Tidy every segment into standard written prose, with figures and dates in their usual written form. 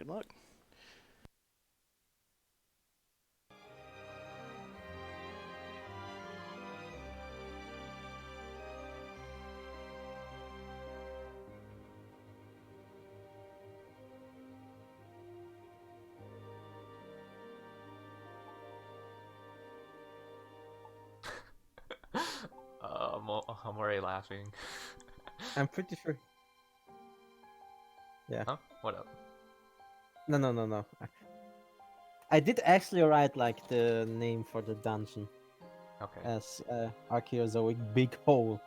Good luck. I'm already laughing. I'm pretty sure. Yeah. Huh? What up? No. I did actually write like the name for the dungeon Okay. as Archaeozoic Big Hole.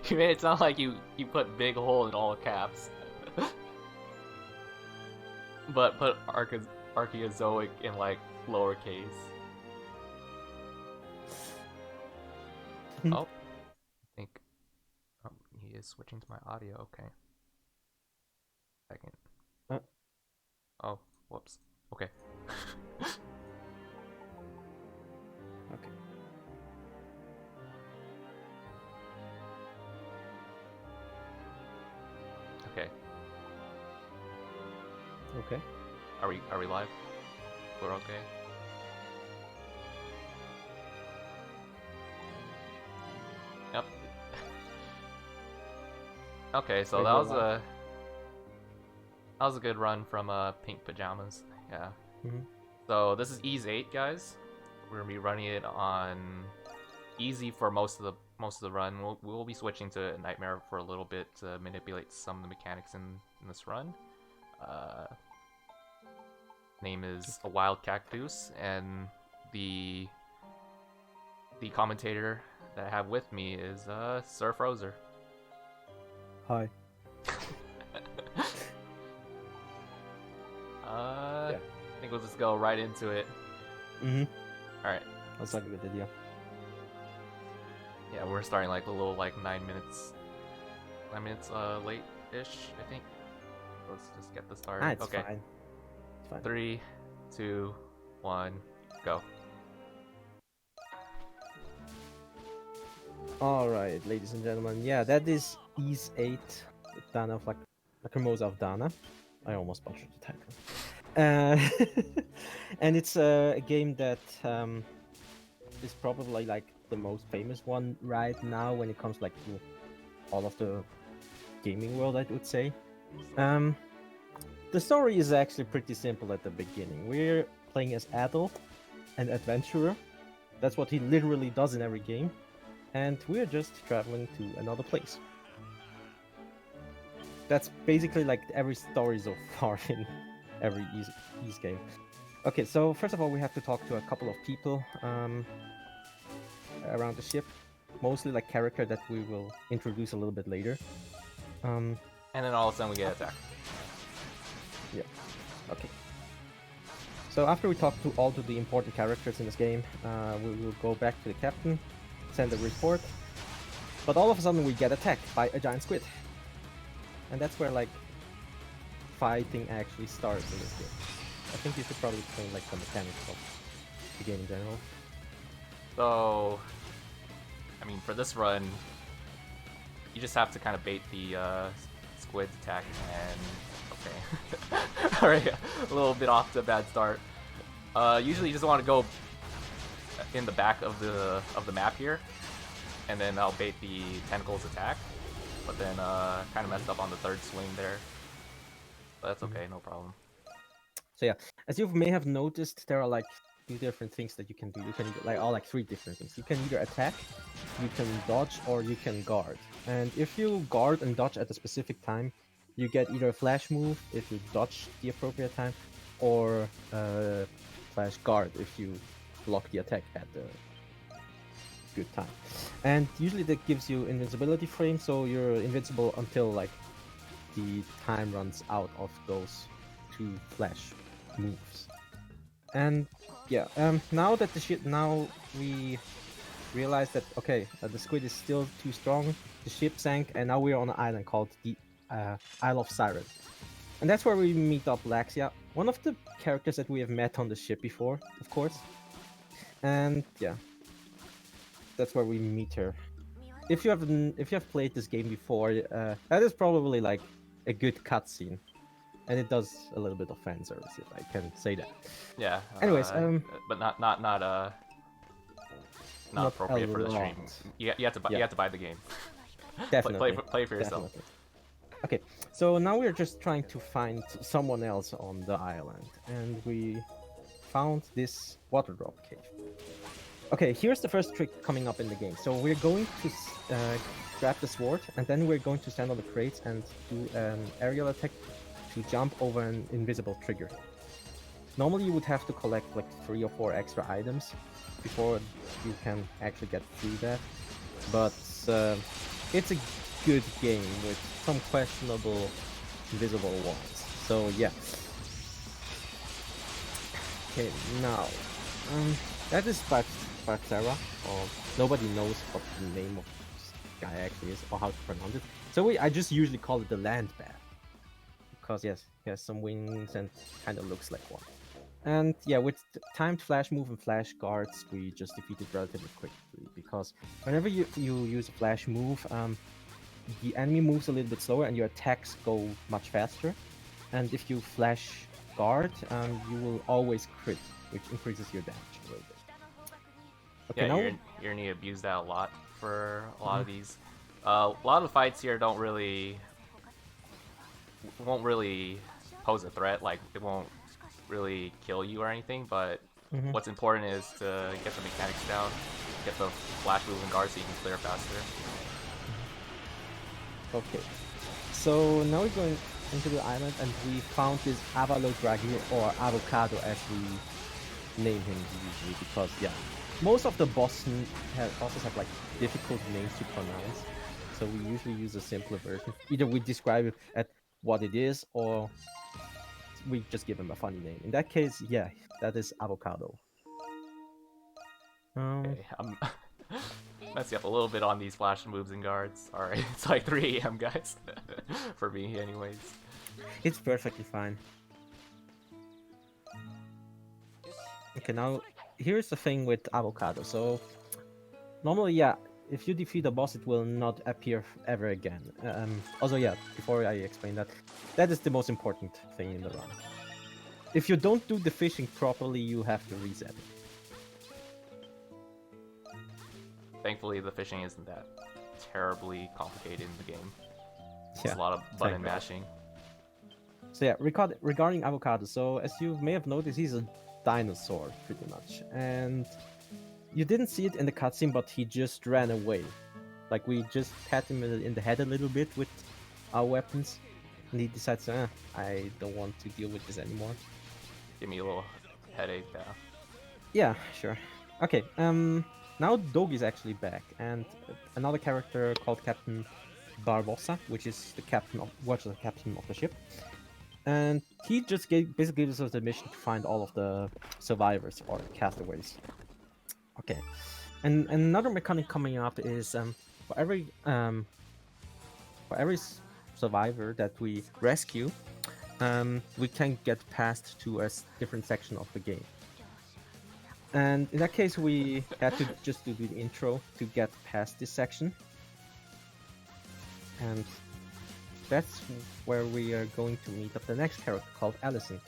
You made it sound like you put big hole in all caps. But put Archaeozoic in like lowercase. Oh, I think he is switching to my audio. Okay. Second. Oh, whoops. Okay. Okay. Okay. Okay. Are we live? We're okay. Yep. Okay, so Wait, that we're was a good run from Pink Pajamas. Yeah. Mhm. So this is Ease 8, guys. We're gonna be running it on easy for most of the run. We'll be switching to Nightmare for a little bit to manipulate some of the mechanics in this run. Name is AWildCactoos, and the commentator that I have with me is Sir Frozer. Hi. I think we'll just go right into it. Mhm. All right. That's like a good idea. Yeah, we're starting like a little like 9 minutes late-ish, I think. Let's just get the start. It's okay. fine. It's fine. 3, 2, 1, go. All right, ladies and gentlemen. Yeah, that is Ease 8, Dana of Lacrimosa of Dana. I almost butchered the title. And it's a game that is probably like the most famous one right now when it comes like to all of the gaming world, I would say. The story is actually pretty simple at the beginning. We're playing as Adel, an adventurer. That's what he literally does in every game. And we're just traveling to another place. That's basically like every story so far in every Ease game. Okay, so first of all, we have to talk to a couple of people around the ship. Mostly like character that we will introduce a little bit later. And then all of a sudden we get attacked. Yeah. Okay. So after we talk to all of the important characters in this game, we will go back to the captain, send a report. But all of a sudden we get attacked by a giant squid. And that's where like fighting actually starts in this game. I think you should probably explain like the mechanics of the game in general. So, I mean, for this run, you just have to kind of bait the squid's attack, and okay, all right, a little bit off to a bad start. Usually, you just want to go in the back of the map here, and then I'll bait the tentacles attack. But then kind of messed up on the third swing there. But that's okay, no problem. So yeah, as you may have noticed, there are like two different things that you can do. You can like three different things. You can either attack, you can dodge, or you can guard. And if you guard and dodge at a specific time, you get either a flash move if you dodge the appropriate time, or flash guard if you block the attack at the good time. And usually that gives you invincibility frame, so you're invincible until like the time runs out of those two flash moves. And yeah, now that now we realize that okay, the squid is still too strong, the ship sank, and now we're on an island called the Isle of Seiren. And that's where we meet up Laxia, one of the characters that we have met on the ship before, of course. And yeah, that's where we meet her. If you have played this game before, that is probably like a good cutscene, and it does a little bit of fan service, if I can say that. Yeah. Anyways, but not appropriate for the stream. lot. You have to buy Yeah. you have to buy the game. Definitely. Play for yourself. Definitely. Okay, so now we're just trying to find someone else on the island, and we found this water drop cave. Okay, here's the first trick coming up in the game. So we're going to grab the sword, and then we're going to stand on the crates and do an aerial attack to jump over an invisible trigger. Normally you would have to collect like 3 or 4 extra items before you can actually get through that, but it's a good game with some questionable invisible walls. So yeah. Okay, now that is Barthera, or nobody knows what the name of this guy actually is or how to pronounce it. So I just usually call it the land bat because yes, he has some wings and kind of looks like one. And yeah, with timed flash move and flash guards, we just defeat it relatively quickly because whenever you use a flash move, the enemy moves a little bit slower and your attacks go much faster. And if you flash guard, you will always crit, which increases your damage a little bit. Okay, Yeah, now you're gonna need to abuse that a lot for a lot of these. A lot of the fights here won't really pose a threat. Like it won't really kill you or anything. But what's important is to get the mechanics down, get the flash move and guard so you can clear faster. Okay, so now we're going into the island and we found this AWildCactoos, or Avocado as we name him usually, because yeah, most of the bosses have like difficult names to pronounce, so we usually use a simpler version. Either we describe it at what it is, or we just give him a funny name. In that case, yeah, that is Avocado. Okay, I'm messing up a little bit on these flash moves and guards. Alright, it's like 3 AM, guys. For me, anyways. It's perfectly fine. Okay, now here's the thing with Avocado. So normally, yeah, if you defeat a boss, it will not appear ever again. Also, yeah, before I explain that, that is the most important thing in the run. If you don't do the fishing properly, you have to reset it. Thankfully, the fishing isn't that terribly complicated in the game. It's Yeah, a lot of button mashing. So yeah, regarding Avocado, so as you may have noticed, he's a dinosaur, pretty much. And you didn't see it in the cutscene, but he just ran away. Like, we just pat him in the head a little bit with our weapons, and he decides, I don't want to deal with this anymore. Give me a little headache, yeah. Yeah, sure. Okay, now Dogi's actually back, and another character called Captain Barbossa, which is the captain of the ship. And he just basically gives us the mission to find all of the survivors or castaways. Okay, and another mechanic coming up is for every survivor that we rescue, we can get passed to a different section of the game. And in that case, we had to just do the intro to get past this section. And that's where we are going to meet up the next character called Allison.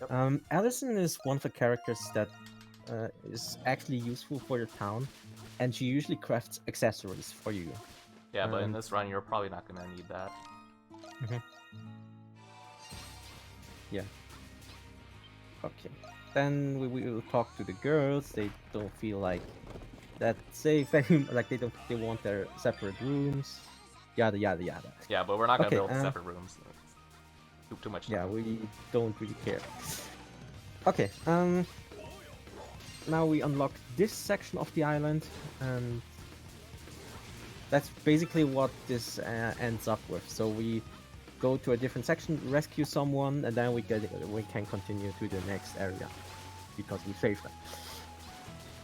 Yep. Allison is one of the characters that is actually useful for your town, and she usually crafts accessories for you. Yeah, but in this run, you're probably not gonna need that. Yeah. Okay. Then we will talk to the girls. They don't feel like that safe anymore. Like they want their separate rooms. Yada yada yada. Yeah, but we're not gonna build separate rooms. Too much time. Yeah, we don't really care. Okay. Now we unlock this section of the island, and that's basically what this ends up with. So we go to a different section, rescue someone, and then we can continue to the next area because we saved them.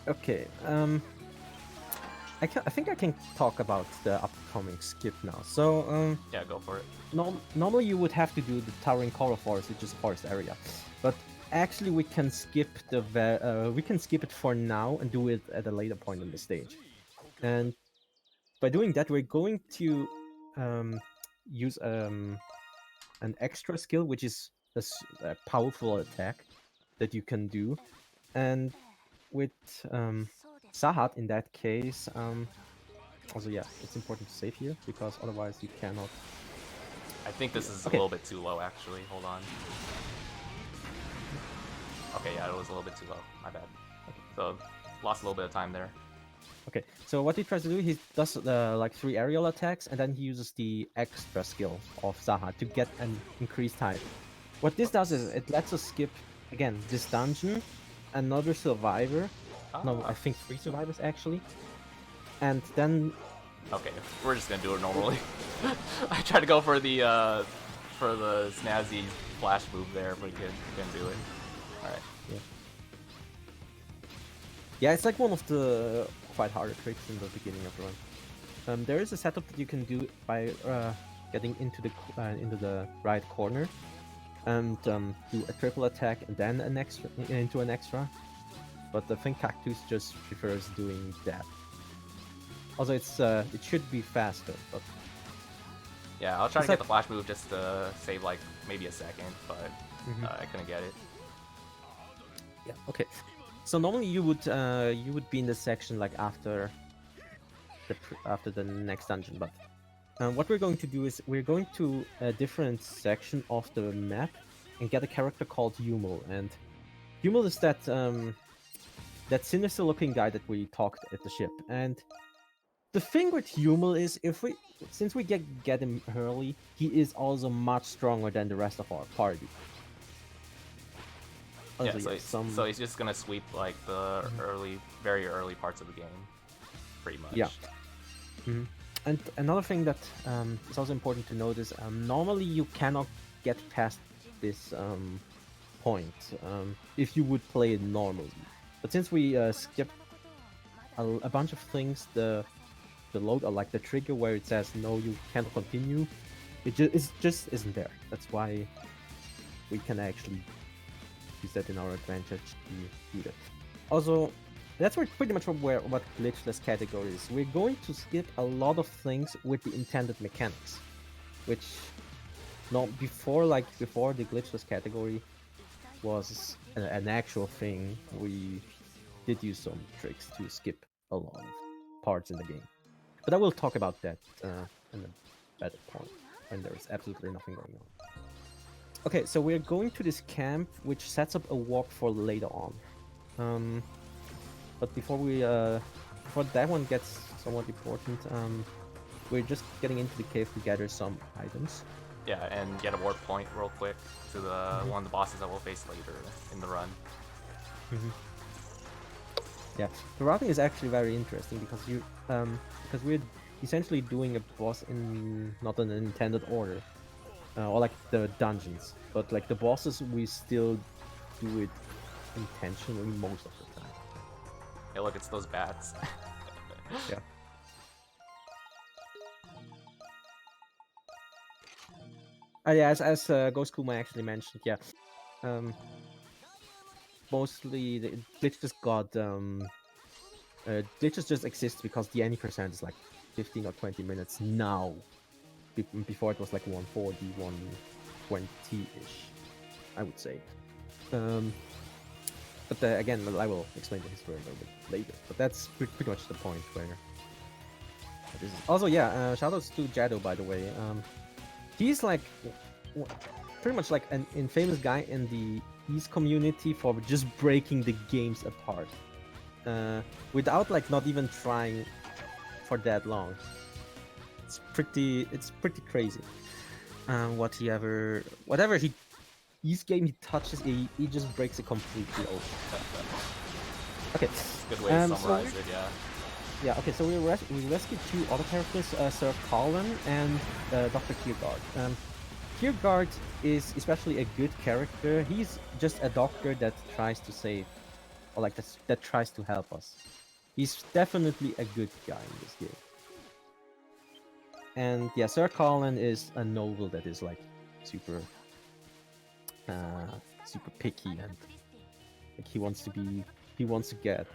Okay. I think I can talk about the upcoming skip now. So yeah, go for it. Normally you would have to do the Towering Coral Forest, which is a forest area, but actually we can skip it for now and do it at a later point in the stage. And by doing that, we're going to use an extra skill, which is a powerful attack that you can do. And with Sahat in that case, also yeah, it's important to save here because otherwise you cannot. I think this is Okay. a little bit too low, actually. Hold on. Okay, yeah, it was a little bit too low. My bad. Okay. So, lost a little bit of time there. Okay, so what he tries to do, he does like 3 aerial attacks, and then he uses the extra skill of Zaha to get an increased height. What this does is it lets us skip, again, this dungeon, another survivor, no, I think 3 survivors actually, and then... Okay, we're just gonna do it normally. I tried to go for the snazzy flash move there, but couldn't do it. Alright. Yeah, it's like one of the quite harder tricks in the beginning of the run. There is a setup that you can do by getting into the right corner and do a triple attack and then an extra. But I think Cactus just prefers doing that. Also, it should be faster, but yeah, I'll try to get the flash move just to save like maybe a second, but I couldn't get it. Yeah. Okay. So normally you would be in the section like after the next dungeon, but what we're going to do is we're going to a different section of the map and get a character called Humul, and Humul is that sinister-looking guy that we talked at the ship. And the thing with Humul is since we get him early, he is also much stronger than the rest of our party. Yeah, so he's just gonna sweep like the very early parts of the game, pretty much. Yeah. And another thing that is also important to note is normally you cannot get past this point if you would play it normally. But since we skipped a bunch of things, the load, or like the trigger where it says no, you can't continue, it just isn't there. That's why we can actually use that in our advantage to do that. Also, that's pretty much what Glitchless category is. We're going to skip a lot of things with the intended mechanics, which before the Glitchless category was an actual thing. We did use some tricks to skip a lot of parts in the game, but I will talk about that in a better point when there is absolutely nothing going on. Okay, so we're going to this camp, which sets up a walk for later on. But before that one gets somewhat important, we're just getting into the cave to gather some items. Yeah, and get a warp point real quick to the one of the bosses that we'll face later in the run. Yeah, the routing is actually very interesting because we're essentially doing a boss in not an intended order. Or like the dungeons, but like the bosses, we still do it intentionally most of the time. Hey, look, it's those bats. Yeah. Yeah, as Ghost Kuma actually mentioned, yeah. Mostly the glitches got glitches just exist because the any percent is like 15 or 20 minutes now. Before it was like 140, 120-ish, I would say. But again, I will explain the history a little bit later. But that's pretty much the point where this is. Also, yeah, shoutouts to Jado, by the way. He's like pretty much like an infamous guy in the East community for just breaking the games apart, without like not even trying for that long. It's pretty crazy. Whatever each game he touches, he just breaks it completely open. Okay. Good way to summarize it, yeah. Yeah. Okay. So we rescued 2 other characters, Sir Colin and Dr. Kiergaard. Kiergaard is especially a good character. He's just a doctor that tries to save, or like that tries to help us. He's definitely a good guy in this game. And yeah, Sir Colin is a noble that is like super picky, and like he wants to get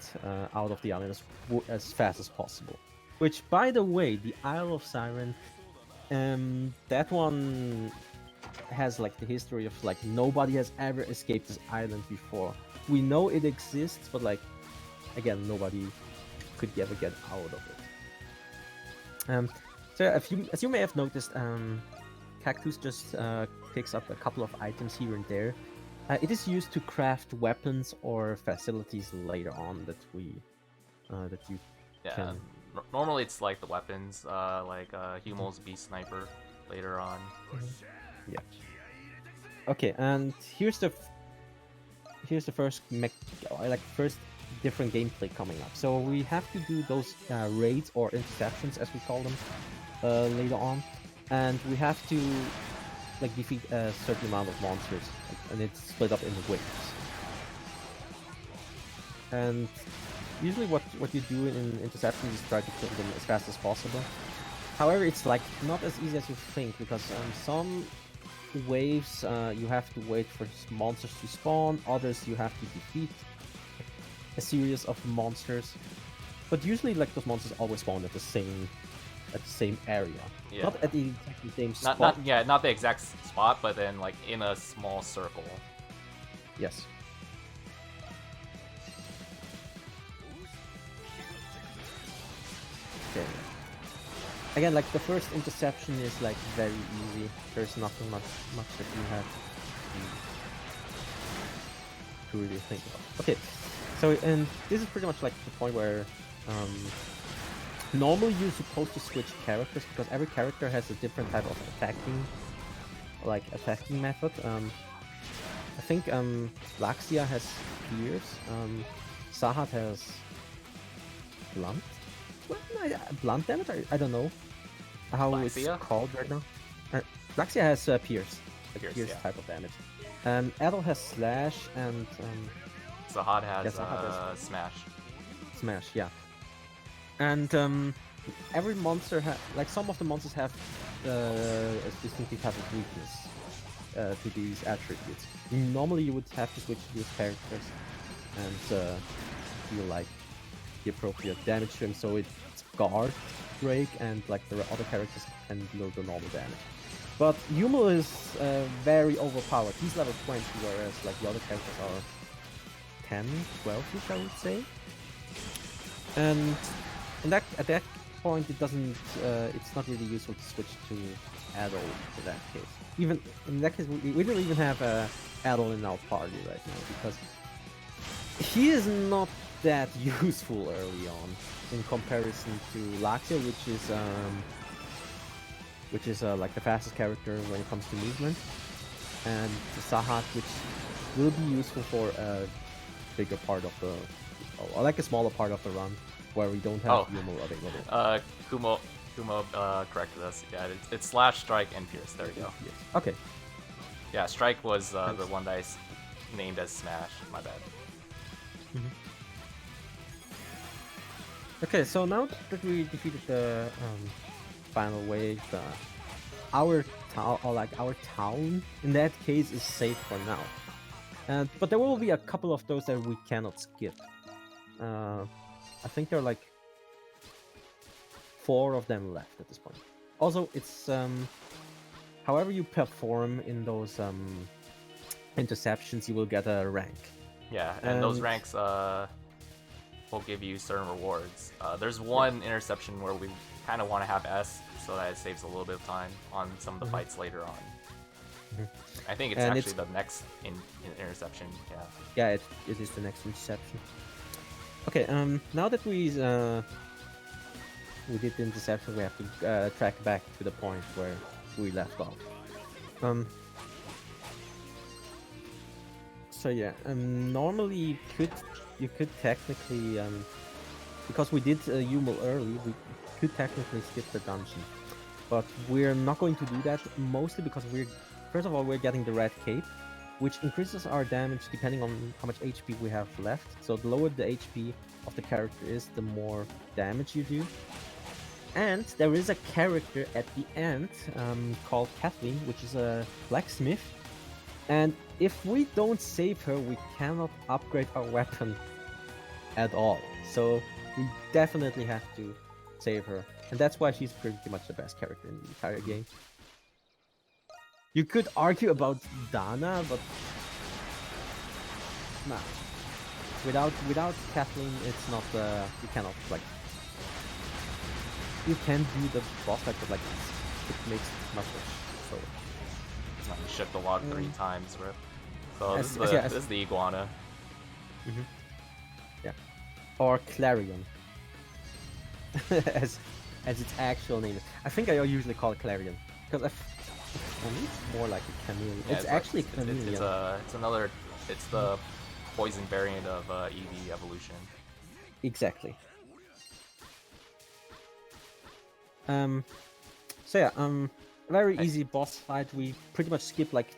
out of the island as fast as possible. Which, by the way, the Isle of Seiren, that one has like the history of like nobody has ever escaped this island before. We know it exists, but like again, nobody could ever get out of it. So as you may have noticed, Cactus just picks up a couple of items here and there. It is used to craft weapons or facilities later on that you Yeah. can. Normally it's like the weapons, like Humo's Beast Sniper later on. Yeah. Okay, and here's the first first different gameplay coming up. So we have to do those raids or interceptions, as we call them, later on, and we have to like defeat a certain amount of monsters, and it's split up in waves. And usually, what you do in interceptions is try to kill them as fast as possible. However, it's like not as easy as you think, because some waves you have to wait for monsters to spawn, others you have to defeat a series of monsters. But usually like those monsters always spawn at the same area. Yeah. Not at the exactly same spot. Not the exact spot, but then like in a small circle. Yes. Okay. Again, like the first interception is like very easy. There's nothing much that you have to really think about. Okay, so and this is pretty much like the point where normally you're supposed to switch characters because every character has a different type of attacking method. I think Laxia has Pierce, Sahat has Blunt. Blunt damage? I don't know how Laxia? it's called right now. Laxia has Pierce, Pierce, Pierce yeah. type of damage. Adel has Slash and Zahad has Zahad Smash. Smash, yeah. And every monster like some of the monsters have a distinctive type of weakness to these attributes. Normally you would have to switch these characters and deal like the appropriate damage to him, so it's guard, break, and like the other characters can deal the normal damage. But Yumo is very overpowered. He's level 20, whereas like the other characters are 10, 12ish, I would say. And at that point, it doesn't. It's not really useful to switch to Adol in that case. Even in that case, we don't even have Adol in our party right now because he is not that useful early on in comparison to Laxia, which is like the fastest character when it comes to movement, and Sahat, which will be useful for a bigger part of the, or like a smaller part of the run where we don't have Yumo available. Kumo corrected us. Yeah, it's Slash, Strike, and Pierce. There we go. Yes. Okay. Yeah, Strike was the one that I named as Smash. My bad. Mm-hmm. Okay, so now that we defeated the final wave, our town in that case is safe for now. But there will be a couple of those that we cannot skip. I think there are like 4 of them left at this point. Also, it's however you perform in those interceptions, you will get a rank. Yeah, and those ranks will give you certain rewards. There's one interception where we kind of want to have S so that it saves a little bit of time on some of the fights later on. I think it's actually the next interception. Yeah, it is the next interception. Okay, now that we did the interception, we have to track back to the point where we left off. So yeah, normally you could technically, because we did Yumo early, we could technically skip the dungeon, but we're not going to do that, mostly because first of all, we're getting the red cape, which increases our damage depending on how much HP we have left. So the lower the HP of the character is, the more damage you do. And there is a character at the end called Kathleen, which is a blacksmith. And if we don't save her, we cannot upgrade our weapon at all. So we definitely have to save her. And that's why she's pretty much the best character in the entire game. You could argue about Dana, but nah. Without Kathleen, it's not. You cannot like. You can do the boss fight, but like it makes much less. So. You shift the log 3 times, bro. So As- this yeah, is the iguana. Yeah. Or Clarion. as its actual name is. I think I usually call it Clarion because for me it's more like a chameleon. Yeah, it's actually a it's chameleon. It's the poison variant of EV evolution. Exactly. So yeah, very easy boss fight. We pretty much skip like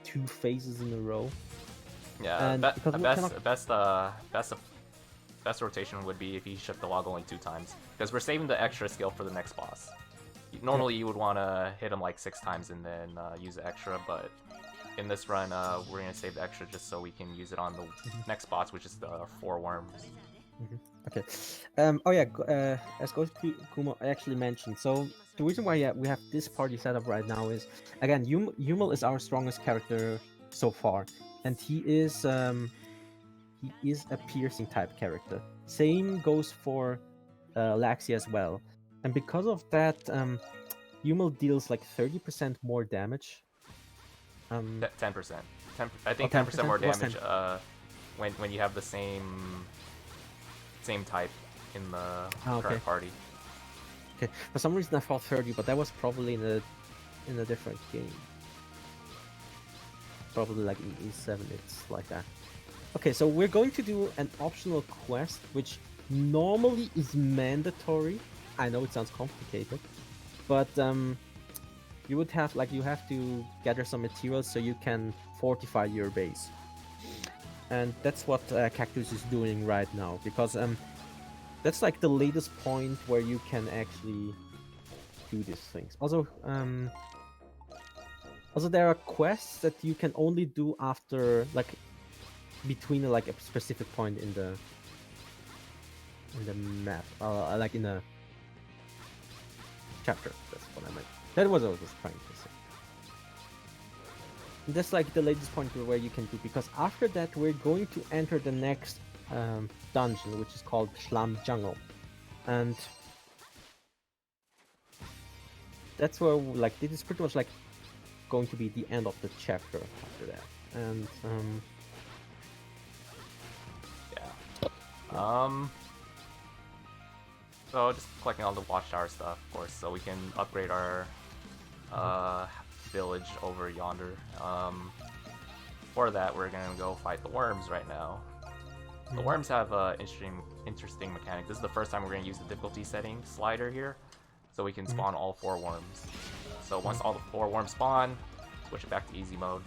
2 phases in a row. Yeah, And because we cannot- best rotation would be if you shift the log only 2 times, because we're saving the extra skill for the next boss. Normally you would want to hit him like 6 times and then use the extra, but in this run we're going to save the extra just so we can use it on the next boss, which is the 4 worms. Okay. Oh yeah. As Ghost Kumo actually mentioned, so the reason why we have this party set up right now is again, Yumel is our strongest character so far, and he is a piercing type character. Same goes for Laxi as well, and because of that, Yumel deals like 30% more damage. 10%. I think 10%? 10% more What's damage when you have the same type in the current party. Okay. For some reason I thought 30, but that was probably in a different game. Probably like in E7, it's like that. Okay, so we're going to do an optional quest, which normally is mandatory. I know it sounds complicated, but you would have you have to gather some materials so you can fortify your base, and that's what Cactus is doing right now, because that's like the latest point where you can actually do these things. Also, there are quests that you can only do after between like a specific point in the map, like in a chapter. That's what I meant. That was what I was trying to say. And that's like the latest point where you can do, because after that we're going to enter the next dungeon, which is called Slump Jungle, and that's where this is pretty much like going to be the end of the chapter after that. And so just collecting all the watchtower stuff, of course, so we can upgrade our village over yonder. For that, we're gonna go fight the worms right now. The worms have interesting mechanic. This is the first time we're gonna use the difficulty setting slider here, so we can spawn all 4 worms. So once all the 4 worms spawn, switch it back to easy mode.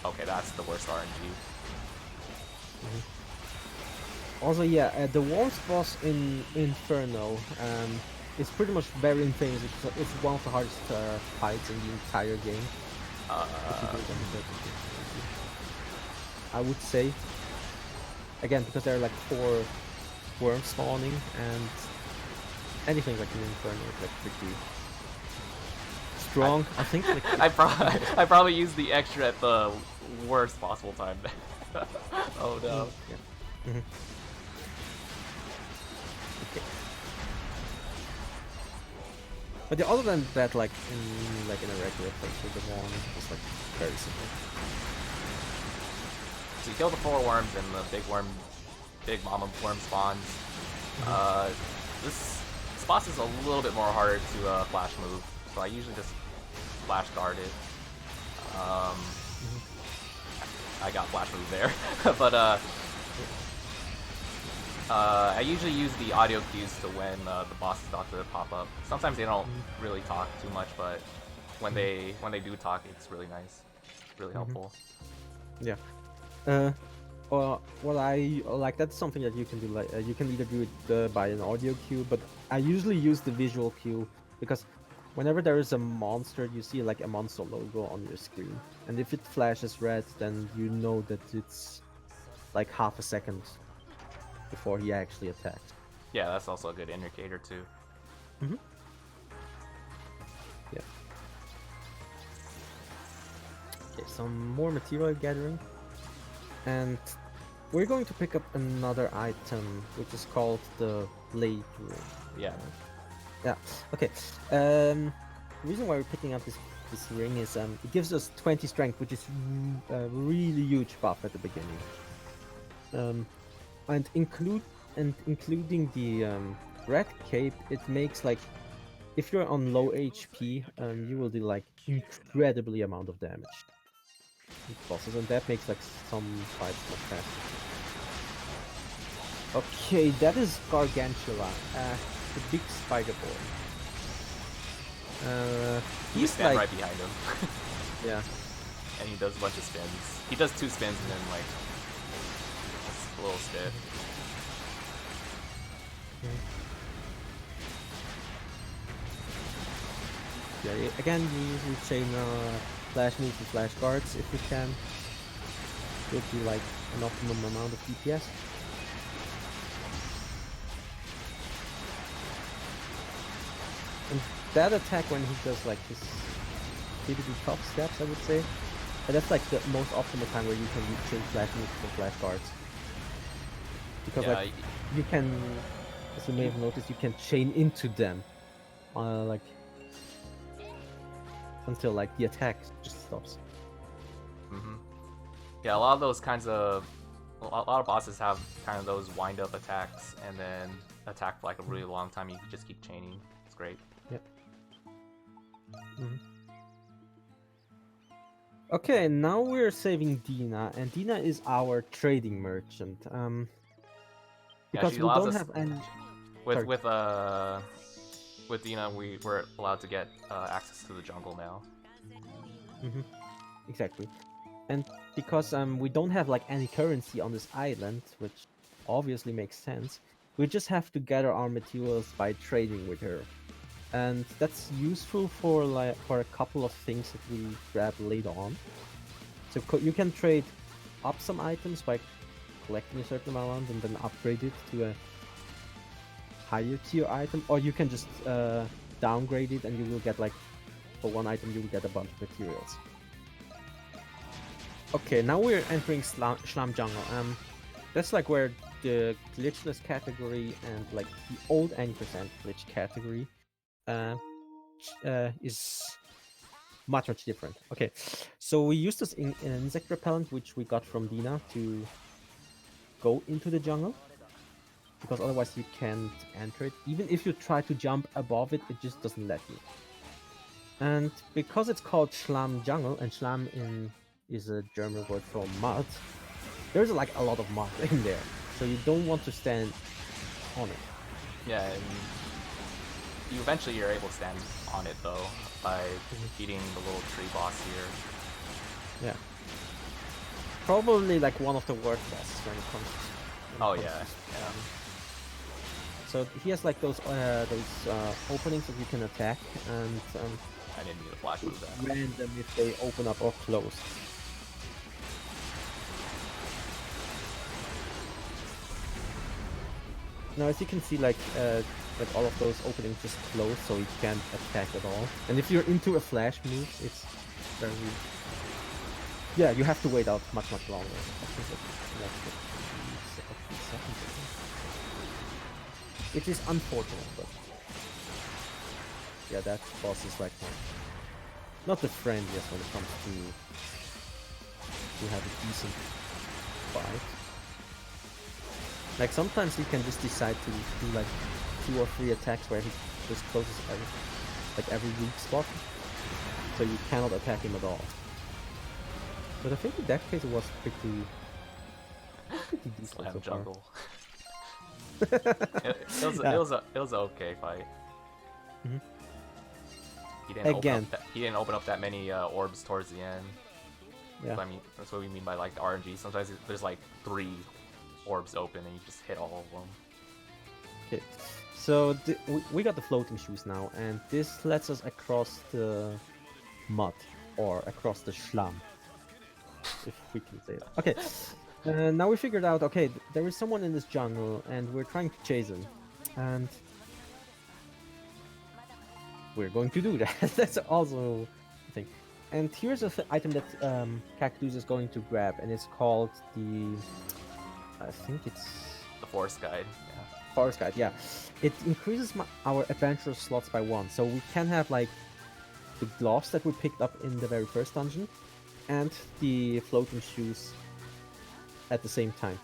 Okay, that's the worst RNG. Also, yeah, the worms boss in Inferno is pretty much very infamous. It's one of the hardest fights in the entire game. I would say, again, because there are like 4 worms spawning, and anything like in Inferno is like pretty strong. I think. I probably used the extra at the worst possible time. Oh no. Yeah. Okay. But yeah, other than that, like in a regular place with the worm, it's like very simple. So you kill the 4 worms and the big mama worm spawns. This boss is a little bit more harder to flash move, so I usually just flash guard it. I got flash move there, but I usually use the audio cues to when the boss is about to pop up. Sometimes they don't really talk too much, but when they do talk, it's really nice, really helpful. Yeah. Well, I like that's something that you can do. Like you can either do it by an audio cue, but I usually use the visual cue, because whenever there is a monster, you see like a monster logo on your screen, and if it flashes red, then you know that it's like half a second before he actually attacks. Yeah, that's also a good indicator too. Yeah. some more material gathering, and we're going to pick up another item, which is called the Blade Ring. Yeah. Yeah. Okay. The reason why we're picking up this ring is it gives us 20 strength, which is a really huge buff at the beginning. And including the red cape, it makes like if you're on low HP, you will do like incredibly amount of damage with bosses, and that makes like some fights much faster. Okay, that is Gargantuan, the big spider boy. You He's stand like, right behind him. yeah. And he does a bunch of spins. He does 2 spins and then like a little stiff. Yeah, again, you usually chain flash moves and flash guards if you can. Gives you like an optimum amount of DPS. And that attack when he does like his pretty top steps, I would say. And that's like the most optimal time where you can chain flash moves for flash guards. Because Yeah, like you can, as you may have noticed, you can chain into them, like until like the attack just stops. Yeah, a lot of those kinds of a lot of bosses have kind of those wind up attacks and then attack for like a really long time. You can just keep chaining. It's great. Yep. Okay, now we're saving Dina, and Dina is our trading merchant. Because she we allows don't us have any. with Sorry. with Dina we're allowed to get access to the jungle now. Exactly. And because we don't have like any currency on this island, which obviously makes sense, we just have to gather our materials by trading with her. And that's useful for a couple of things that we grab later on. So you can trade up some items by collecting a certain amount and then upgrade it to a higher tier item, or you can just downgrade it and you will get like, for one item you will get a bunch of materials. Okay, now we're entering Slump Jungle. That's like where the Glitchless category and like the old 90% glitch category is much different. Okay, so we used this insect repellent, which we got from Dina, to go into the jungle, because otherwise you can't enter it. Even if you try to jump above it, it just doesn't let you. And because it's called Slump Jungle, and Schlamm is a German word for mud, there's like a lot of mud in there, so you don't want to stand on it. Yeah, and you're able to stand on it though by defeating the little tree boss here. Yeah. Probably like one of the worst bosses when it comes to... yeah. So he has like those openings that you can attack, and I didn't need a flash move that. Random if they open up or close. Now, as you can see, like all of those openings just close, so you can't attack at all. And if you're into a flash move, it's very... Yeah, you have to wait out much longer. I think that's a few seconds, I think. Which is unfortunate, but... Yeah, that boss is like not the friendliest when it comes to have a decent fight. Like sometimes he can just decide to do like 2 or 3 attacks where he just closes every weak spot, so you cannot attack him at all. But I think in that case it was pretty decent. Slump so Jungle. it was an okay fight. He didn't open up that many orbs towards the end. Yeah. I mean, that's what we mean by like the RNG. Sometimes there's like 3 orbs open and you just hit all of them. Okay, so we got the floating shoes now, and this lets us across the mud, or across the Schlamm, if we can say that. Okay, now we figured out, okay, there is someone in this jungle, and we're trying to chase him, and we're going to do that. That's also the thing. And here's a item that Cactus is going to grab, and it's called the... I think it's... The Forest Guide, yeah. Forest Guide, yeah. It increases our adventure slots by 1, so we can have like the gloves that we picked up in the very first dungeon and the floating shoes at the same time.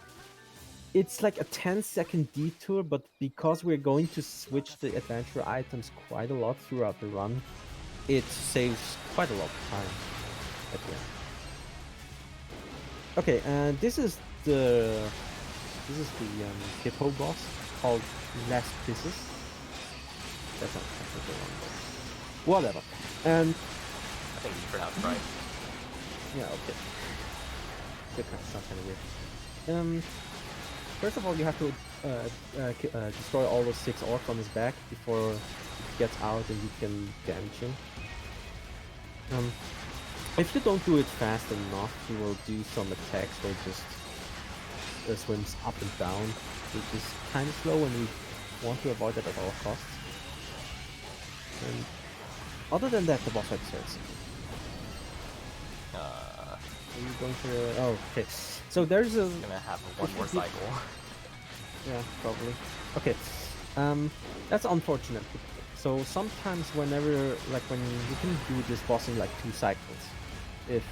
It's like a 10-second detour, but because we're going to switch the adventure items quite a lot throughout the run, it saves quite a lot of time at the end. Okay, and this is the Hippo boss called Last Kisses. That's not technically wrong, but whatever. And I think you pronounced right. yeah, okay. That sounds kind of weird. First of all, you have to destroy all those 6 orcs on his back before he gets out and you can damage him. If you don't do it fast enough, he will do some attacks where he just swims up and down, which is kind of slow, and we want to avoid that at all costs. And other than that, the boss fight starts. Are you going to... Oh, okay. So there's a... Gonna have one more cycle. Yeah, probably. Okay. That's unfortunate. So sometimes whenever, like when you can do this boss in like 2 cycles, if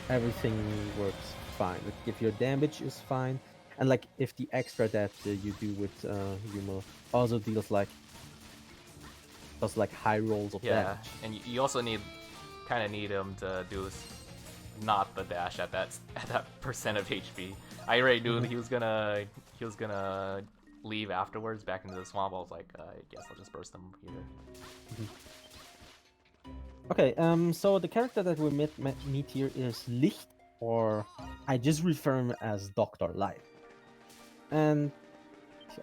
everything works fine, like if your damage is fine, and like if the extra that you do with Yuma also does like high rolls of damage. And you also kind of need him to do not the dash at that percent of HP. I already knew that he was gonna leave afterwards back into the swamp. I was like, I guess I'll just burst him here. Okay, so the character that we meet here is Licht, or I just refer him as Dr. Light. And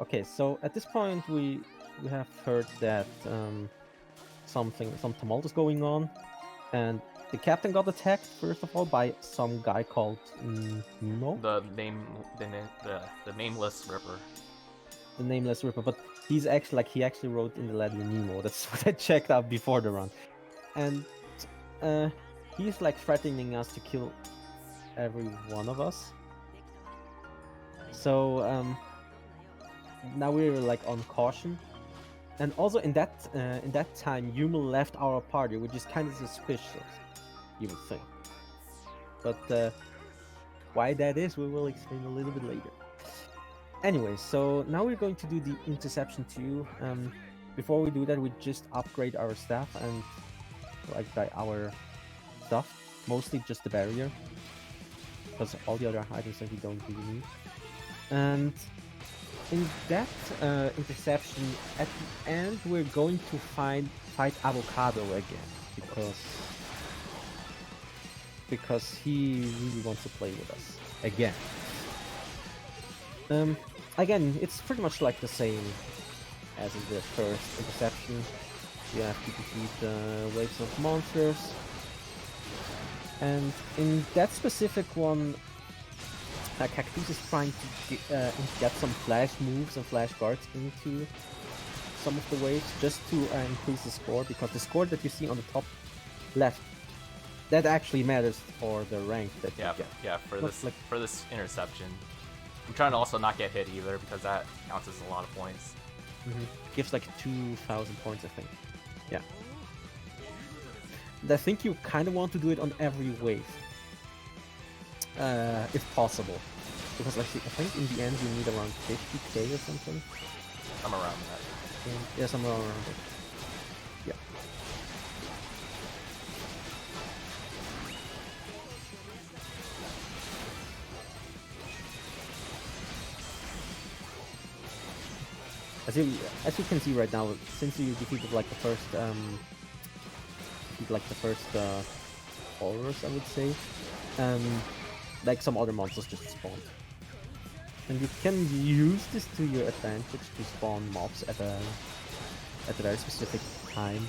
okay, so at this point we have heard that some tumult is going on, and the captain got attacked first of all by some guy called Nemo. The nameless Ripper. The nameless Ripper, but he's actually he actually wrote in the letter Nemo. That's what I checked out before the run, and he's like threatening us to kill every one of us. So now we're like on caution, and also in that time Yuma left our party, which is kind of suspicious, you would think. But why that is, we will explain a little bit later. Anyway, so now we're going to do the interception too. Before we do that, we just upgrade our staff and like our stuff, mostly just the barrier, because all the other items that we don't really need. And in that interception, at the end, we're going to fight Avocado again, because he really wants to play with us again. Again, it's pretty much like the same as in the first interception. You have to defeat waves of monsters, and in that specific one, Cactus is trying to get some flash moves and flash guards into some of the waves just to increase the score, because the score that you see on the top left, that actually matters for the rank that you get. Yeah, for this interception. I'm trying to also not get hit either, because that counts as a lot of points. Gives like 2,000 points, I think. Yeah. And I think you kind of want to do it on every wave, if possible, because like, I think in the end you need around 50k or something. I'm around that. Yeah, somewhere around it. Yeah. As you can see right now, since you defeated like the first horrors, I would say, like some other monsters just spawned, and you can use this to your advantage to spawn mobs at a very specific time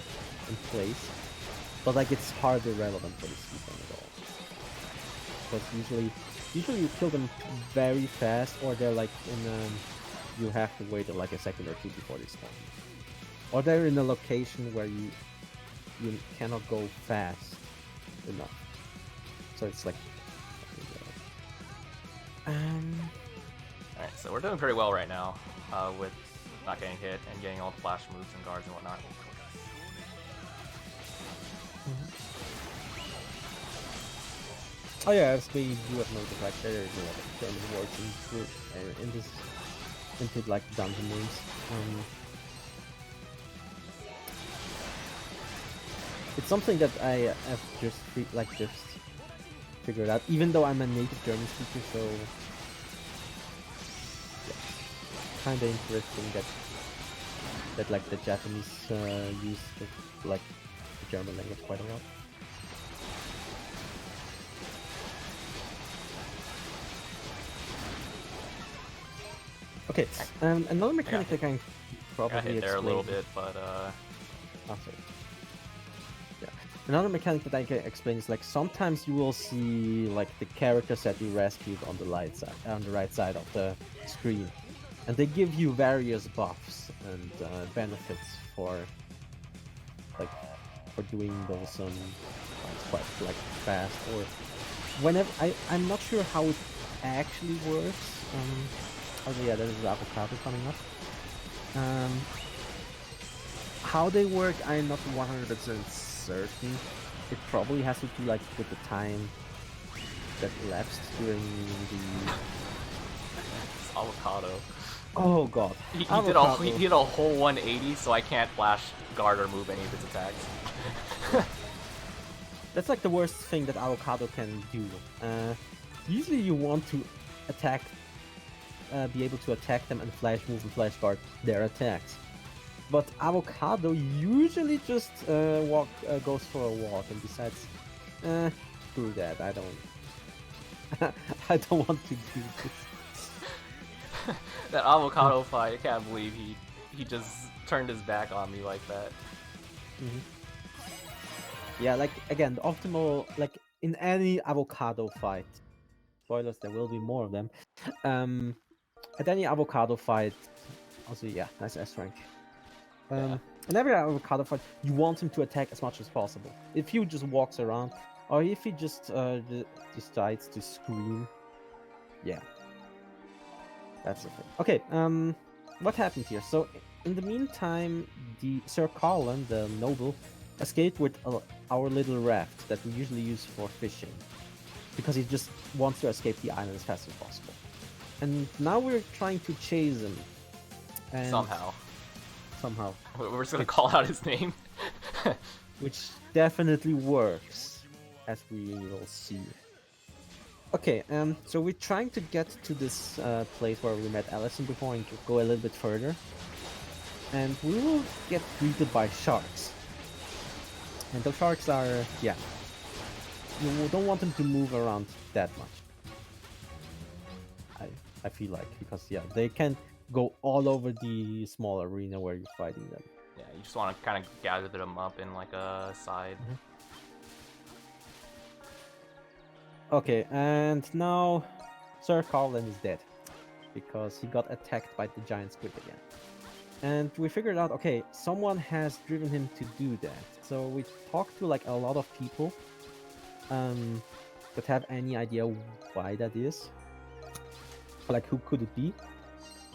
and place, but like it's hardly relevant for this season at all, because usually you kill them very fast, or they're like in you have to wait like a second or two before they spawn, or they're in a location where you cannot go fast enough. So it's like... Alright, so we're doing pretty well right now with not getting hit and getting all the flash moves and guards and whatnot. Oh yeah, as we do have noticed, like there is a lot of German words into like dungeon names. It's something that I have just figured out, even though I'm a native German speaker. So yeah, kind of interesting that like the Japanese use like the German language quite a lot. Okay, another mechanic that I can probably got hit there explain. a little bit, but Oh, sorry. Yeah, another mechanic that I can explain is like sometimes you will see like the characters that you rescued on the right side of the screen, and they give you various buffs and benefits for doing those quite like fast or whenever. I'm not sure how it actually works. Oh yeah, there's the avocado coming up. How they work, I'm not 100% certain. It probably has to do like with the time that elapsed during the avocado. Oh god. He did a whole 180, so I can't flash, guard, or move any of his attacks. That's like the worst thing that avocado can do. Usually you want to attack, be able to attack them and flash move and flash guard their attacks. But avocado usually just goes for a walk and decides, screw that, I don't want to do this. That avocado fight, I can't believe he just turned his back on me like that. Yeah, like again, the optimal, like in any avocado fight, spoilers, there will be more of them. At any avocado fight, also yeah, nice S rank. In every avocado fight, you want him to attack as much as possible. If he just walks around, or if he just decides to scream, yeah, that's the thing. Okay, what happened here? So in the meantime, the Sir Colin, the noble, escaped with our little raft that we usually use for fishing, because he just wants to escape the island as fast as possible. And now we're trying to chase him. And somehow. We're just gonna call out his name. Which definitely works, as we will see. Okay, so we're trying to get to this place where we met Allison before and go a little bit further. And we will get greeted by sharks. And those sharks are, yeah, you don't want them to move around that much. I feel like, because yeah, they can go all over the small arena where you're fighting them. Yeah, you just want to kind of gather them up in like a side. Okay, and now Sir Colin is dead because he got attacked by the giant squid again. And we figured out, okay, someone has driven him to do that. So we talked to like a lot of people that have any idea why that is. Like, who could it be?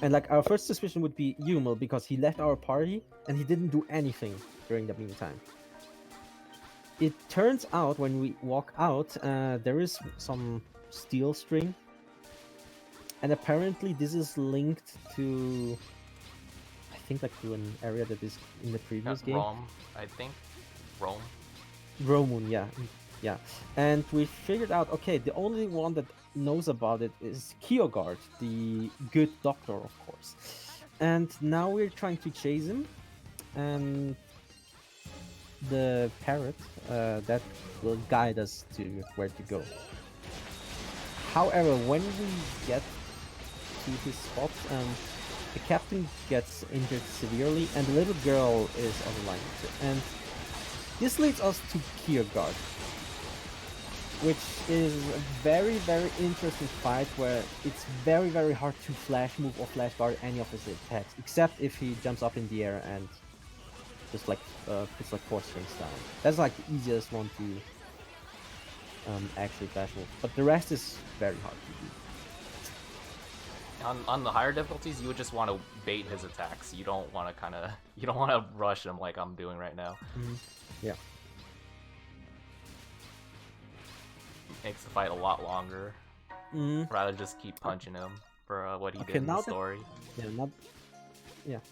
And like our first suspicion would be Yumel, because he left our party and he didn't do anything during the meantime. It turns out when we walk out, there is some steel string, and apparently this is linked to, I think, like to an area that is in the previous game. Rome, I think. Rome. Romun, yeah. And we figured out, okay, the only one that knows about it is Kiogard, the good doctor, of course. And now we're trying to chase him, and the parrot that will guide us to where to go. However, when we get to this spot, the captain gets injured severely, and the little girl is on the line too. And this leads us to Kiogard, which is a very, very interesting fight where it's very, very hard to flash move or flash guard any of his attacks, except if he jumps up in the air and just like puts like 4 strings down. That's like the easiest one actually bashful. But the rest is very hard to do. On the higher difficulties, you would just want to bait his attacks. You don't want to you don't want to rush him like I'm doing right now. Yeah. Makes the fight a lot longer. Rather just keep punching him for what he did in the story.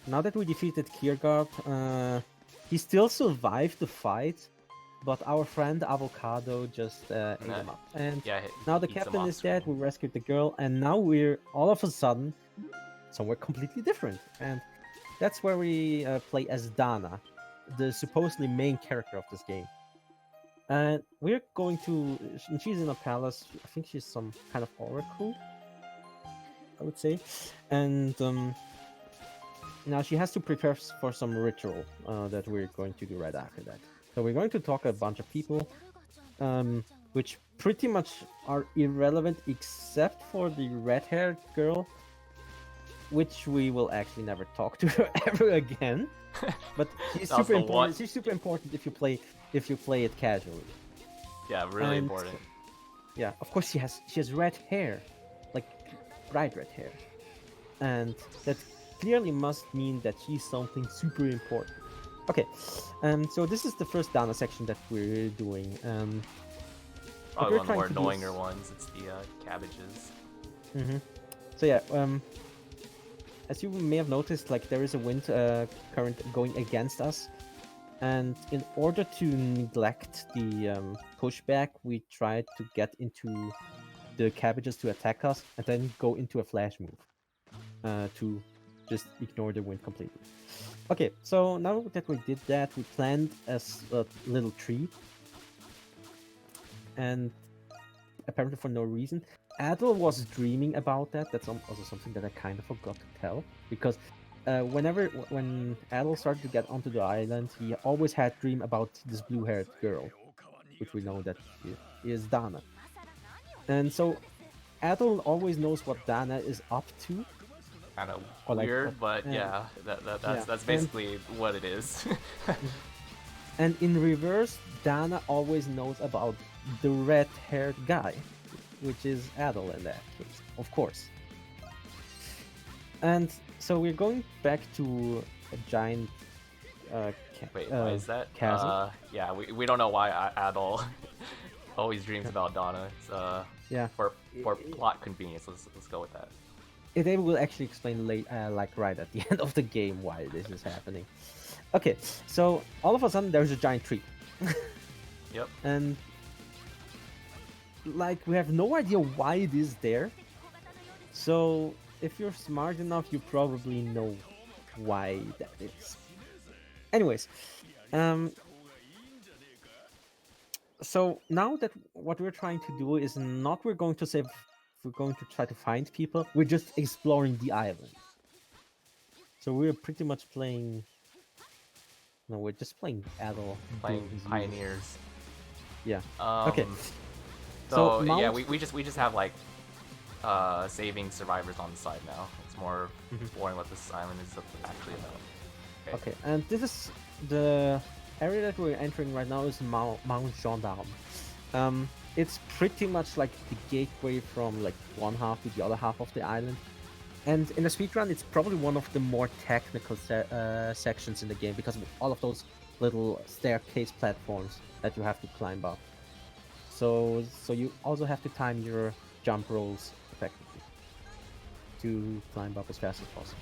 Now that we defeated Kiergaard, he still survived the fight, but our friend Avocado just ate him up. And now the captain is dead, we rescued the girl, and now we're all of a sudden somewhere completely different. And that's where we play as Dana, the supposedly main character of this game. And we're going to... She's in a palace. I think she's some kind of oracle, I would say. And now she has to prepare for some ritual that we're going to do right after that. So we're going to talk to a bunch of people, which pretty much are irrelevant except for the red-haired girl, which we will actually never talk to her ever again. But she's super important. She's super important if you play it casually. Yeah, really important. Yeah, of course she has red hair, like bright red hair, and that clearly must mean that she's something super important. Okay, so this is the first Dana section that we're doing. Probably one of the more annoyinger ones. It's the cabbages. So yeah, as you may have noticed, like there is a wind current going against us, and in order to neglect the pushback, we try to get into the cabbages to attack us, and then go into a flash move to just ignore the wind completely. Okay, so now that we did that, we planted a little tree, and apparently for no reason, Adel was dreaming about that. That's also something that I kind of forgot to tell, because when Adel started to get onto the island, he always had dream about this blue-haired girl, which we know that is Dana. And so Adel always knows what Dana is up to. Kind of weird, but yeah, that's basically what it is. And in reverse, Dana always knows about the red-haired guy, which is Adel in that case, of course. And so we're going back to a giant Wait, why is that? Chasm. Yeah, we don't know why Adel always dreams about Dana. It's for plot convenience. Let's go with that. They will actually explain like right at the end of the game why this is happening. Okay, so all of a sudden there's a giant tree. Yep. And like we have no idea why it is there. So if you're smart enough, you probably know why that is. Anyways, so now that what we're trying to do is not we're going to try to find people, we're just exploring the island. So we're pretty much playing... No, we're just playing Adel. Playing pioneers. Yeah. Okay. So yeah, we just have like saving survivors on the side now. It's more exploring what this island is actually about. Okay, and this is the area that we're entering right now is Mount Gendarme. It's pretty much like the gateway from like one half to the other half of the island. And in a speedrun, it's probably one of the more technical sections in the game because of all of those little staircase platforms that you have to climb up. So you also have to time your jump rolls effectively to climb up as fast as possible.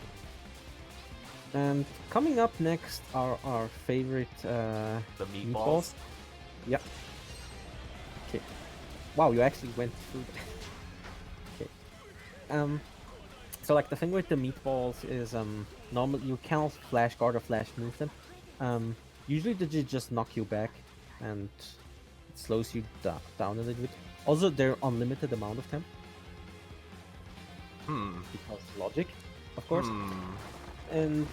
And coming up next are our favorite the meatballs. Yep. Okay. Wow, you actually went through that. Okay. So like the thing with the meatballs is normally you cannot flash guard or flash move them. Usually they just knock you back and it slows you down a little bit. Also, they're unlimited amount of them. Because logic, of course. And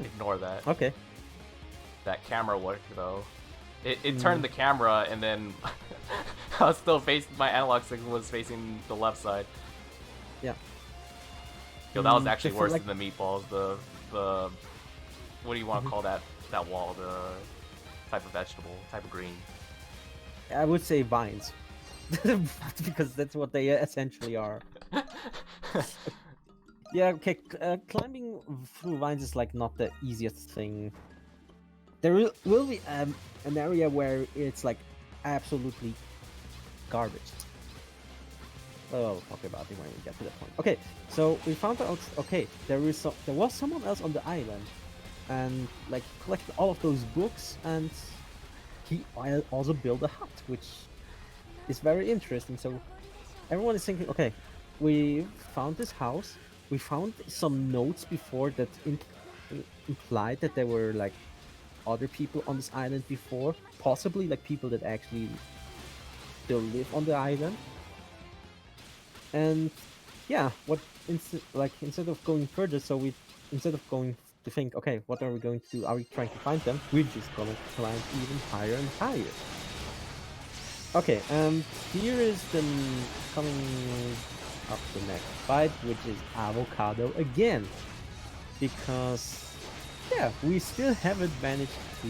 ignore that. Okay. That camera work though. It turned the camera and then I was still facing, my analog stick was facing the left side. Yeah. Yo, that was actually worse than the meatballs. the what do you want to call that wall? The type of vegetable, type of green. I would say vines, because that's what they essentially are. Yeah, okay. Climbing through vines is like not the easiest thing. There will be an area where it's like absolutely garbage. Oh, we'll talk about it when we get to that point. Okay, so we found out. Okay, there was someone else on the island, and like collected all of those books, and he also built a hut, which is very interesting. So everyone is thinking, okay, we found this house. We found some notes before that implied that there were like other people on this island before, possibly like people that actually still live on the island. And yeah, instead of going further, instead of going to think, okay, what are we going to do? Are we trying to find them? We're just gonna climb even higher and higher. Okay, here is the coming up the next fight, which is Avocado again, because yeah, we still haven't managed to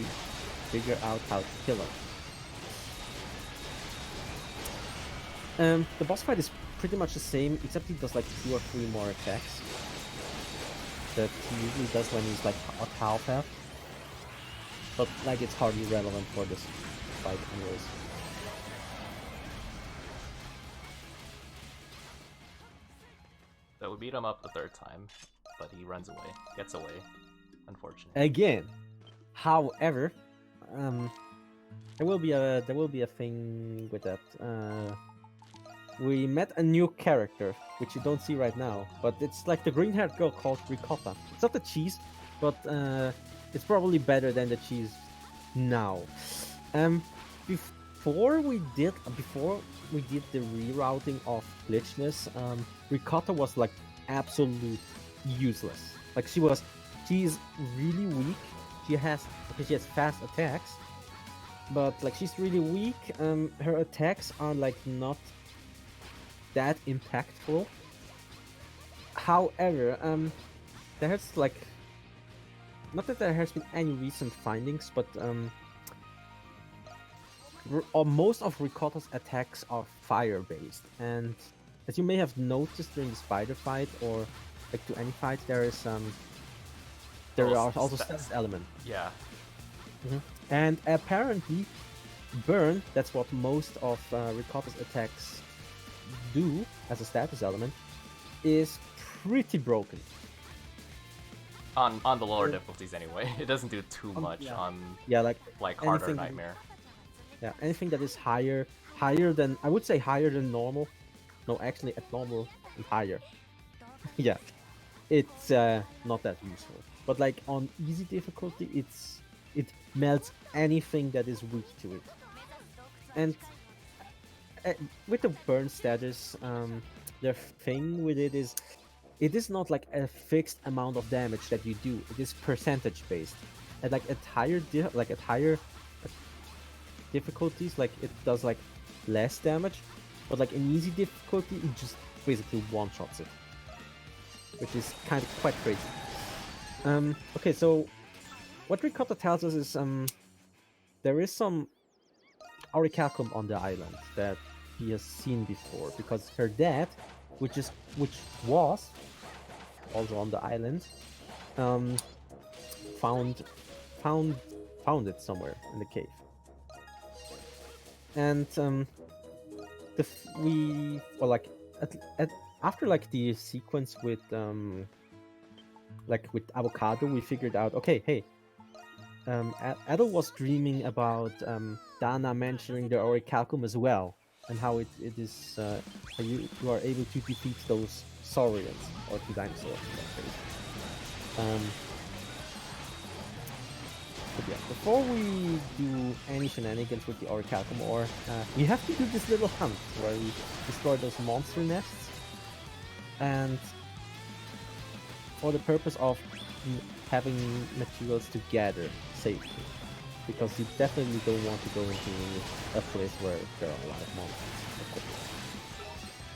figure out how to kill him. The boss fight is pretty much the same, except he does like 2 or 3 more attacks that he usually does when he's like at half health. But like it's hardly relevant for this fight anyways. So we beat him up the 3rd time, but he runs away, gets away. Unfortunate. Again, however, there will be a thing with that. We met a new character, which you don't see right now, but it's like the green-haired girl called Ricotta. It's not the cheese, but it's probably better than the cheese now. Before we did the rerouting of Glitchless, Ricotta was like absolute useless. Like she's really weak. She has fast attacks, but like she's really weak. Her attacks are like not that impactful. However, there's like not that there has been any recent findings, but most of Ricotta's attacks are fire-based, and as you may have noticed during the spider fight or like to any fight, there are also status elements. Yeah. And apparently, burn. That's what most of Ricotta's attacks do as a status element. Is pretty broken. On the lower difficulties anyway. It doesn't do too much on like harder nightmare. Yeah, anything that is higher than, I would say higher than normal. No, actually at normal and higher. Yeah, it's not that useful. But like on easy difficulty, it melts anything that is weak to it. And with the burn status, the thing with it is not like a fixed amount of damage that you do. It is percentage based. And like at higher difficulties, like it does like less damage, but like in easy difficulty, it just basically one-shots it, which is kind of quite crazy. Okay, so what Ricotta tells us is there is some Orichalcum on the island that he has seen before, because her dad, which was also on the island, found it somewhere in the cave. And after like the sequence with Avocado, we figured out, okay, hey, Adel was dreaming about Dana mentioning the Orichalcum as well, and how it is you are able to defeat those saurians, or the dinosaurs in that case. But yeah, before we do any shenanigans with the Orichalcum ore, we have to do this little hunt where we destroy those monster nests, and for the purpose of having materials to gather safely, because you definitely don't want to go into a place where there are a lot of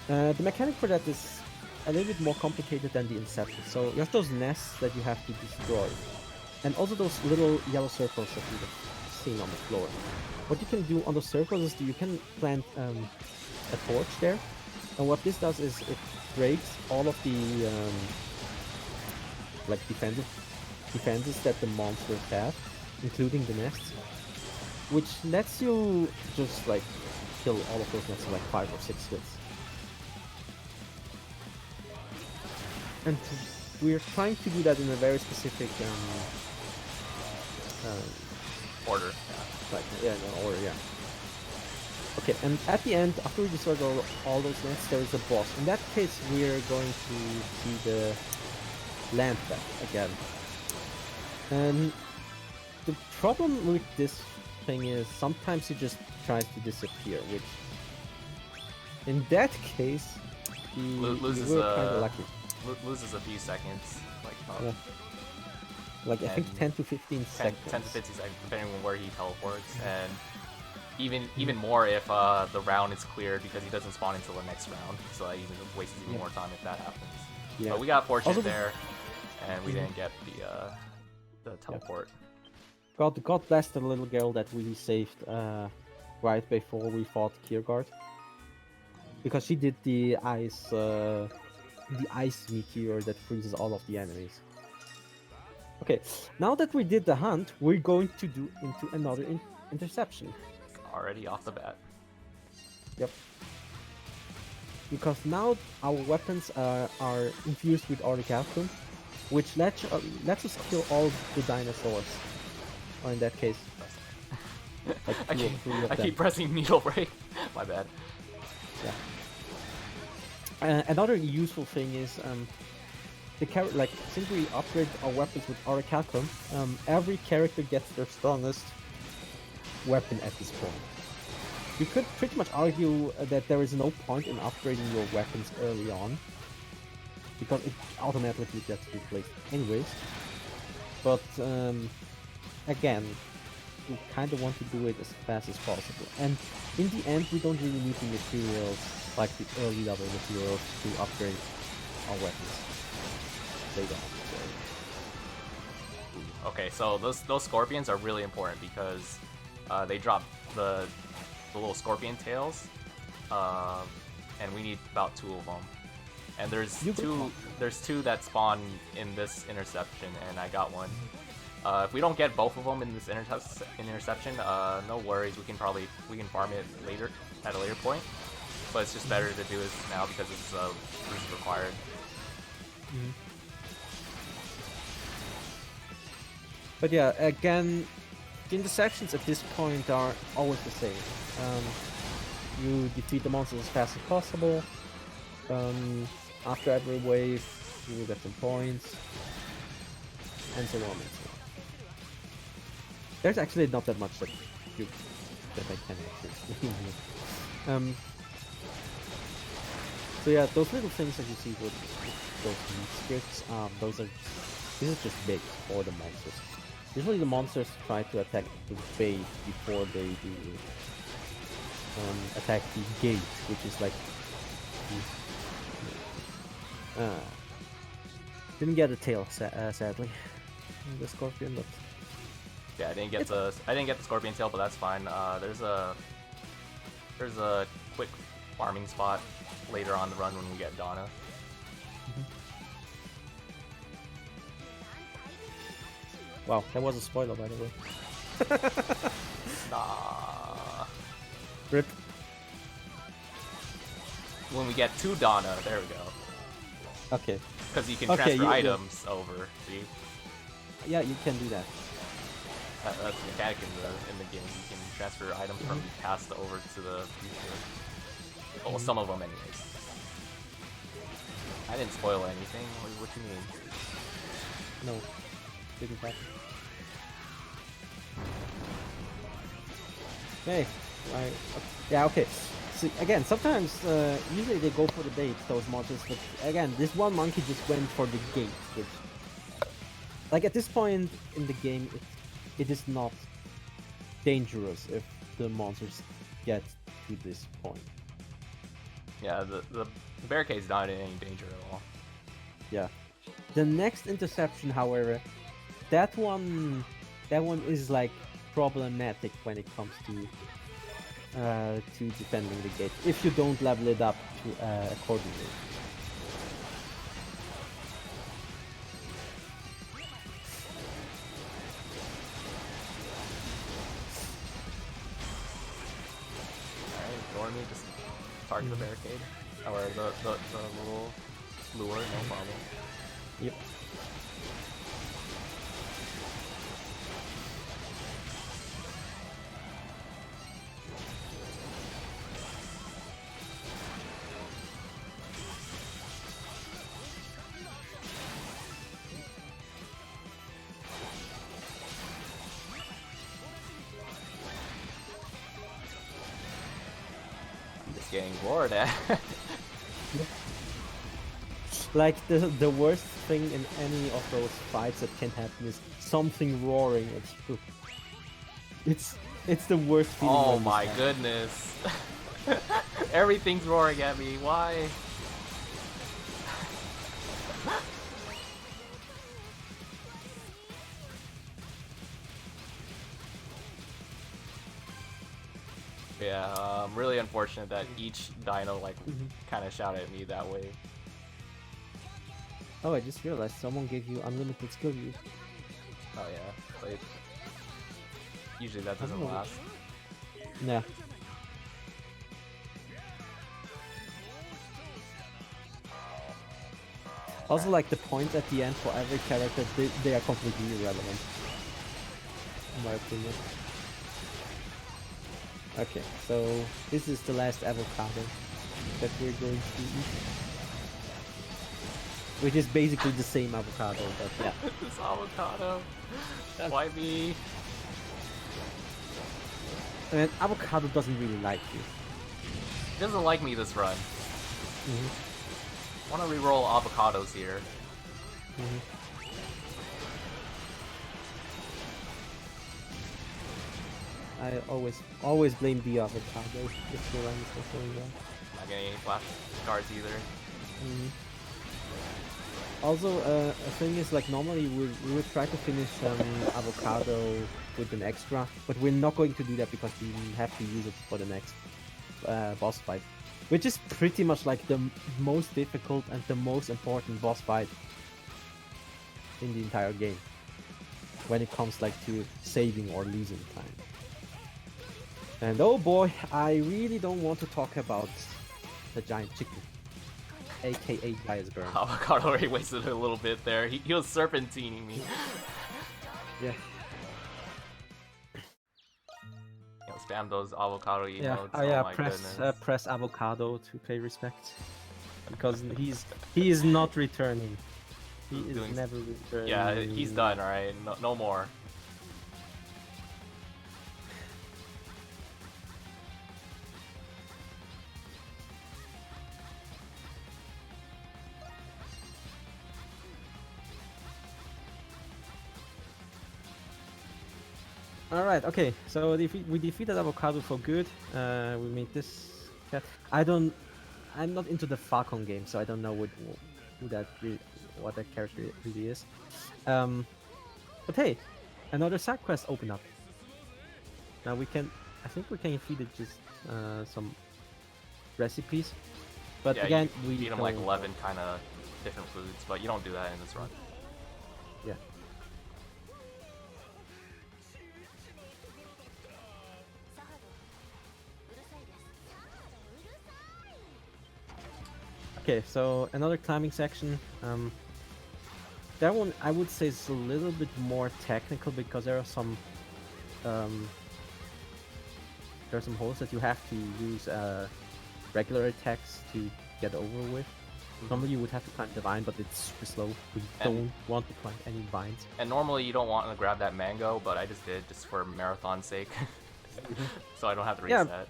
monsters. The mechanic for that is a little bit more complicated than the Inception. So you have those nests that you have to destroy, and also those little yellow circles that you have seen on the floor. What you can do on those circles is you can plant a torch there, and what this does is it breaks all of the like defenses that the monsters have, including the nests, which lets you just like kill all of those nests in like 5 or 6 hits. And we're trying to do that in a very specific Order. like no order, yeah. Okay, and at the end, after we destroy all those nests, there is a boss. In that case, we're going to see the land back again. And the problem with this thing is sometimes it just tries to disappear, which in that case, Loses we were kind of lucky. Loses a few seconds, like Yeah. Like I think 10 to 15 seconds. 10 to 15 seconds, depending on where he teleports, and even more if the round is cleared because he doesn't spawn until the next round, so that even wastes even more time if that happens. Yeah. But we got fortunate Also, there, and we didn't get the teleport. God bless the little girl that we saved right before we fought Kiergaard, because she did the ice meteor that freezes all of the enemies. Okay, now that we did the hunt, we're going to do into another interception. Already off the bat. Yep. Because now our weapons are infused with Orichalcum, which lets us kill all the dinosaurs. Or in that case, like I keep pressing needle break. My bad. Yeah. Another useful thing is since we upgrade our weapons with Orichalcum, every character gets their strongest weapon at this point. You could pretty much argue that there is no point in upgrading your weapons early on, because it automatically gets replaced anyways. But again, we kind of want to do it as fast as possible. And in the end, we don't really need the materials, like the early level materials, to upgrade our weapons. They don't. Okay, so those scorpions are really important because they drop the little scorpion tails, and we need about 2 of them. And there's two that spawn in this interception, and I got one. If we don't get both of them in this interception, no worries. We can farm it later at a later point. But it's just better to do this now because this is required. Mm-hmm. But yeah, again, the intersections at this point are always the same. You defeat the monsters as fast as possible. After every wave, you will get some points, and so on and so on. There's actually not that much that I can actually. So yeah, those little things that you see with those meat scripts, this is just bait for the monsters. Usually the monsters try to attack the bait before they do attack the gate, which is like didn't get a tail sadly. The scorpion, but yeah, I didn't get the scorpion tail, but that's fine. There's a quick farming spot later on the run when we get Dana. Wow, that was a spoiler, by the way. Nah. Rip. When we get to Dana, there we go. Okay. Because you can transfer items over. See? Yeah, you can do that. That's the mechanic in the game. You can transfer items from the past over to the future. Well, some of them, anyways. I didn't spoil anything. What do you mean? No. Didn't happen. Hey, yeah, okay. So again, sometimes, usually they go for the bait, those monsters, but again, this one monkey just went for the gate, which, like, at this point in the game, it is not dangerous if the monsters get to this point. Yeah, the barricade's not in any danger at all. Yeah. The next interception, however, that one is like problematic when it comes to defending the gate if you don't level it up to accordingly. Ignore me, just target the barricade. Or the little lure, no problem. Yep. Getting bored at. Like the worst thing in any of those fights that can happen is something roaring at you. It's the worst feeling. Oh my goodness. Everything's roaring at me. Why? Yeah, really unfortunate that each dino like kind of shouted at me that way. Oh, I just realized someone gave you unlimited skill use. Oh yeah, but usually that doesn't last. Yeah. Also, like the points at the end for every character, they are completely irrelevant, in my opinion. Okay, so this is the last avocado that we're going to eat. Which is basically the same avocado, but yeah. This avocado. Why me? And avocado doesn't really like you. He doesn't like me this run. I want to reroll avocados here. I always blame the avocado if the run is not going well. Not getting any flash cards either. Also, a thing is, like, normally we would try to finish avocado with an extra, but we're not going to do that because we have to use it for the next boss fight, which is pretty much like the most difficult and the most important boss fight in the entire game when it comes like to saving or losing time. And oh boy, I really don't want to talk about the giant chicken, aka Diasburn. Avocado already wasted a little bit there. He was serpentining me. Yeah. Spam those avocado emotes. Yeah, oh my goodness. press avocado to pay respect, because he is not returning. He is never returning. Yeah, he's done. All right, no more. Alright, okay, so we defeated Avocado for good. We made this cat. I'm not into the Falcon game, so I don't know what that character really is. But hey, another side quest opened up. Now I think we can feed it just some recipes. But yeah, again, we feed him like 11 kind of different foods, but you don't do that in this run. Yeah. Okay, so another climbing section. That one I would say is a little bit more technical because there are some holes that you have to use regular attacks to get over with. Normally you would have to climb the vine, but it's super slow. We don't want to climb any vines. And normally you don't want to grab that mango, but I just did just for marathon's sake, so I don't have to reset.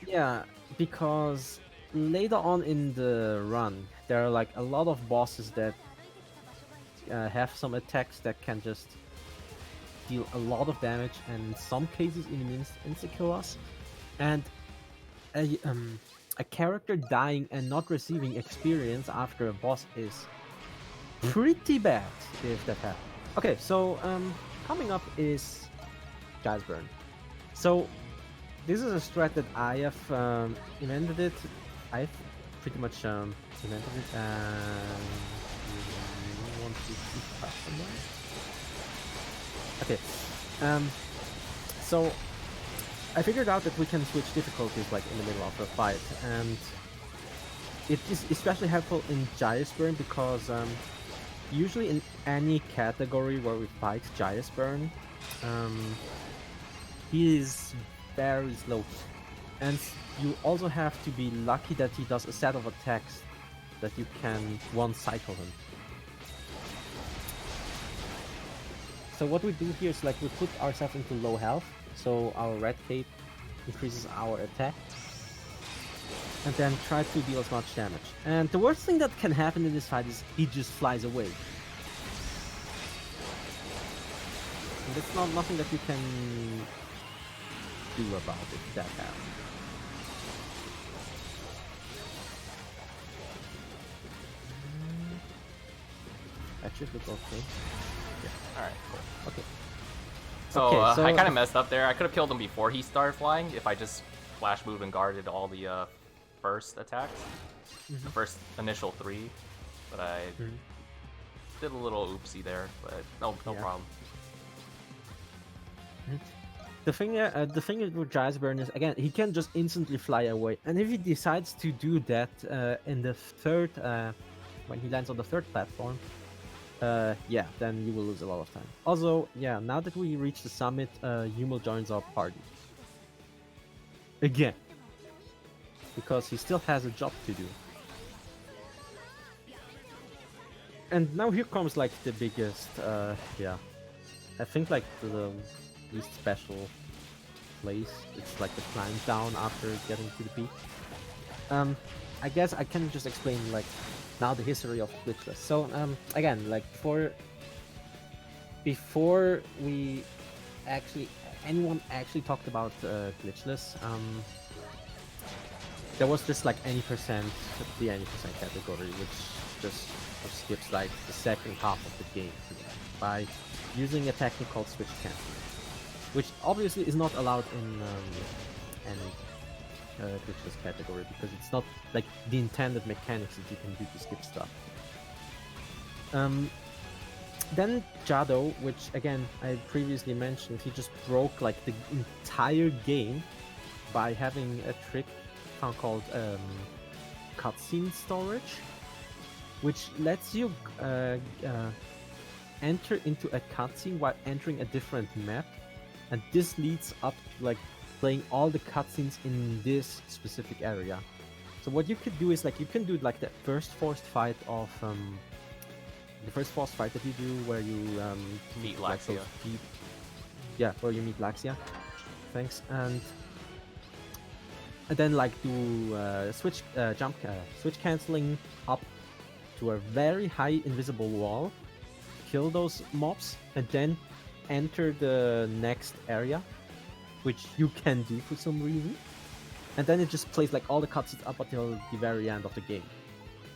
Yeah, because later on in the run, there are like a lot of bosses that have some attacks that can just deal a lot of damage, and in some cases even insta-kill us. And a character dying and not receiving experience after a boss is pretty bad if that happens. Okay, so coming up is Burn. So this is a strat that I have invented it. I've pretty much invented it, and you want to customize? Okay, so I figured out that we can switch difficulties like in the middle of a fight, and it is especially helpful in Burn because usually in any category where we fight Burn, he is very slow, and you also have to be lucky that he does a set of attacks that you can one-cycle him. So what we do here is like we put ourselves into low health, so our red cape increases our attack, and then try to deal as much damage. And the worst thing that can happen in this fight is he just flies away. And that's not nothing that you can do about it if that happens. That should look okay. Yeah. Alright, cool. Okay. So, I kind of messed up there. I could have killed him before he started flying if I just flash moved and guarded all the first attacks. The first initial 3. But I did a little oopsie there, but no problem. The thing with Burn is, again, he can just instantly fly away. And if he decides to do that in the third, when he lands on the third platform, yeah, then you will lose a lot of time. Also, yeah, now that we reach the summit, Yumo joins our party. Again. Because he still has a job to do. And now here comes like the biggest, yeah. I think like the least special place. It's like the climb down after getting to the peak. I guess I can just explain like now the history of Glitchless. So again, like before we anyone actually talked about Glitchless, there was just like the any percent category, which just skips like the second half of the game by using a technique called switch canceling, which obviously is not allowed in any Glitchless category because it's not like the intended mechanics that you can do to skip stuff. Then Jado, which again I previously mentioned, he just broke like the entire game by having a trick called cutscene storage, which lets you enter into a cutscene while entering a different map, and this leads up to like playing all the cutscenes in this specific area. So what you could do is like you can do like the first forced fight of that you do where you meet like, Laxia. Yeah, where you meet Laxia. Thanks. And then like do switch canceling up to a very high invisible wall, kill those mobs, and then enter the next area, which you can do for some reason, and then it just plays like all the cutscenes up until the very end of the game.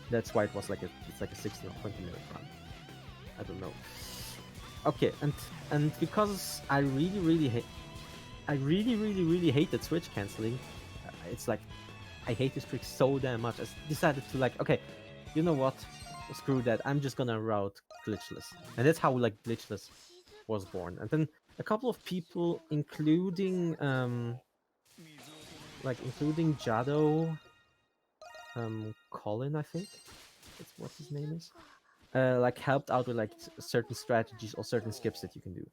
That's why it was like it's like a 16 or 20 minute run. I don't know. Okay, and because I really hated switch canceling, it's like I hate this trick so damn much. I decided to like, okay, you know what? Screw that. I'm just gonna route Glitchless, and that's how like Glitchless was born. And then a couple of people, including Jado, Colin, I think that's what his name is, like helped out with like certain strategies or certain skips that you can do.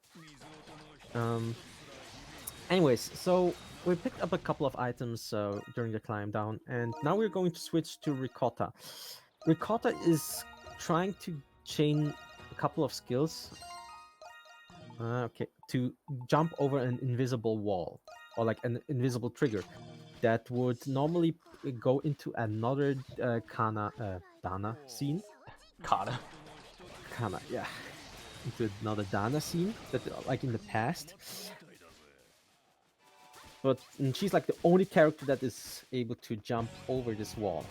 Anyways, so we picked up a couple of items during the climb down, and now we're going to switch to Ricotta. Ricotta is trying to chain a couple of skills to jump over an invisible wall, or like an invisible trigger that would normally go into another Dana scene. Kana, Yeah. Into another Dana scene that like in the past. But she's like the only character that is able to jump over this wall.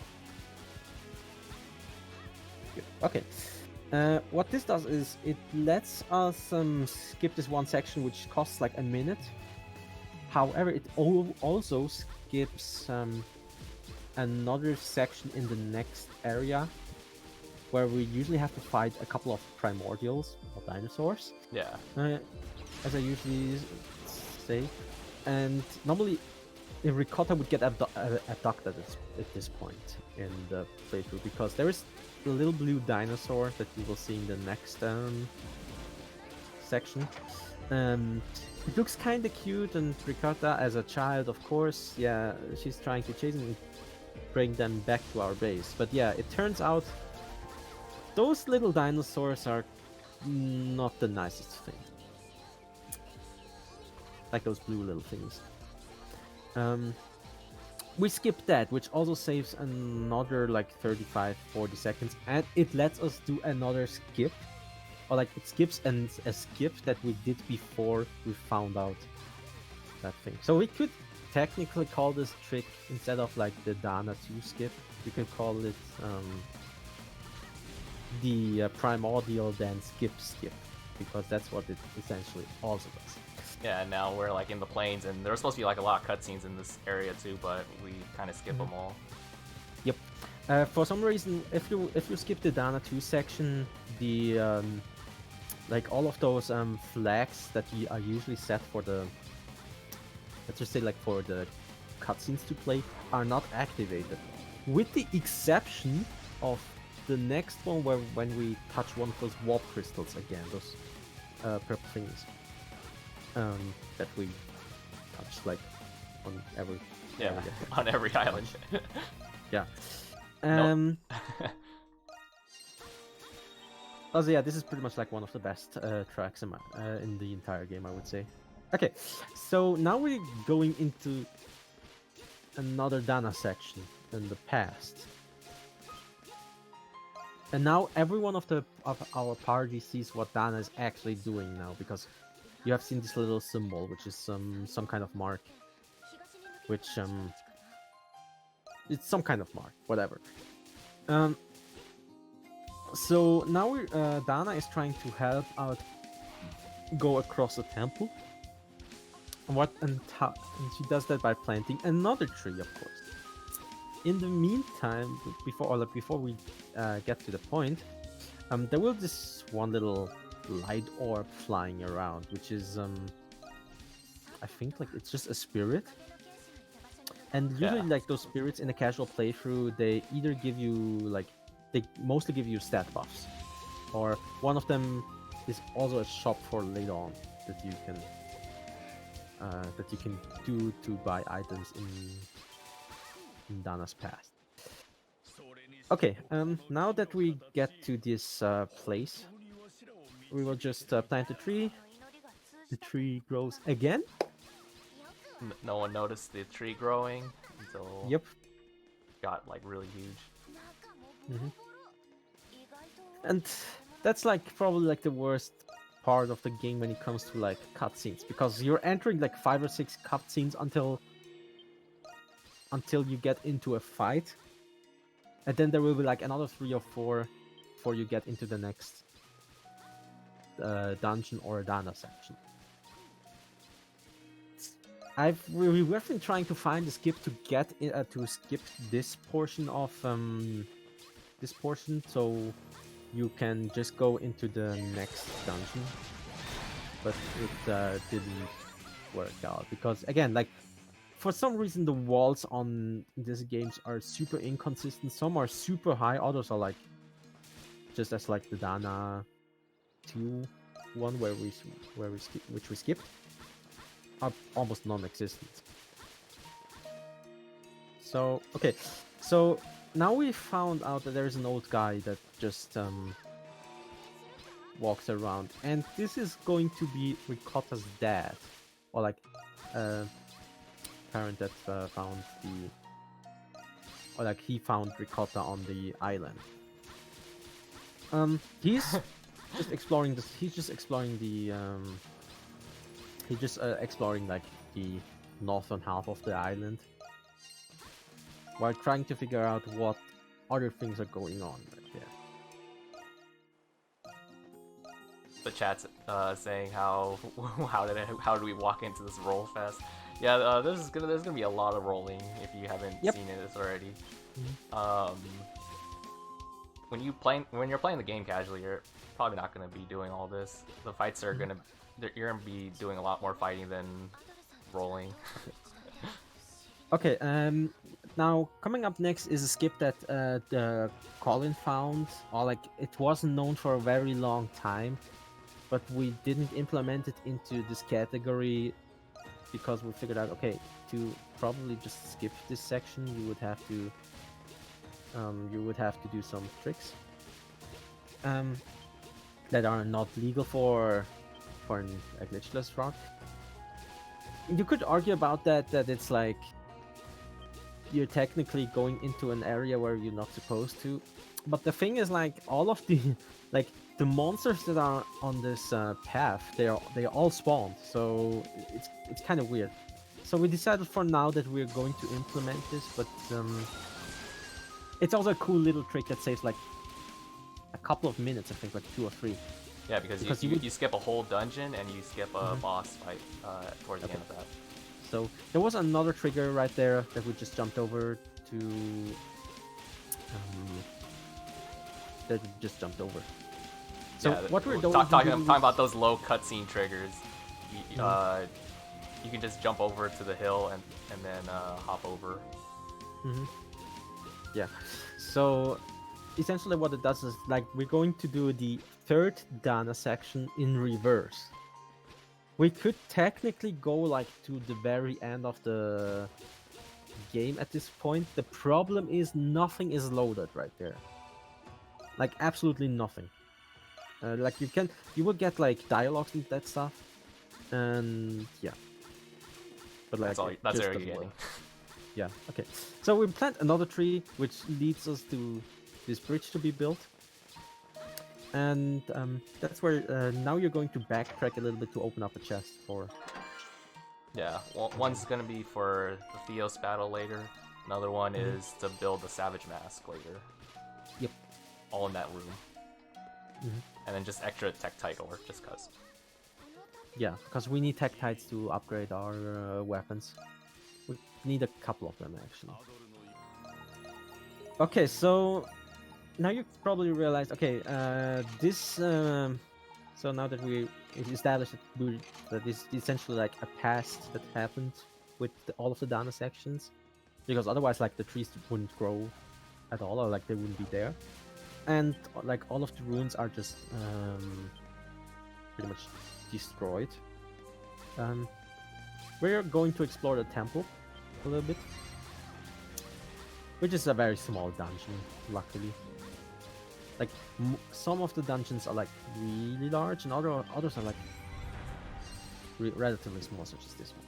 Good. Okay. What this does is it lets us skip this one section, which costs like a minute. However, it also skips another section in the next area, where we usually have to fight a couple of primordials or dinosaurs. Yeah. As I usually say, and normally Ricotta would get abducted at this point in the playthrough, because there is a little blue dinosaur that you will see in the next section. It looks kind of cute, and Ricotta, as a child, of course, yeah, she's trying to chase and bring them back to our base. But yeah, it turns out those little dinosaurs are not the nicest thing. Like those blue little things. We skip that, which also saves another like 35-40 seconds, and it lets us do another skip. Or like it skips a skip that we did before we found out that thing. So we could technically call this trick, instead of like the Dana 2 skip, we could call it the Primordial then skip, because that's what it essentially also does. Yeah, and now we're like in the plains, and there's supposed to be like a lot of cutscenes in this area too, but we kind of skip them all. Yep. For some reason, if you skip the Dana 2 section, the like all of those flags that are usually set for the, let's just say like for the cutscenes to play, are not activated, with the exception of the next one, where when we touch one of those warp crystals again, those purple things that we touch like on every on every island. Yeah. Also, yeah, this is pretty much like one of the best tracks in the entire game, I would say. Okay, so now we're going into another Dana section in the past. And now every one of our party sees what Dana is actually doing now, because you have seen this little symbol, which is some kind of mark, which it's some kind of mark, whatever. So now Dana is trying to help out go across the temple. And she does that by planting another tree, of course. In the meantime, before we get to the point, there will this one little light orb flying around, which is I think like it's just a spirit. And usually, like those spirits in a casual playthrough, they either give you like, they mostly give you stat buffs, or one of them is also a shop for later on that you can do to buy items in Dana's past. Okay, now that we get to this place, we will just plant a tree. The tree grows again. No one noticed the tree growing until Yep. got like really huge. And that's like probably like the worst part of the game when it comes to like cutscenes, because you're entering like 5 or 6 cutscenes until you get into a fight, and then there will be like another 3 or 4 before you get into the next dungeon or Dana section. We've been trying to find a skip to get to skip this portion of so you can just go into the next dungeon, but it didn't work out, because again, like for some reason the walls on these games are super inconsistent. Some are super high, others are like just as like the Dana 2 one which we skipped, are almost non-existent. So okay, so now we found out that there is an old guy that just walks around, and this is going to be Ricotta's dad, or like parent that found he found Ricotta on the island. He's just exploring this. He's just exploring the exploring like the northern half of the island, while trying to figure out what other things are going on right there. the chat's saying how how do we walk into this roll fest? Yeah, there's gonna be a lot of rolling if you haven't seen it already. When you're playing the game casually, you're probably not gonna be doing all this. The fights are you're gonna be doing a lot more fighting than rolling. Okay, now coming up next is a skip that the Colin found, or like it wasn't known for a very long time, but we didn't implement it into this category because we figured out, okay, to probably just skip this section, you would have to do some tricks that are not legal for a glitchless run. You could argue about that it's like you're technically going into an area where you're not supposed to, but the thing is, like, all of the the monsters that are on this path, they all spawned, so it's kind of weird. So we decided for now that we're going to implement this, but it's also a cool little trick that saves like a couple of minutes, I think, like 2 or 3. Yeah, because you skip a whole dungeon and you skip a boss fight towards the end of that. So there was another trigger right there that we just jumped over to. So yeah, what we're doing? Talking about those low cutscene triggers. You can just jump over to the hill and then hop over. Yeah. So essentially, what it does is, like, we're going to do the 3rd Dana section in reverse. We could technically go like to the very end of the game at this point. The problem is nothing is loaded right there. Like, absolutely nothing. Like, you will get like dialogues and that stuff, and yeah. But like, that's all you're getting. Yeah. Okay. So we plant another tree, which leads us to this bridge to be built. And that's where now you're going to backtrack a little bit to open up a chest for. Yeah, well, one's gonna be for the Theos battle later. Another one is to build the Savage Mask later. Yep. All in that room. And then just extra Tektite ore, just cause. Yeah, because we need Tektites to upgrade our weapons. We need a couple of them actually. Okay, so now you probably realized, okay, so now that we established that this is essentially like a past that happened with all of the Dana sections, because otherwise, like, the trees wouldn't grow at all, or like they wouldn't be there, and like all of the ruins are just pretty much destroyed. We're going to explore the temple a little bit, which is a very small dungeon, luckily. Like, some of the dungeons are like really large, and others are like relatively small, such as this one.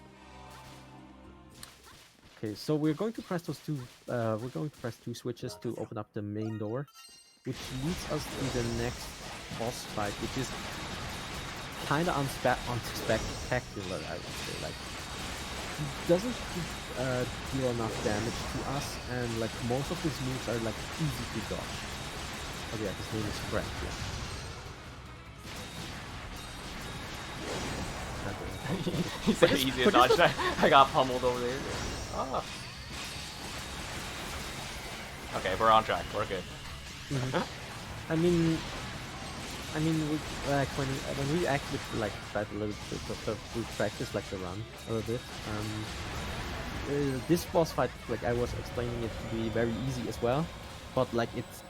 Okay, so we're going to press those two. We're going to press 2 switches to open up the main door, which leads us to the next boss fight, which is kind of unspectacular, I would say. Like, it doesn't deal enough damage to us, and like most of his moves are like easy to dodge. Oh yeah, his name is Frank. Yeah. He said easy to dodge. I got pummeled over there. Ah. Okay, we're on track. We're good. I mean, we, like, when we actually like tried a little bit, we practiced like the run a little bit. This boss fight, like I was explaining it to be very easy as well, but like it's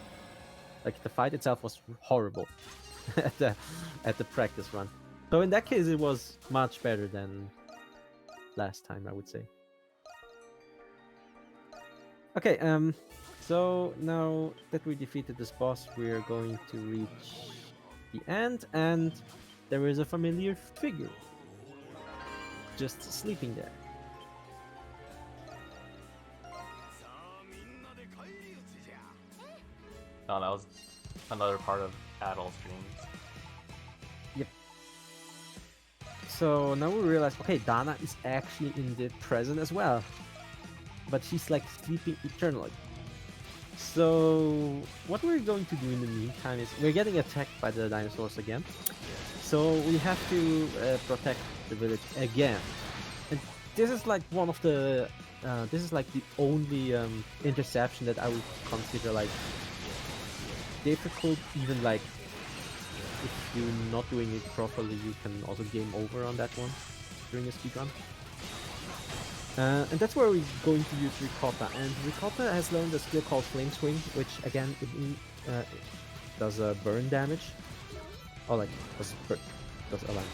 like the fight itself was horrible at the practice run. So in that case, it was much better than last time, I would say. Okay, so now that we defeated this boss, we're going to reach the end, and there is a familiar figure just sleeping there. Oh, that was another part of Adol's dreams. Yep. So now we realize, okay, Dana is actually in the present as well, but she's like sleeping eternally. So what we're going to do in the meantime is we're getting attacked by the dinosaurs again. So we have to protect the village again. And this is like one of the... this is like the only interception that I would consider like difficult, even like if you're not doing it properly, you can also game over on that one during a speedrun. And that's where we're going to use Ricotta. And Ricotta has learned a skill called Flame Swing, which again it does burn damage. Or like does a like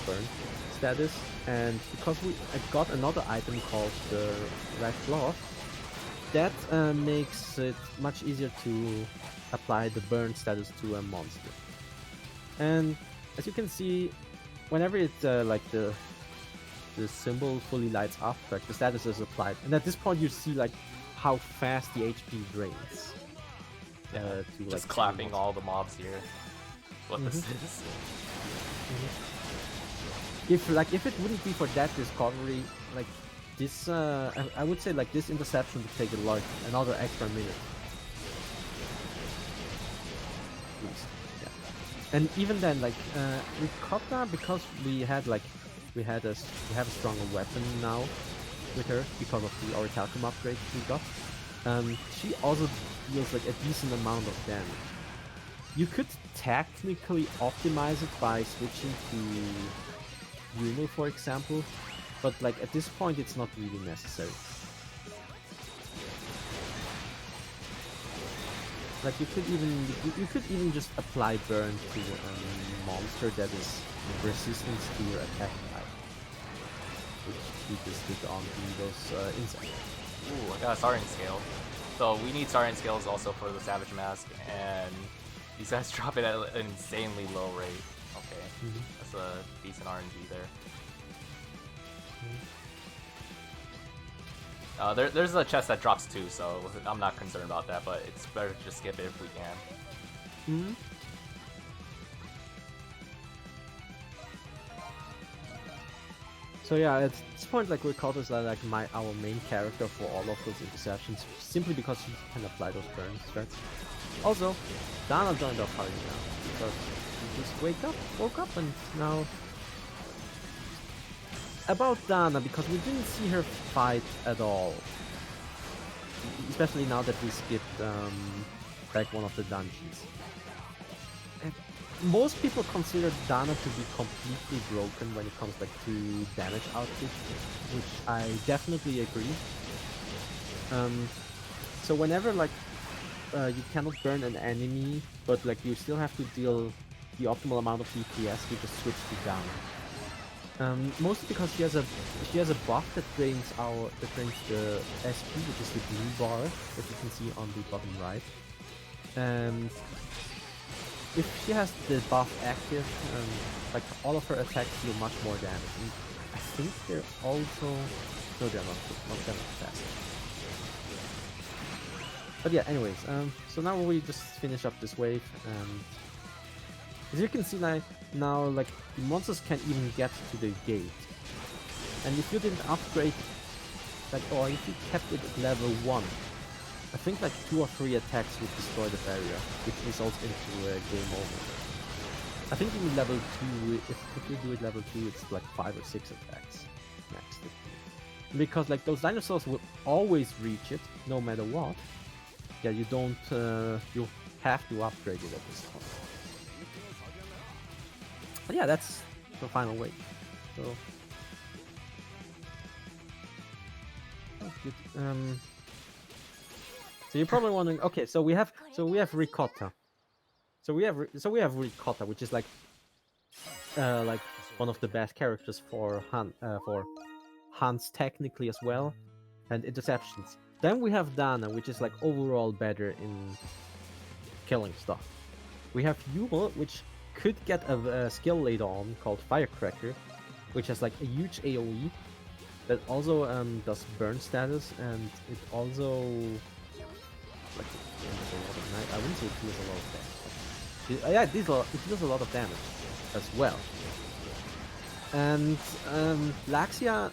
burn status. And because we got another item called the Red Glove, that makes it much easier to apply the burn status to a monster. And as you can see, whenever it like the symbol fully lights up, like the status is applied, and at this point you see like how fast the HP drains. To just like, clapping all the mobs here. What this is. If it wouldn't be for that discovery, like this, I would say like this interception would take like another extra minute. At least, yeah. And even then, like Ricotta, because we have a stronger weapon now with her because of the Orichalcum upgrade we got. She also deals like a decent amount of damage. You could technically optimize it by switching to Yuno, for example, but like at this point it's not really necessary. Like you could even just apply burn to a monster that is resistant to your attack type, which we just did on those insects. Ooh, I got a Seiren scale. So we need Seiren scales also for the Savage Mask, and these guys drop it at an insanely low rate. Okay, that's a decent RNG there. There's a chest that drops too, so I'm not concerned about that, but it's better to just skip it if we can. So yeah, at this point, like Ricotta is like our main character for all of those interceptions, simply because she can apply those burn strats. Also, Dana joined our party now because she just woke up, and now about Dana, because we didn't see her fight at all, especially now that we skipped back one of the dungeons. Most people consider Dana to be completely broken when it comes like to damage output, which I definitely agree. So whenever like you cannot burn an enemy, but like you still have to deal the optimal amount of DPS, you just switch to Dana. Mostly because she has a buff that drains the SP, which is the blue bar that you can see on the bottom right. And if she has the buff active, like all of her attacks deal much more damage. And I think they're also... No, they're not that fast. But yeah, anyways, so now we just finish up this wave, and as you can see now, like, the monsters can't even get to the gate. And if you didn't upgrade, like, or if you kept it at level 1, I think like 2 or 3 attacks would destroy the barrier, which results into a game over. I think in level 2, if you do it level 2, it's like 5 or 6 attacks next. Because like those dinosaurs will always reach it, no matter what. Yeah, you don't, you have to upgrade it at this point. But yeah, that's the final wave. So, that's good. So you're probably wondering, okay, so we have Ricotta. So we have Ricotta, which is like one of the best characters for hunts technically as well, and interceptions. Then we have Dana, which is like overall better in killing stuff. We have Yuma, which could get a skill later on called Firecracker, which has like a huge AoE that also does burn status, and it also like I wouldn't say it deals a lot of damage. Yeah, it deals a lot of damage as well. And Laxia,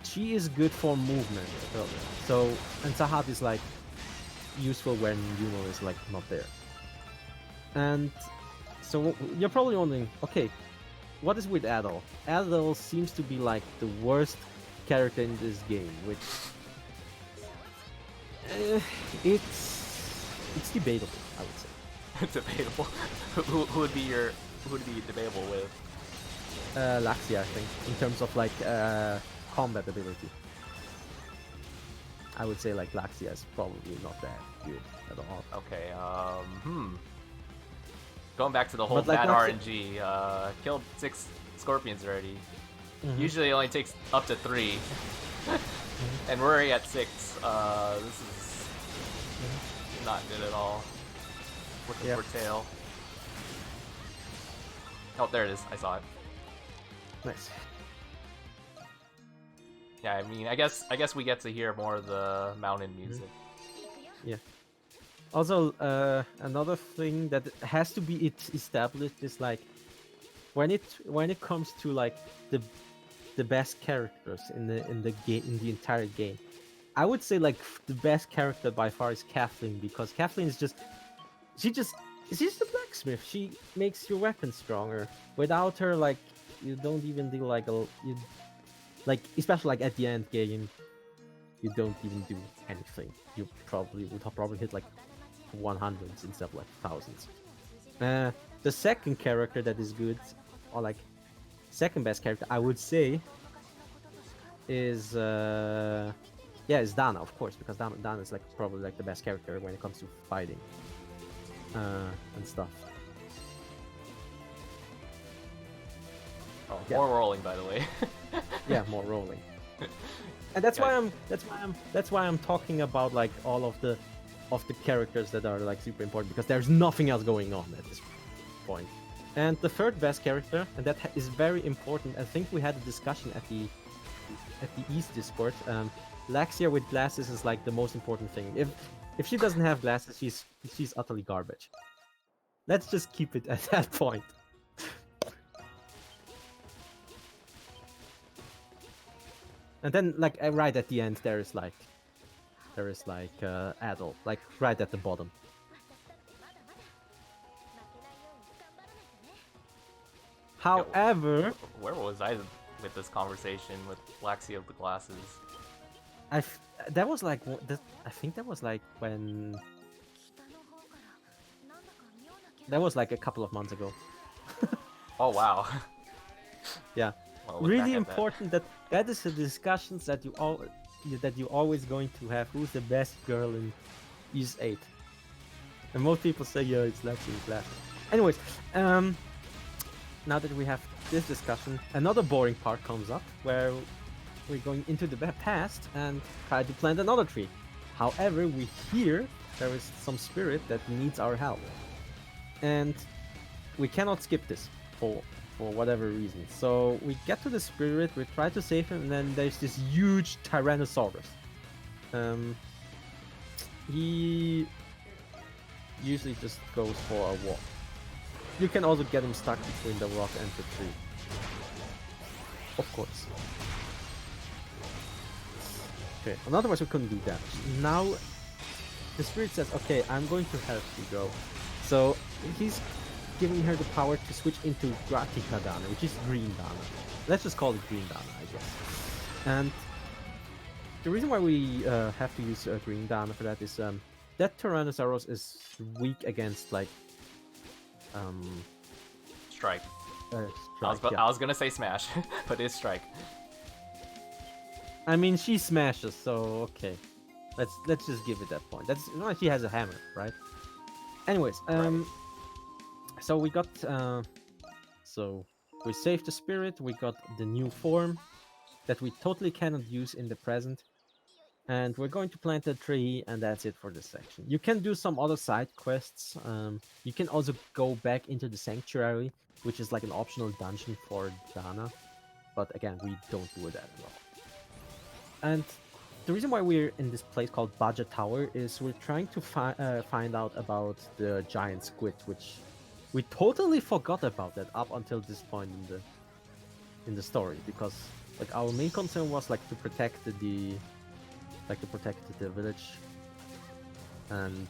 she is good for movement. So and Sahat is like useful when Yuno is like not there. And So you're probably wondering, okay, what is with Adol? Adol seems to be like the worst character in this game, which it's debatable, I would say. Debatable. Who would be debatable with? Laxia, I think, in terms of like combat ability. I would say like Laxia is probably not that good at all. Okay, going back to the whole But, like, bad Laxia- RNG, killed 6 scorpions already. Mhm. Usually it only takes up to 3. And we're already at 6. This is not good at all. Looking Yeah. for tail. Oh, there it is. I saw it. Nice. Yeah, I mean, I guess we get to hear more of the mountain music. Yeah. Also, another thing that has to be established is like when it comes to like the best characters in the game, in the entire game. I would say like the best character by far is Kathleen, because Kathleen is she's just a blacksmith. She makes your weapon stronger. Without her, like, you don't even do like especially like at the end game, you don't even do anything. You would hit like 100s instead of like thousands. The second character that is good, or like second best character, I would say, is is Dana, of course, because Dana is like probably like the best character when it comes to fighting and stuff. Oh, Yeah. more rolling, by the way. Yeah, more rolling. And that's why I'm talking about like all of the characters that are like super important, because there's nothing else going on at this point. And the third best character, and that is very important. I think we had a discussion at the East Discord. Laxia with glasses is like the most important thing. If she doesn't have glasses, she's utterly garbage. Let's just keep it at that point. And then, like, right at the end, there is like Adol, like right at the bottom. However, Where was I with this conversation with Laxia of the glasses? that was like I think that was like when that was like a couple of months ago. Oh wow. Yeah. Well, look Really back at important that is the discussions that you always going to have. Who's the best girl in Ys 8? And most people say, yeah, it's Lexi in class. Anyways, now that we have this discussion, another boring part comes up where we're going into the past and try to plant another tree. However, we hear there is some spirit that needs our help, and we cannot skip this for whatever reason. So we get to the spirit, we try to save him, and then there's this huge Tyrannosaurus. He usually just goes for a walk. You can also get him stuck between the rock and the tree. Of course. Okay, and otherwise we couldn't do damage. Now, the spirit says, okay, I'm going to help you go. So, he's giving her the power to switch into Gratica Dana, which is Green Dana. Let's just call it Green Dana, I guess. And the reason why we have to use Green Dana for that is that Tyrannosaurus is weak against, like, Strike. strike, I was gonna say smash, but it's strike. I mean, she smashes, so okay. Let's just give it that point. That's she has a hammer, right? Anyways, so we got so we saved the spirit. We got the new form that we totally cannot use in the present, and we're going to plant a tree, and that's it for this section. You can do some other side quests. You can also go back into the sanctuary, which is like an optional dungeon for Dana, but again, we don't do that at all. And the reason why we're in this place called Baja Tower is we're trying to find out about the giant squid, which we totally forgot about that up until this point in the story, because like our main concern was like to protect the village and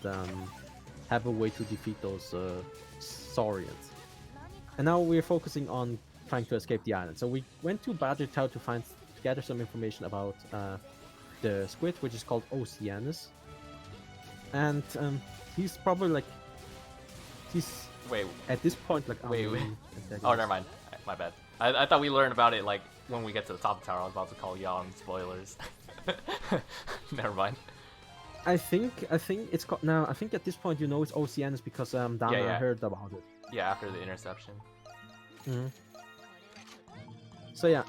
have a way to defeat those saurians. And now we're focusing on trying to escape the island. So we went to Badger Tower to gather some information about the squid, which is called Oceanus. And he's probably like Wait. at this point like Wait. Oh, never mind. My bad. I thought we learned about it like when we get to the top of the tower. I was about to call y'all on spoilers. Never mind. I think it's called now. I think at this point you know it's Oceanus because Dana heard about it. Yeah, after the interception. Mm-hmm. So yeah,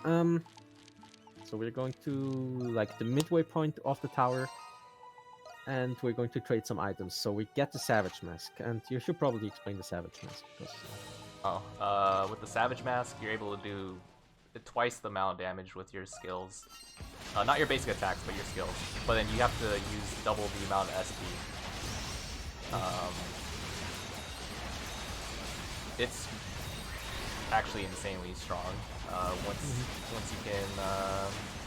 so we're going to like the midway point of the tower, and we're going to trade some items. So we get the Savage Mask, and you should probably explain the Savage Mask because. With the Savage Mask, you're able to do twice the amount of damage with your skills. Not your basic attacks, but your skills. But then you have to use double the amount of SP. It's actually insanely strong once you can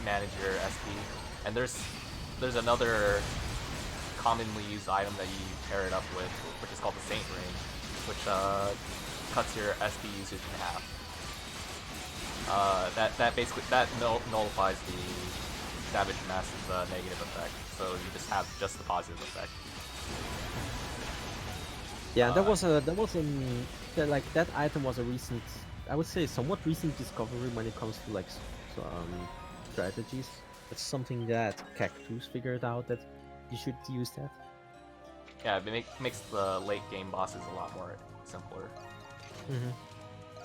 manage your SP. And there's another commonly used item that you pair it up with, which is called the Saint Ring, which cuts your SP usage in half. That basically nullifies the Savage Mask's negative effect, so you just have just the positive effect. Yeah, that item was a recent, I would say, somewhat recent discovery when it comes to like strategies. It's something that Cactoos figured out that you should use that. Yeah, it makes the late game bosses a lot more simpler.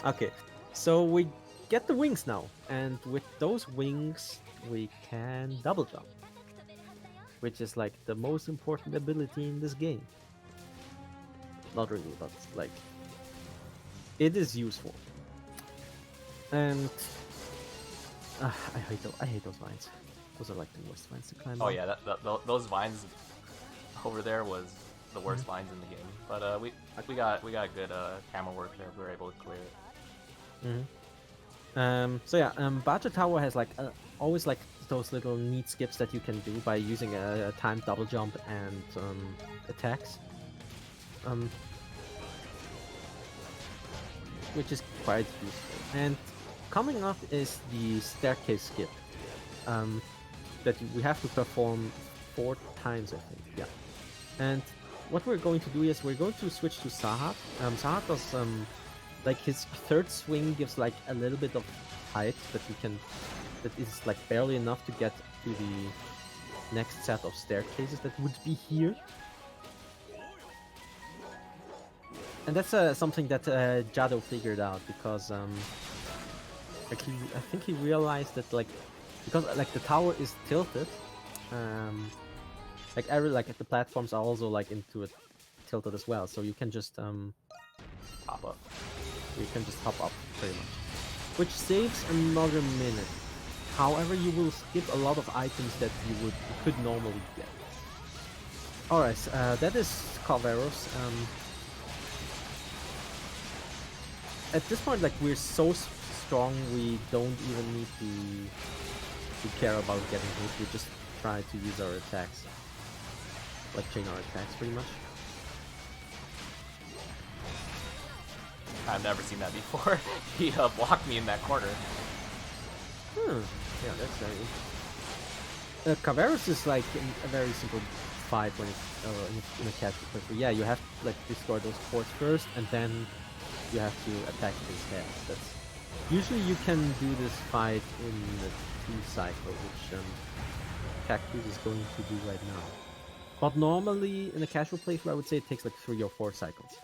Okay, so we get the wings now, and with those wings we can double jump, which is like the most important ability in this game. Not really, but like it is useful. And I hate those vines. Those are like the worst vines to climb. Oh yeah, those vines over there was the worst vines in the game. But we got good camera work there. We were able to clear it. So yeah, Badger Tower has like always like those little neat skips that you can do by using a timed double jump and attacks, which is quite useful. And coming up is the staircase skip that we have to perform 4 times, I think. Yeah, and what we're going to do is we're going to switch to Sahat. Sahat does like his third swing gives like a little bit of height that is like barely enough to get to the next set of staircases that would be here. And that's something that Jado figured out because like I think he realized that like because like the tower is tilted, like the platforms are also like into it tilted as well, so you can just Pop up. You can just hop up pretty much, which saves another minute. However, you will skip a lot of items that you could normally get. Alright, that is Calvaros. At this point, like we're so strong, we don't even need to care about getting hit. We just try to use our attacks, like chain our attacks, pretty much. I've never seen that before. He blocked me in that corner. Yeah, that's very interesting. Calvaros is like a very simple fight when it's in a casual play. But yeah, you have to like destroy those forts first, and then you have to attack his head. That's usually you can do this fight in the 2 cycle, which Cactoos is going to do right now. But normally in a casual playthrough, I would say it takes like 3 or 4 cycles.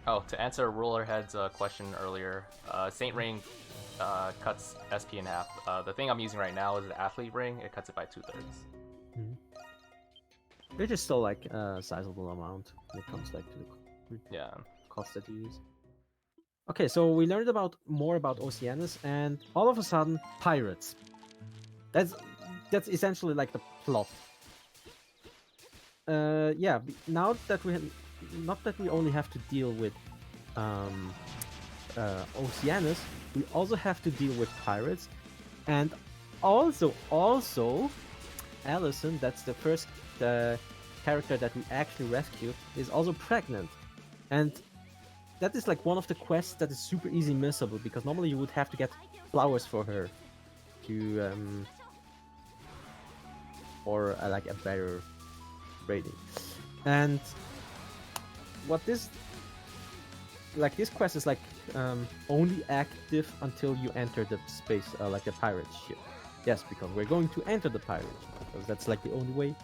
Oh, to answer Rulerhead's question earlier, Saint Ring cuts SP in half. The thing I'm using right now is the Athlete Ring. It cuts it by 2/3. Which is still like a sizable amount when it comes like to the cost that you use. Okay, so we learned more about Oceanus, and all of a sudden, pirates. That's essentially like the plot. Yeah. Now that not that we only have to deal with Oceanus, we also have to deal with pirates, and also Allison, that's the first character that we actually rescued, is also pregnant, and that is like one of the quests that is super easy missable, because normally you would have to get flowers for her to or like a better rating. And what this quest is like only active until you enter the space, like the pirate ship. Yes, because we're going to enter the pirate ship, because that's like the only way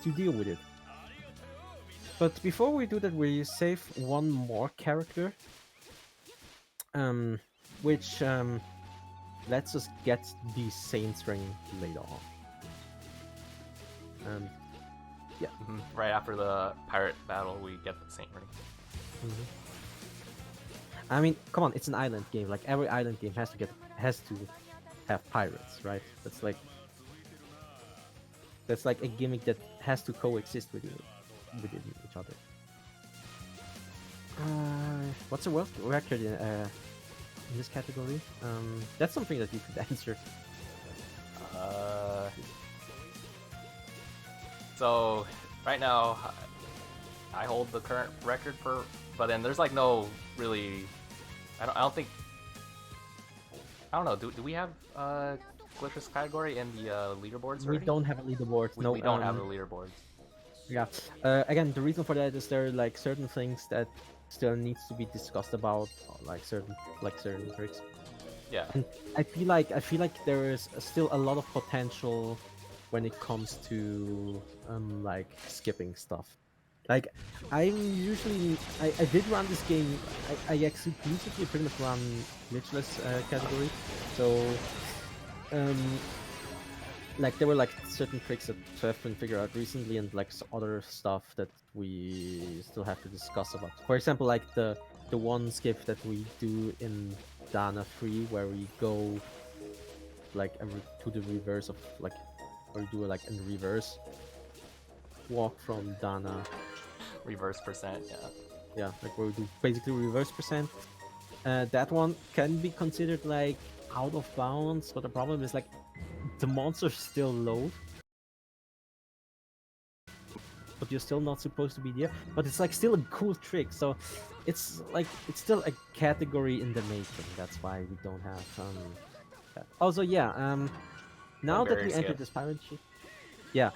to deal with it. But before we do that, we save one more character, which lets us get the Saints Ring later on. Yeah. Right after the pirate battle, we get the Saint Ring. I mean, come on, it's an island game. Like every island game has to have pirates, right? That's like a gimmick that has to coexist within each other. What's the world record in this category? That's something that you could answer. So right now, I hold the current record for, but then there's like no really. I don't think. I don't know. Do we have Glitchless category in the leaderboards? We don't have a leaderboard. We don't have a leaderboard. Yeah. Again, the reason for that is there are like certain things that still needs to be discussed about, like certain tricks. Yeah. And I feel like there is still a lot of potential when it comes to like skipping stuff. Like I did run this game. I exclusively pretty much run Glitchless category. So like there were like certain tricks that have been figured out recently, and like other stuff that we still have to discuss about. For example, like the one skip that we do in Dana 3, where we go like to the reverse of like, or we do like in reverse walk from Dana. Reverse percent, yeah. Yeah, like where we do basically reverse percent. That one can be considered like out of bounds, but the problem is like the monsters still load, but you're still not supposed to be there. But it's like still a cool trick, so it's like it's still a category in the making. That's why we don't have that. Also, yeah, now that we entered this pirate ship, yeah.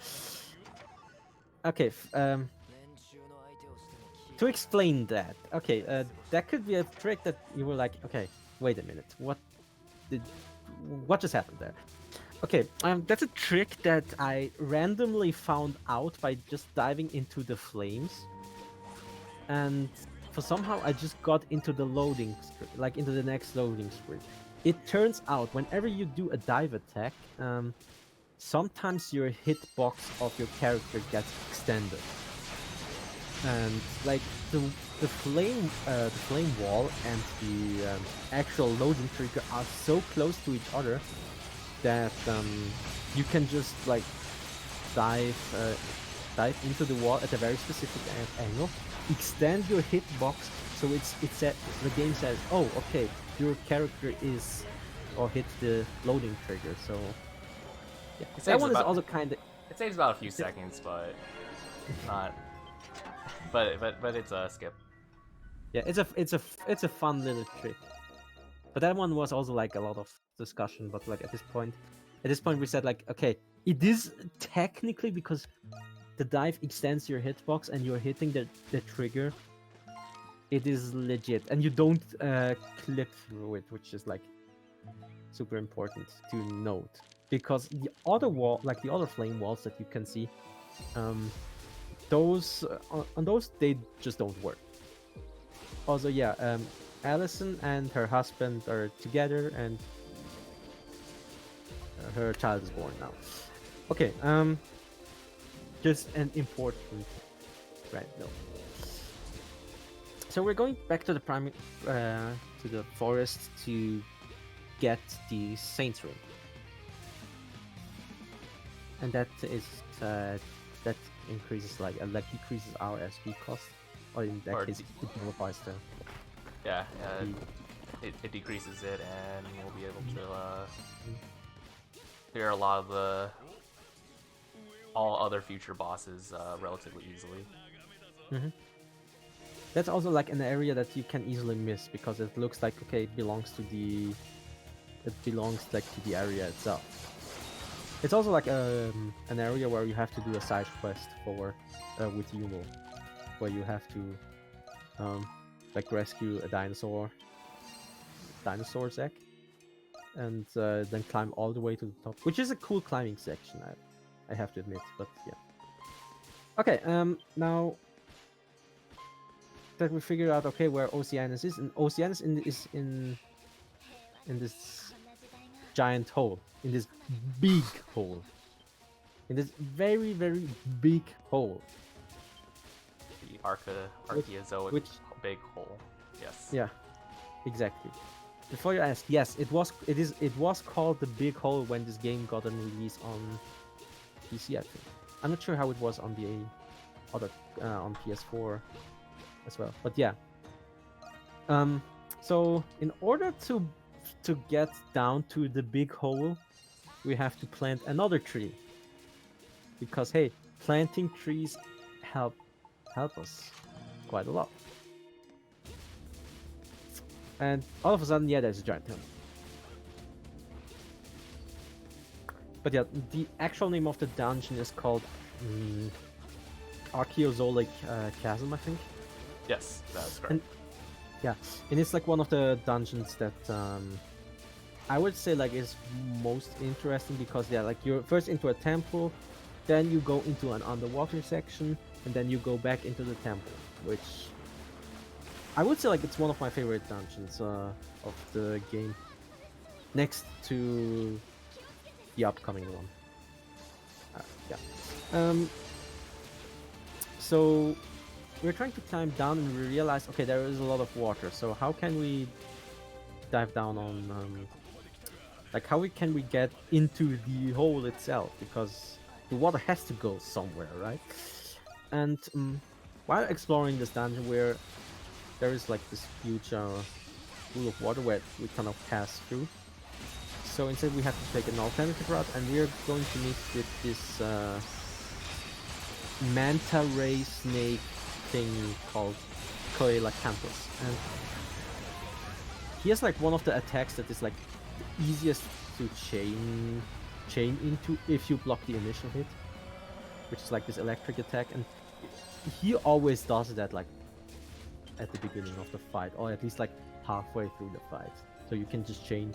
Okay, to explain that, okay, that could be a trick that you were like, okay, wait a minute, what just happened there? Okay, that's a trick that I randomly found out by just diving into the flames, and for somehow I just got into the loading, like into the next loading screen. It turns out whenever you do a dive attack, sometimes your hitbox of your character gets extended, and like the flame wall and the actual loading trigger are so close to each other that you can just like dive into the wall at a very specific angle, extend your hitbox, so the game says, oh, okay, your character is or hit the loading trigger. So yeah, that one is also kind of. It saves about a few seconds, but not. But it's a skip. Yeah, it's a fun little trick. But that one was also like a lot of discussion. But like at this point we said like, okay, it is technically, because the dive extends your hitbox and you're hitting the trigger, it is legit, and you don't clip through it, which is like super important to note, because the other wall, like the other flame walls that you can see, those on those they just don't work. Also, yeah, Allison and her husband are together, and her child is born now. Okay, just an important note. So we're going back to the to the forest to get the Saints Ring, and that is that increases like decreases our SP cost, or in that case, it nullifies the. Yeah, it decreases it, and we'll be able to clear a lot of all other future bosses relatively easily. that's also like an area that you can easily miss because it looks like okay, it belongs like to the area itself. It's also like an area where you have to do a side quest for with Yumo, where you have to like rescue a dinosaur's egg, and then climb all the way to the top, which is a cool climbing section. I have to admit, but yeah. Okay, now that we figured out okay where Oceanus is, and Oceanus is in this giant hole, in this big hole, in this very big hole. The Archaeozoic big hole. Yes. Yeah, exactly. Before you ask, yes, it was called the big hole when this game got a release on PC. I think. I'm not sure how it was on the other on PS4 as well, but yeah. So in order to get down to the big hole, we have to plant another tree. Because hey, planting trees help us quite a lot. And all of a sudden, yeah, there's a giant helmet. But yeah, the actual name of the dungeon is called Archaeozoic Chasm, I think. Yes, that's correct. And it's like one of the dungeons that I would say like is most interesting because yeah, like you're first into a temple, then you go into an underwater section, and then you go back into the temple, which I would say like it's one of my favorite dungeons of the game, next to the upcoming one. So we're trying to climb down and we realize okay there is a lot of water, so how can we dive down on like how can we get into the hole itself, because the water has to go somewhere, right? And while exploring this dungeon where there is like this huge pool of water where we kind of pass through, so instead we have to take an alternative route, and we're going to meet with this manta ray snake thing called Coelacanthus, and he has like one of the attacks that is like the easiest to chain into if you block the initial hit, which is like this electric attack, and he always does that like at the beginning of the fight, or at least like halfway through the fight, so you can just chain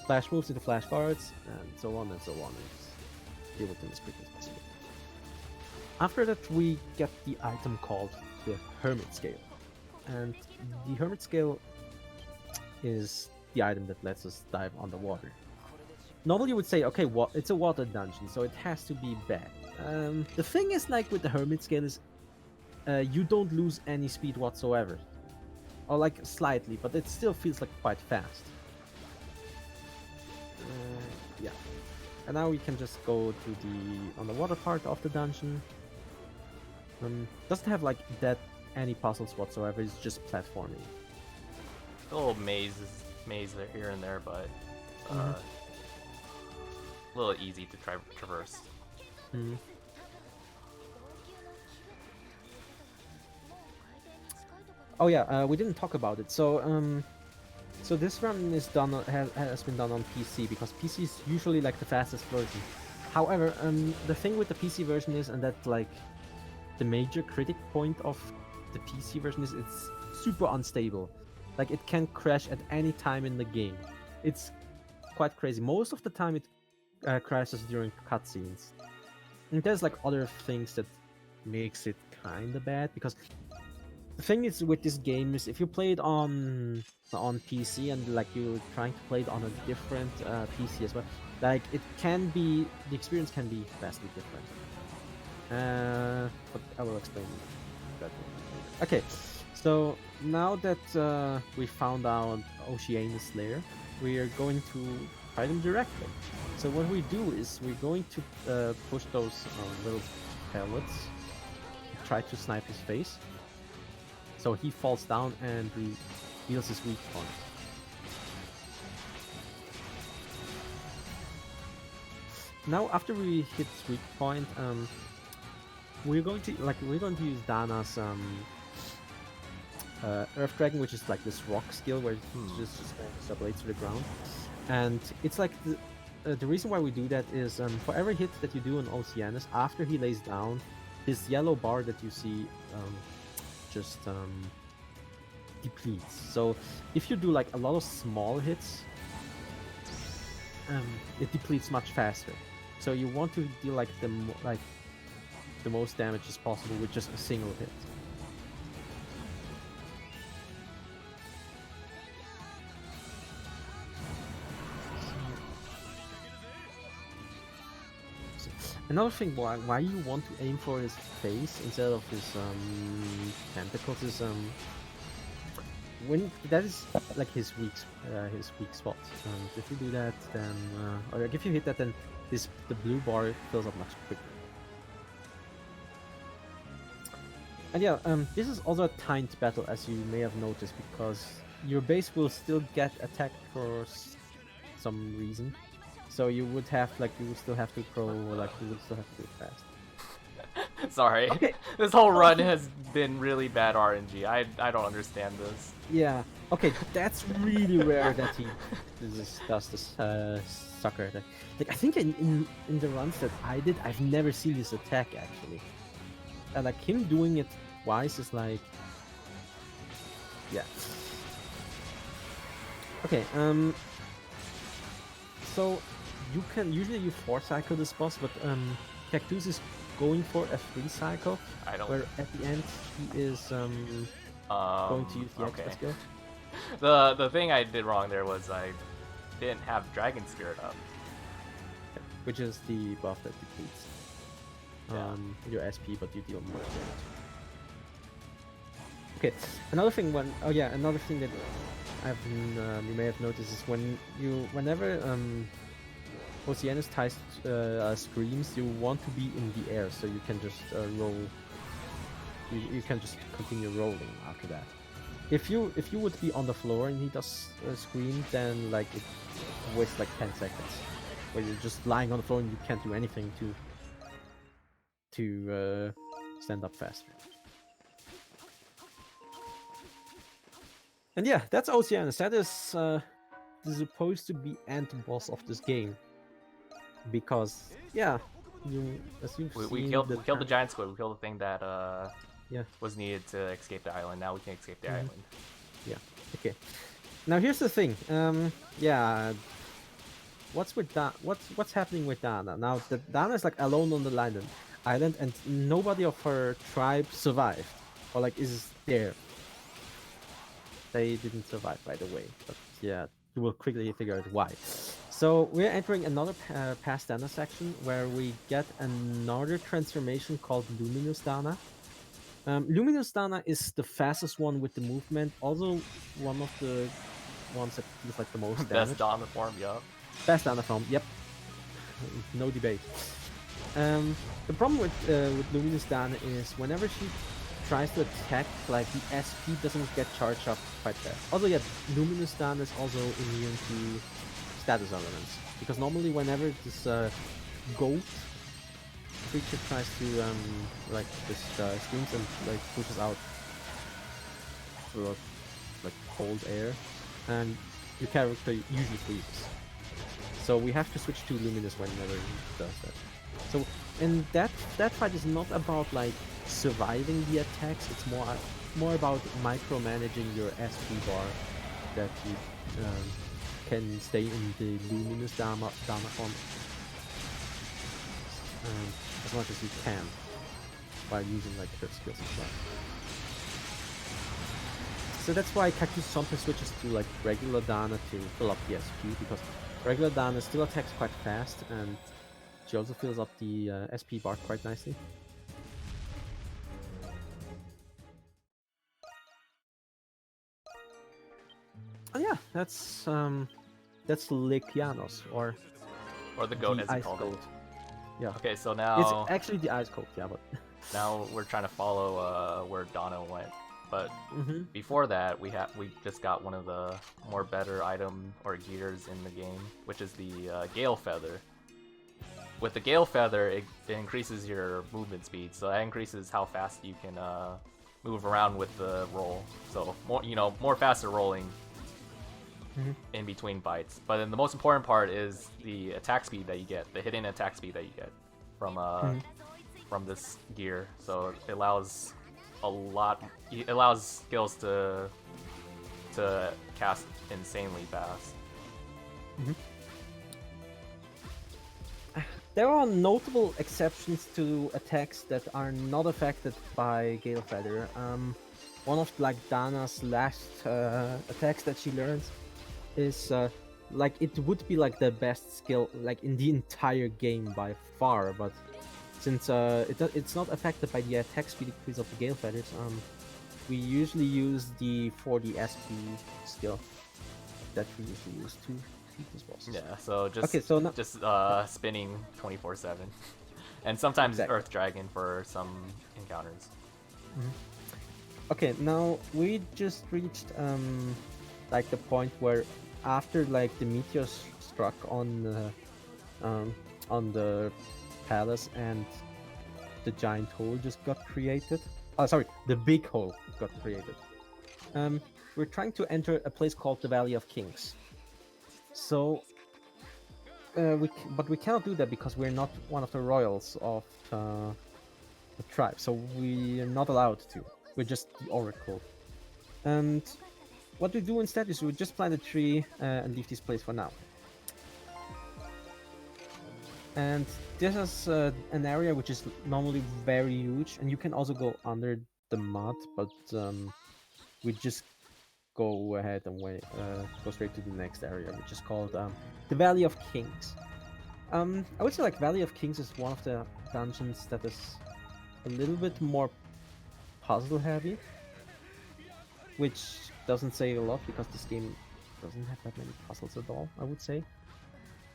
flash moves into flash guards and so on and deal with them as quickly as possible. After that we get the item called the Hermit Scale, and the Hermit Scale is the item that lets us dive underwater. Normally you would say, okay, it's a water dungeon, so it has to be bad. The thing is, like with the Hermit Scale is, you don't lose any speed whatsoever, or like slightly, but it still feels like quite fast. Yeah, and now we can just go to the underwater part of the dungeon. Doesn't have like that any puzzles whatsoever. It's just platforming. A little maze there here and there, but a little easy to traverse. Oh yeah, we didn't talk about it. So so this run is done has been done on PC because PC is usually like the fastest version. However, the thing with the PC version is, and that's like the major critic point of the PC version is, it's super unstable. Like it can crash at any time in the game. It's quite crazy. Most of the time it crashes during cutscenes. And there's like other things that makes it kinda bad, because the thing is with this game is if you play it on PC and like you're trying to play it on a different PC as well, like the experience can be vastly different. But I will explain that later. Okay, so now that we found out Oceanus' lair, we are going to fight him directly. So what we do is we're going to push those little pellets, try to snipe his face, so he falls down and reveals his weak point. Now after we hit weak point, we're going to use Dana's Earth Dragon, which is like this rock skill where it just sends blades to the ground. And it's like the reason why we do that is for every hit that you do on Oceanus, after he lays down, this yellow bar that you see just depletes. So if you do like a lot of small hits, it depletes much faster. So you want to deal like the most damage as possible with just a single hit. Another thing why you want to aim for his face instead of his tentacles is when that is like his weak spot. If you do that, then or like if you hit that, then the blue bar fills up much quicker. And yeah, this is also a timed battle, as you may have noticed, because your base will still get attacked for some reason. So you would still have to do it fast. Sorry, okay. This whole run has been really bad RNG. I don't understand this. Yeah. Okay, that's really rare that he does this sucker attack. Like I think in the runs that I did, I've never seen this attack actually. And like him doing it twice is like, yeah. Okay. So you can usually 4-cycle this boss, but Cactoos is going for a 3-cycle. Where at the end he is going to use the extra skill. The thing I did wrong there was I didn't have Dragon Spirit up, which is the buff that depletes your SP, but you deal more damage. Okay, another thing that you may have noticed is whenever Oceanus ties screams, you want to be in the air, so you can just roll. You can just continue rolling after that. If you would be on the floor and he does scream, then like it wastes like 10 seconds, where you're just lying on the floor and you can't do anything to stand up faster. And yeah, that's Oceanus. That is supposed to be end boss of this game, because yeah, we killed the giant squid. We killed the thing that was needed to escape the island. Now we can escape the island. Yeah. Okay. Now here's the thing. Yeah. What's happening with Dana? Now Dana is like alone on the island, and nobody of her tribe survived, or like is there. They didn't survive, by the way, but yeah, you will quickly figure out why. So we're entering another past Dana section where we get another transformation called Luminous Dana. Luminous Dana is the fastest one with the movement, also one of the ones that deals like the most damage. Best Dana form, yup. Best Dana form, yep. No debate. The problem with Luminous Dana is whenever she tries to attack, like the SP doesn't get charged up quite fast. Also, yeah, Luminous Dana is also immune to status elements, because normally whenever this goat creature tries to like this screams and like pushes out through like cold air, and your character usually freezes. So we have to switch to Luminous whenever he does that. So and that fight is not about like surviving the attacks, it's more about micromanaging your SP bar, that you can stay in the Luminous Dana form as much as you can by using like her skills as well. So that's why Cactoos sometimes switches to like regular Dana to fill up the SP, because regular Dana still attacks quite fast, and she also fills up the SP bar quite nicely. Oh yeah, that's Lycianos, or the goat, the as you ice called goat. it. Yeah. Okay, so now it's actually the ice goat, yeah, but now we're trying to follow where Dana went. But before that, we just got one of the more better item or gears in the game, which is the Gale Feather. With the Gale Feather, it increases your movement speed, so that increases how fast you can move around with the roll. So more, more faster rolling in between bites. But then the most important part is the attack speed that you get, the hidden attack speed that you get from this gear. So it allows skills to cast insanely fast. There are notable exceptions to attacks that are not affected by Gale Feather. One of like Dana's last attacks that she learns is like it would be like the best skill like in the entire game by far, but since it's not affected by the attack speed increase of the Gale Feathers, we usually use the 4D SP skill that we usually use to beat these bosses. Yeah, so just spinning 24/7, and sometimes Earth Dragon for some encounters. Okay, now we just reached like the point where after like the meteor struck on the palace and the giant hole just got created. Oh, sorry, the big hole got created. We're trying to enter a place called the Valley of Kings. So, but we cannot do that because we're not one of the royals of the tribe. So we are not allowed to. We're just the oracle. And what we do instead is we just plant a tree and leave this place for now. And this is an area which is normally very huge, and you can also go under the mud, but we just go ahead and go straight to the next area, which is called the Valley of Kings. I would say like Valley of Kings is one of the dungeons that is a little bit more puzzle heavy, which doesn't say a lot because this game doesn't have that many puzzles at all, I would say.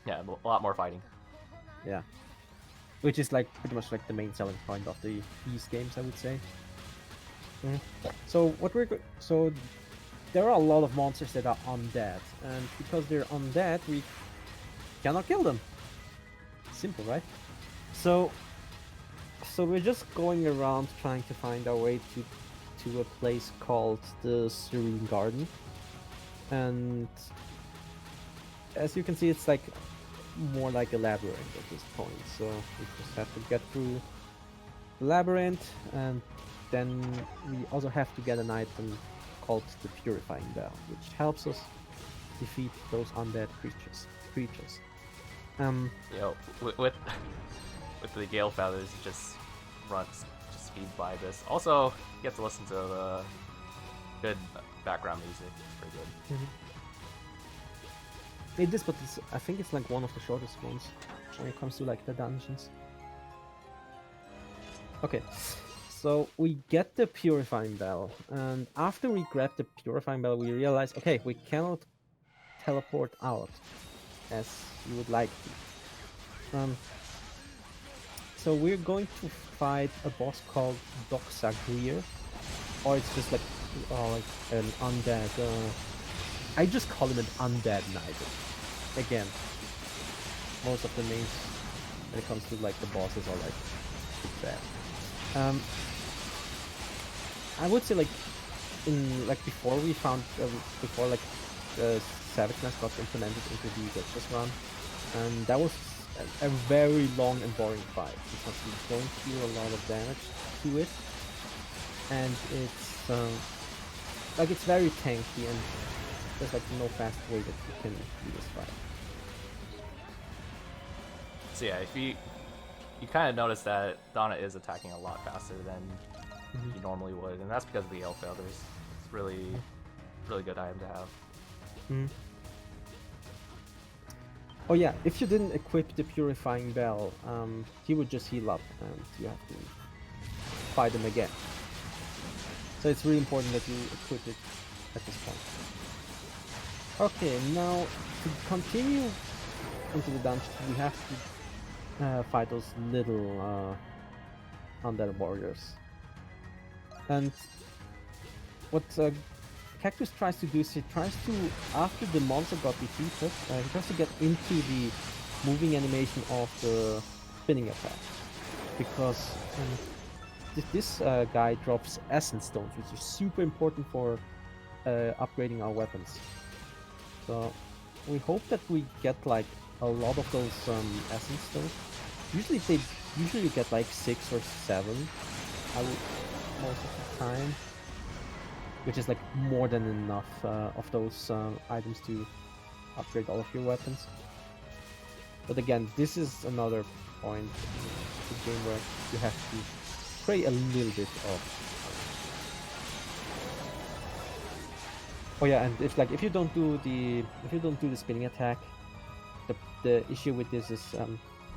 Yeah, a lot more fighting. Yeah, which is like pretty much like the main selling point of these games, I would say. So there are a lot of monsters that are undead, and because they're undead, we cannot kill them. Simple, right? So we're just going around trying to find our way to a place called the Serene Garden, and as you can see, it's like more like a labyrinth at this point. So we just have to get through the labyrinth, and then we also have to get an item called the Purifying Bell, which helps us defeat those undead creatures. With the Gale Feathers, you just speed by this. Also, you get to listen to the good background music. It's pretty good. It is, but I think it's like one of the shortest ones when it comes to like the dungeons. Okay, so we get the Purifying Bell, and after we grab the Purifying Bell, we realize, okay, we cannot teleport out as you would like to. So we're going to fight a boss called Doxagrir, or it's just like an undead. I just call him an undead knight. Again, most of the names when it comes to like the bosses are like bad. I would say like before we found before like the savageness got implemented into the Glitchless run, and that was a very long and boring fight because we don't deal a lot of damage to it, and it's very tanky, and there's like no fast way that you can do this fight. So yeah, if you kind of notice that Dana is attacking a lot faster than you normally would, and that's because of the Gale Feathers. It's really good item to have. Oh yeah, if you didn't equip the Purifying Bell, he would just heal up and you have to fight him again. So it's really important that you equip it at this point. Okay, now to continue into the dungeon, we have to fight those little undead warriors. And what Cactus tries to do is he tries to, after the monster got defeated, he tries to get into the moving animation of the spinning attack. Because this guy drops essence stones, which is super important for upgrading our weapons. So we hope that we get like a lot of those essence stones. Usually you get like 6 or 7. Most of the time, which is like more than enough of those items to upgrade all of your weapons. But again, this is another point in the game where you have to pray a little bit of. Oh yeah, and if you don't do the spinning attack, the issue with this is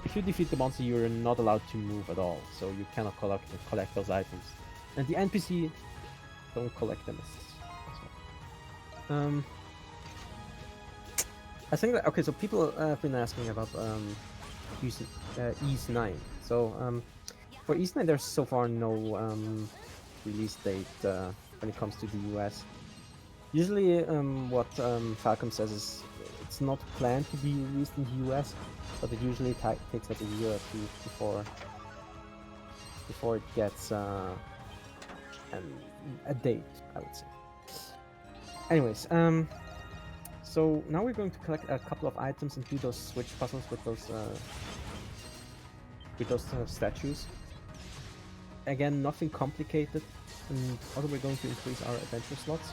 if you defeat the monster, you're not allowed to move at all, so you cannot collect those items, and the NPC don't collect them as well. I think that okay, so people have been asking about using East 9. So for East 9, there's so far no release date when it comes to the US. Usually, what Falcom says is it's not planned to be released in the US, but it usually takes like a year or two before it gets a date, I would say. Anyways, so now we're going to collect a couple of items and do those switch puzzles with those statues. Again, nothing complicated, and also we're going to increase our adventure slots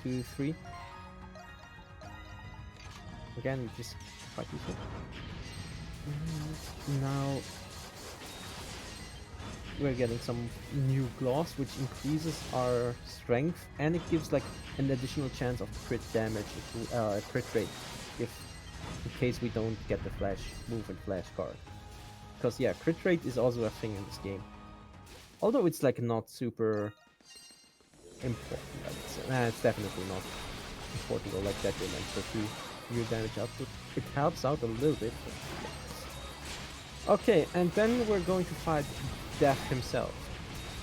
to 3. Again, which is quite useful. And now we're getting some new gloss, which increases our strength, and it gives like an additional chance of crit damage, crit rate, in case we don't get the flash move and flash guard. Because yeah, crit rate is also a thing in this game. Although it's like not super important, I would say. Nah, it's definitely not important or like detrimental to your damage output. It helps out a little bit. But... okay, and then we're going to fight Death himself.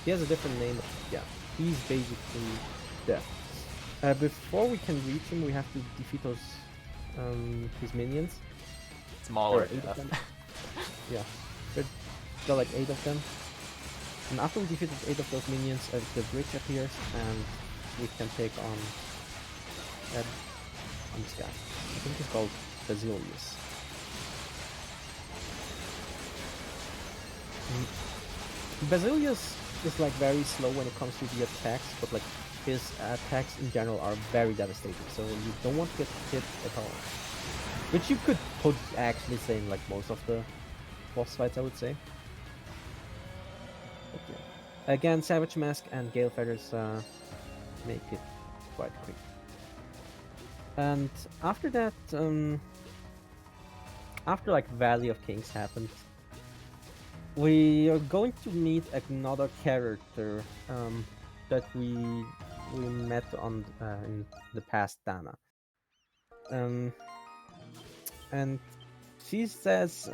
He has a different name, but yeah, he's basically Death. Before we can reach him, we have to defeat those his minions. Smaller. 8 of them. Yeah, there are like 8 of them. And after we defeated 8 of those minions, the bridge appears, and we can take on this guy. I think he's called Basilius. Basilius is like very slow when it comes to the attacks, but like his attacks in general are very devastating, so you don't want to get hit at all. Which you could put actually saying like most of the boss fights, I would say. But yeah. Again, Savage Mask and Gale Feathers make it quite quick. And after that, after like Valley of Kings happened, we are going to meet another character that we met on in the past Dana. And she says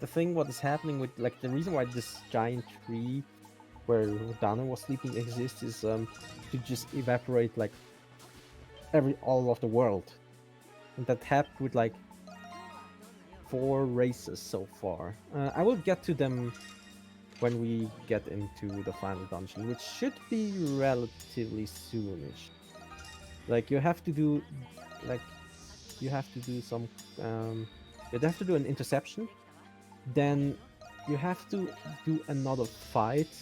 the thing what is happening with like the reason why this giant tree where Dana was sleeping exists is to just evaporate like all of the world, and that happened with like 4 races so far. I will get to them when we get into the final dungeon, which should be relatively soonish. Like you have to do some you have to do an interception, then you have to do another fight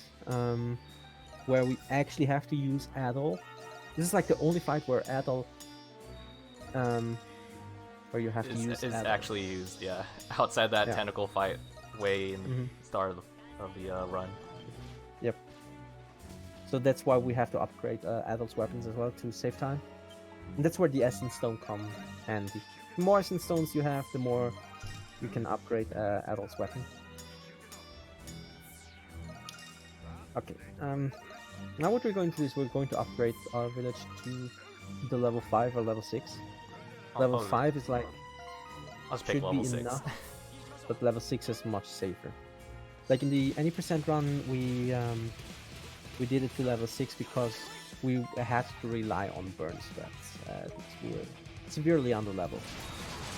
where we actually have to use Adol. This is like the only fight where Adol where you have to use is Adol. actually used, yeah. Outside that tentacle fight way in the start of the run. Yep. So that's why we have to upgrade Adol's weapons as well to save time. And that's where the Essence Stone come handy. The more Essence Stones you have, the more you can upgrade Adol's weapon. Okay. Now what we're going to do is we're going to upgrade our village to the level 5 or level 6. Level 5 is like Let's pick level 6. Enough, but level 6 is much safer. Like in the any percent run, we did it to level 6 because we had to rely on burn strats. We were severely under level.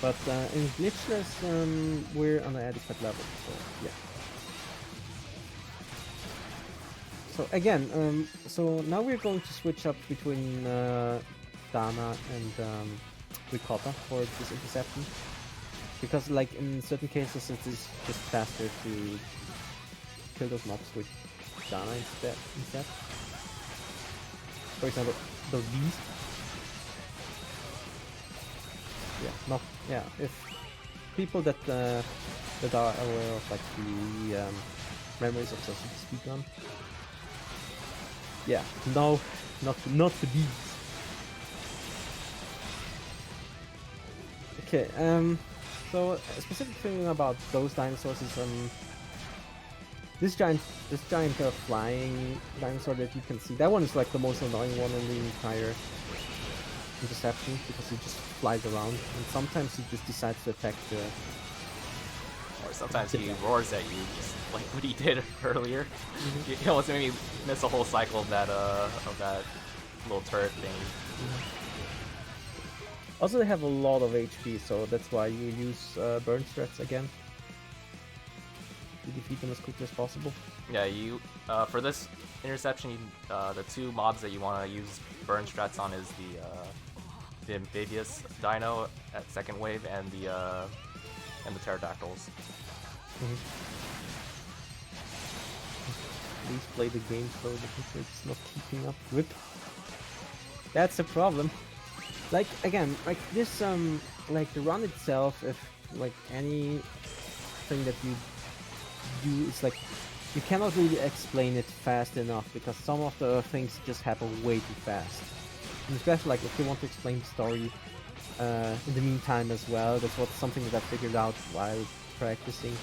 But in Glitchless, we're on an adequate level, so yeah. So again, so now we're going to switch up between Dana and Ricotta for this interception, because like in certain cases it is just faster to kill those mobs with Dana instead. For example, those bees. If people that are aware of like the memories of the speedrun. Yeah, no, not the bees. Okay, so a specific thing about those dinosaurs is this giant flying dinosaur that you can see. That one is like the most annoying one in the entire interception because he just flies around and sometimes he just decides to attack the. Or sometimes he roars at you, just like what he did earlier. He almost made me miss a whole cycle of that little turret thing. Also, they have a lot of HP, so that's why you use burn threats again to defeat them as quickly as possible. Yeah, you for this interception, the two mobs that you want to use burn strats on is the amphibious dino at second wave and the pterodactyls. Please play the game so the picture is not keeping up with. That's a problem. Like again, like this like the run itself, if like anything that you do, it's like you cannot really explain it fast enough because some of the things just happen way too fast. And especially like if you want to explain the story in the meantime as well, that's something that I figured out while practicing.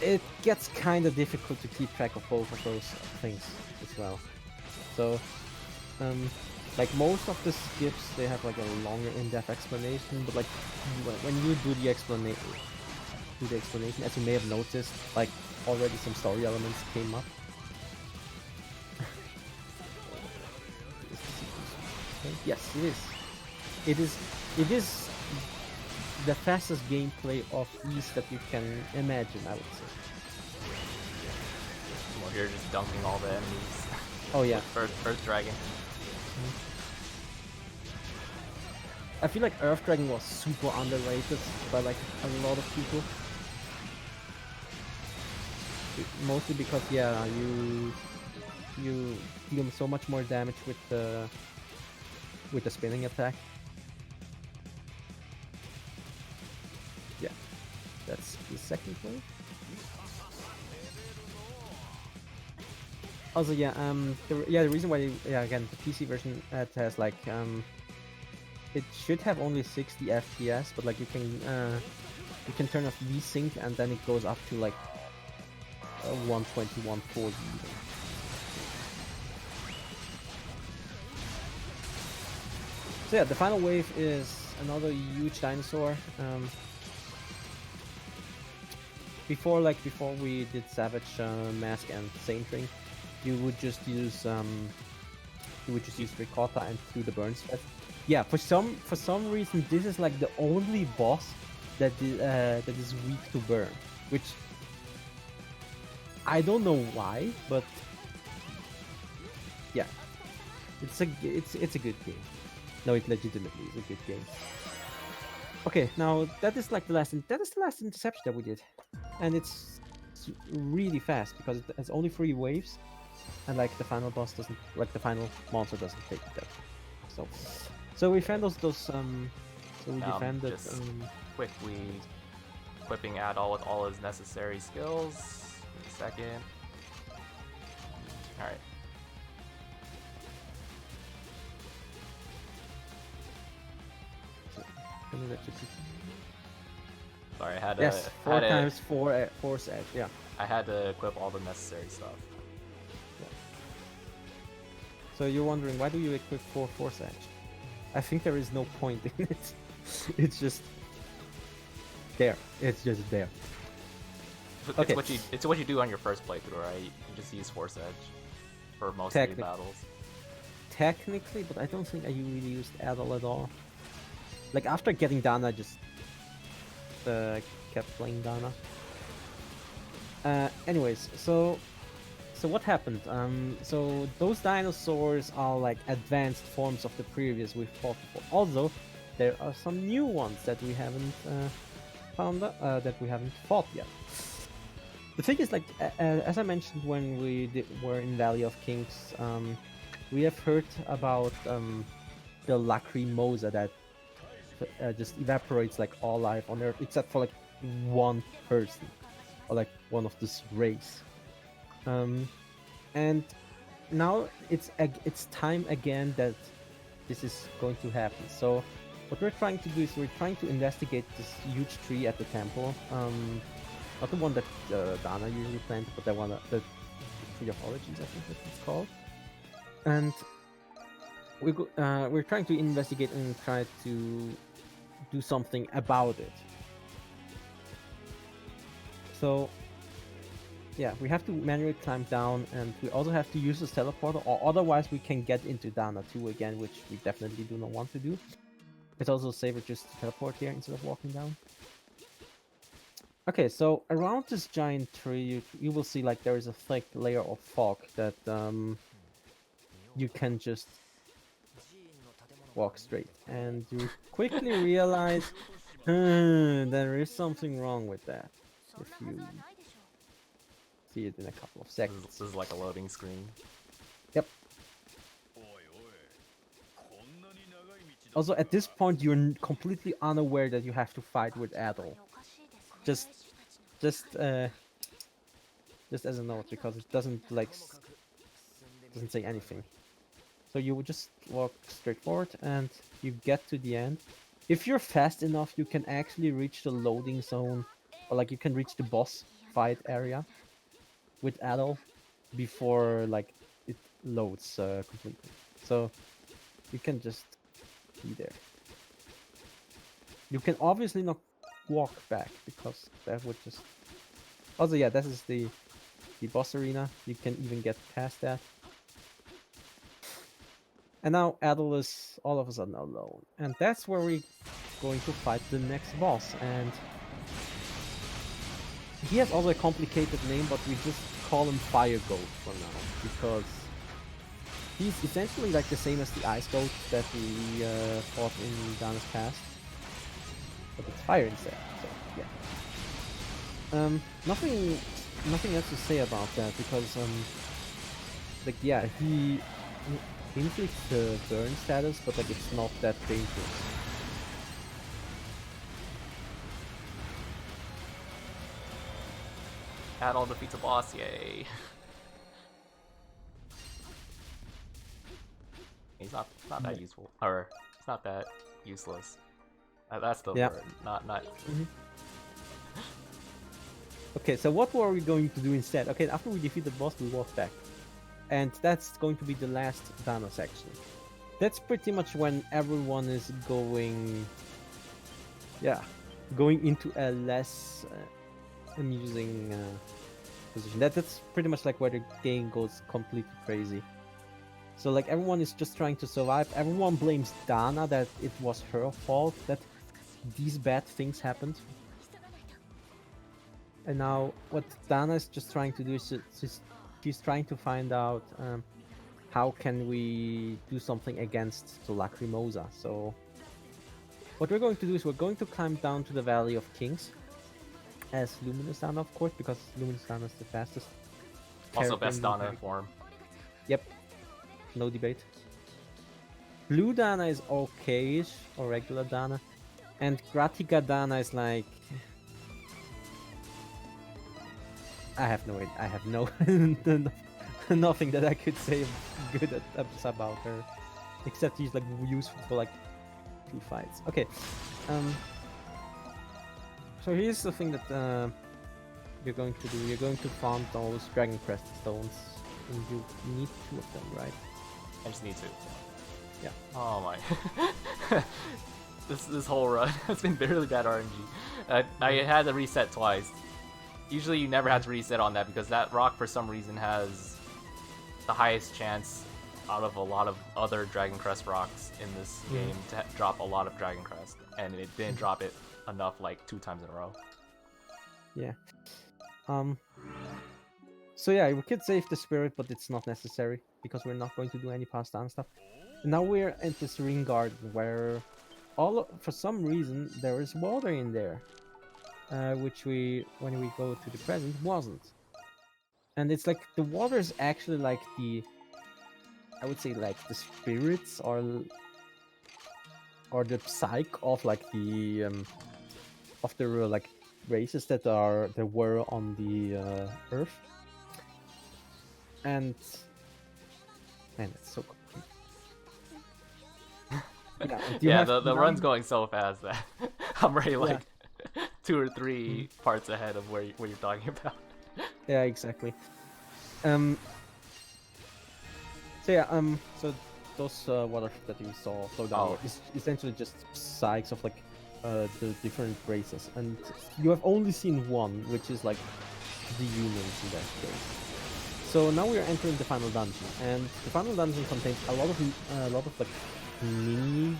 It gets kind of difficult to keep track of both of those things as well. So like most of the skips, they have like a longer in-depth explanation, but like when you do the explanation, as you may have noticed, like already some story elements came up. Yes, it is. It is the fastest gameplay of East that you can imagine, I would say. Well, you're just dunking all the enemies. Oh yeah. First dragon. I feel like Earth Dragon was super underrated by like a lot of people. Mostly because yeah, you deal so much more damage with the spinning attack. Yeah, that's the second wave. Also, yeah, the reason why, again, the PC version it has like it should have only 60 FPS, but like you can turn off VSync and then it goes up to like 120, 140 even. So yeah, the final wave is another huge dinosaur. Before we did Savage Mask and Saint Ring, you would just use Ricotta and do the burn set. Yeah, for some reason this is like the only boss that is weak to burn, which I don't know why, but yeah, it's a good game. No, it legitimately is a good game. Okay, now that is the last interception that we did, and it's really fast because it has only 3 waves, and like the final boss doesn't, like the final monster doesn't take that. So we found those so we defended. Just quickly equipping Adol with all his necessary skills. Wait a second. All right. Sorry, I had to. Yes, 4 times 4 force edge. Yeah. I had to equip all the necessary stuff. Yeah. So you're wondering why do you equip 4 force edge? I think there is no point in it. It's just there. It's just there. Okay. It's what you do on your first playthrough, right? You just use force edge for most of the battles. Technically, but I don't think I really used Adol at all. Like after getting Dana, I just kept playing Dana. Anyways, so so what happened? So those dinosaurs are like advanced forms of the previous we fought before. Also, there are some new ones that we haven't found that we haven't fought yet. The thing is, like, as I mentioned when we were in Valley of Kings, we have heard about the Lacrimosa that just evaporates like all life on Earth, except for like one person or like one of this race. And now it's time again that this is going to happen. So what we're trying to do is we're trying to investigate this huge tree at the temple. Not the one that Dana usually planted, but the one the Tree of Origins, I think that's what it's called. And we're trying to investigate and try to do something about it. So yeah, we have to manually climb down, and we also have to use this teleporter, or otherwise we can get into Dana 2 again, which we definitely do not want to do. It's also safer just to teleport here instead of walking down. Okay, so around this giant tree, you will see like there is a thick layer of fog that you can just walk straight, and you quickly realize there is something wrong with that. If you see it in a couple of seconds. This is like a loading screen. Yep. Also, at this point, you're completely unaware that you have to fight with Adol. Just as a note, because it doesn't say anything. So you would just walk straight forward, and you get to the end. If you're fast enough, you can actually reach the loading zone, or like you can reach the boss fight area with Adol before like it loads completely. So you can just be there. You can obviously not walk back because that would just. Also, yeah, this is the boss arena. You can even get past that. And now Adol is all of a sudden alone, and that's where we're going to fight the next boss. And he has also a complicated name, but we just call him Fire Goat for now, because he's essentially like the same as the Ice Goat that we fought in Dana's past, but it's fire instead. So yeah. Nothing else to say about that, because like yeah, he inflicts the burn status, but like it's not that dangerous. Adol defeats a boss, yay! He's not that useful, or it's not that useless. That's the word, not. Mm-hmm. Okay, so what were we going to do instead? Okay, after we defeat the boss, we walk back, and that's going to be the last Dana section. That's pretty much when everyone is going into a less amusing position. That's pretty much like where the game goes completely crazy. So like everyone is just trying to survive. Everyone blames Dana, that it was her fault that these bad things happened. And now what Dana is just trying to do is she's trying to find out how can we do something against the Lacrimosa. So what we're going to do is we're going to climb down to the Valley of Kings as Luminous Dana, of course, because Luminous Dana is the fastest. Also best Dana form. Yep, no debate. Blue Dana is okay-ish, or regular Dana, and Gratica Dana is like, I have no nothing that I could say good about her, except she's like useful for like 2 fights. Okay, so here's the thing that you're going to do. You're going to farm those Dragon Crest stones, and you need 2 of them, right? I just need 2. Yeah. Oh my. This whole run has been really bad RNG. I had to reset twice. Usually you never have to reset on that, because that rock for some reason has the highest chance out of a lot of other Dragon Crest rocks in this game to drop a lot of Dragon Crest, and it didn't drop it enough like 2 times in a row. Yeah. So yeah, we could save the spirit, but it's not necessary because we're not going to do any pass down stuff. And now we're at this ring garden where for some reason there is water in there, which when we go to the present wasn't. And it's like the water is actually like I would say like the spirits or the psyche of like the of the like races that were on the Earth. And man, it's so complicated. Yeah, the run's going so fast that I'm already like 2 or 3 parts ahead of where you're talking about. Yeah, exactly. So yeah, so those water that you saw flow down is essentially just psyches of like the different races, and you have only seen one, which is like the humans in that case. So now we are entering the final dungeon, and the final dungeon contains a lot of like mini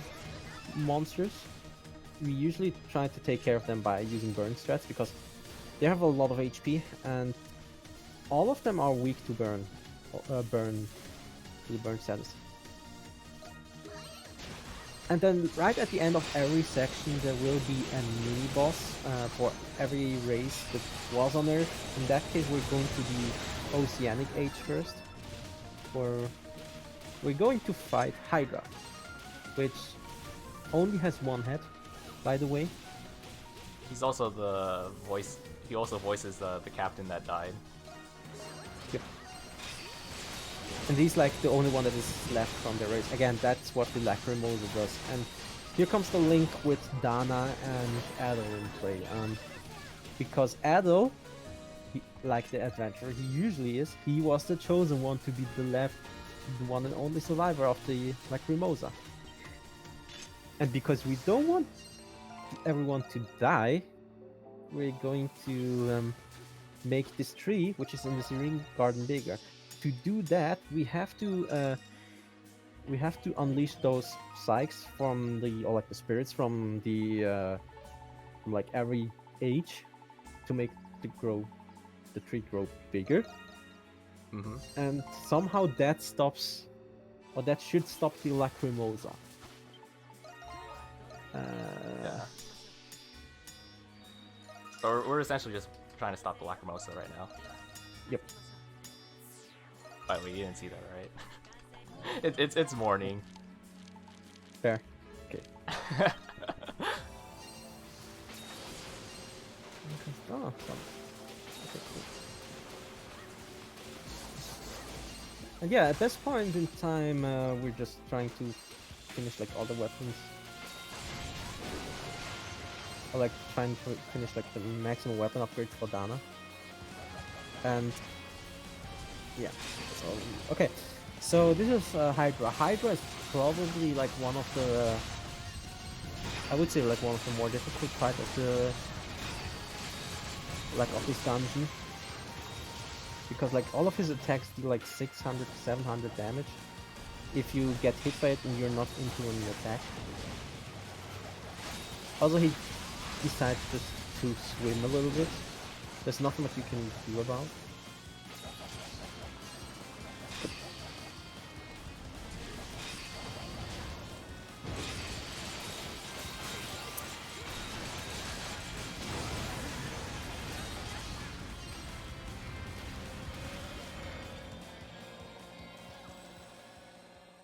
monsters. We usually try to take care of them by using burn strats because they have a lot of HP, and all of them are weak to burn status. And then right at the end of every section there will be a mini boss for every race that was on Earth. In that case we're going to the Oceanic Age first, where we're going to fight Hydra, which only has one head, by the way. He's also the voice. He also voices the captain that died. Yep. And he's like the only one that is left from the race. Again, that's what the Lacrimosa does. And here comes the link with Dana and Adel in play. Because Adel, like the adventurer he usually is, he was the chosen one to be the one and only survivor of the Lacrimosa. And because we don't want everyone to die, we're going to make this tree, which is in the Seiren garden, bigger. To do that, we have to unleash those psyches from the spirits from the from like every age to make the tree grow bigger. And somehow that stops, or that should stop the Lacrimosa. Yeah. So we're essentially just trying to stop the Lacrimosa right now. Yep. By the way, you didn't see that, right? It's morning. Fair. Okay. Oh, okay, cool. And yeah, at this point in time, we're just trying to finish like all the weapons. Or like trying to finish like the maximum weapon upgrade for Dana. And yeah, so okay. So this is Hydra. Hydra is probably like one of the I would say like one of the more difficult parts of the of this dungeon, because like all of his attacks do like 600 to 700 damage if you get hit by it and you're not into an attack. Also, he decides just to swim a little bit. There's nothing that you can do about.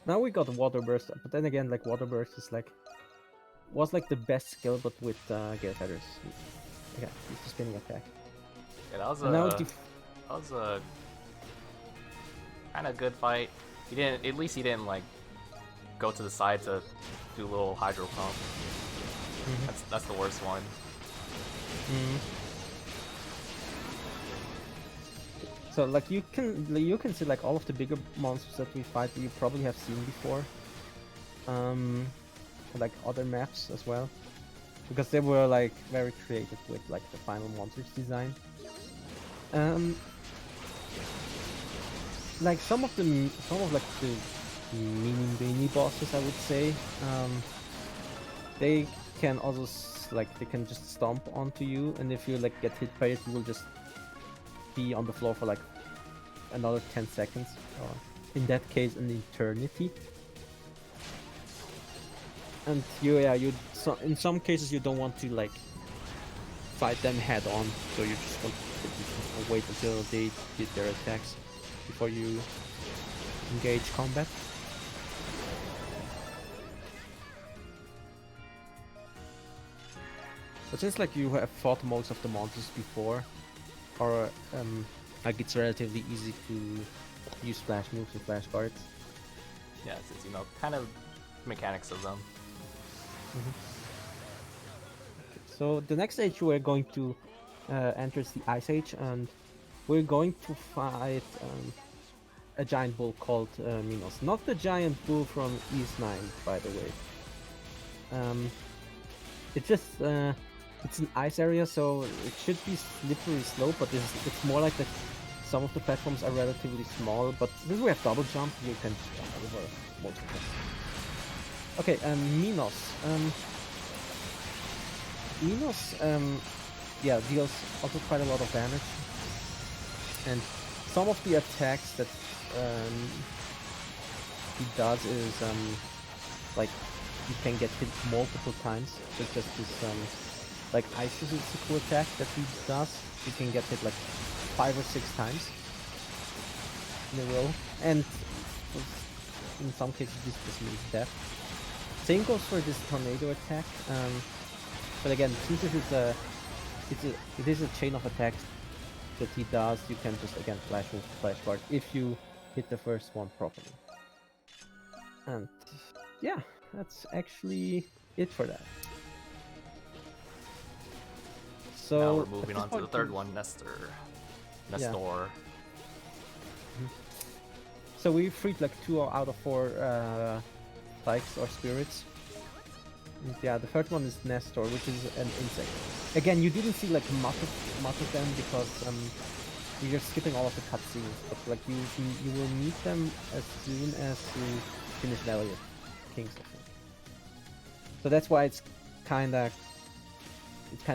Now we got Water Burst, but then again, like Water Burst is like was like the best skill, but with Gale Feathers. Okay, he's the spinning attack. Yeah, that was a kind of good fight. He didn't. At least he didn't like go to the side to do a little hydro pump. That's the worst one. So like you can see like all of the bigger monsters that we fight you probably have seen before, like other maps as well, because they were like very creative with like the final monsters design. Like some of like the mini bosses, I would say, they can also they can just stomp onto you, and if you like get hit by it, you will just be on the floor for like another 10 seconds, or in that case an eternity. And so in some cases you don't want to like fight them head on, so you just want to wait until they did their attacks before you engage combat. But since like you have fought most of the monsters before, or like it's relatively easy to use flash moves and flash guards. Yeah, since you know kind of mechanics of them. So the next age we're going to enter is the Ice Age, and we're going to fight a giant bull called Minos. Not the giant bull from East 9, by the way. It's just it's an ice area, so it should be slippery slope, but it's more like that. Some of the platforms are relatively small, but since we have double jump, you can jump over most of them. Okay, Minos. Minos, yeah, deals also quite a lot of damage, and some of the attacks that he does is like you can get hit multiple times. So just this like icicle attack that he does, you can get hit like 5 or 6 times in a row, and in some cases this just means death. Same goes for this tornado attack, but again, since it is a chain of attacks that he does, you can just again flash move, flash guard if you hit the first one properly. And yeah, that's actually it for that. So now we're moving on to the third one, Nestor. Yeah. Nestor. So we freed like 2 out of 4 spikes or spirits. And yeah, the third one is Nestor, which is an insect. Again, you didn't see like much of them because you're skipping all of the cutscenes, but like you will meet them as soon as you finish Valley of Kings, I think. So that's why it's kinda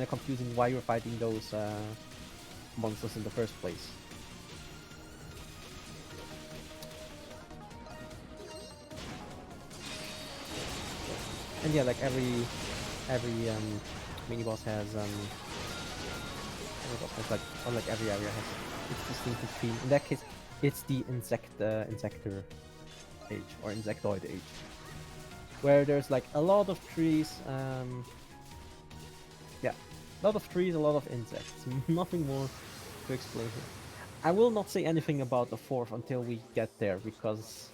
confusing why you're fighting those monsters in the first place. And yeah, like every mini boss has like, or like every area has its distinctive theme. In that case, it's the insector age or insectoid age, where there's like a lot of trees. Yeah, a lot of trees, a lot of insects. Nothing more to explain here. I will not say anything about the fourth until we get there, because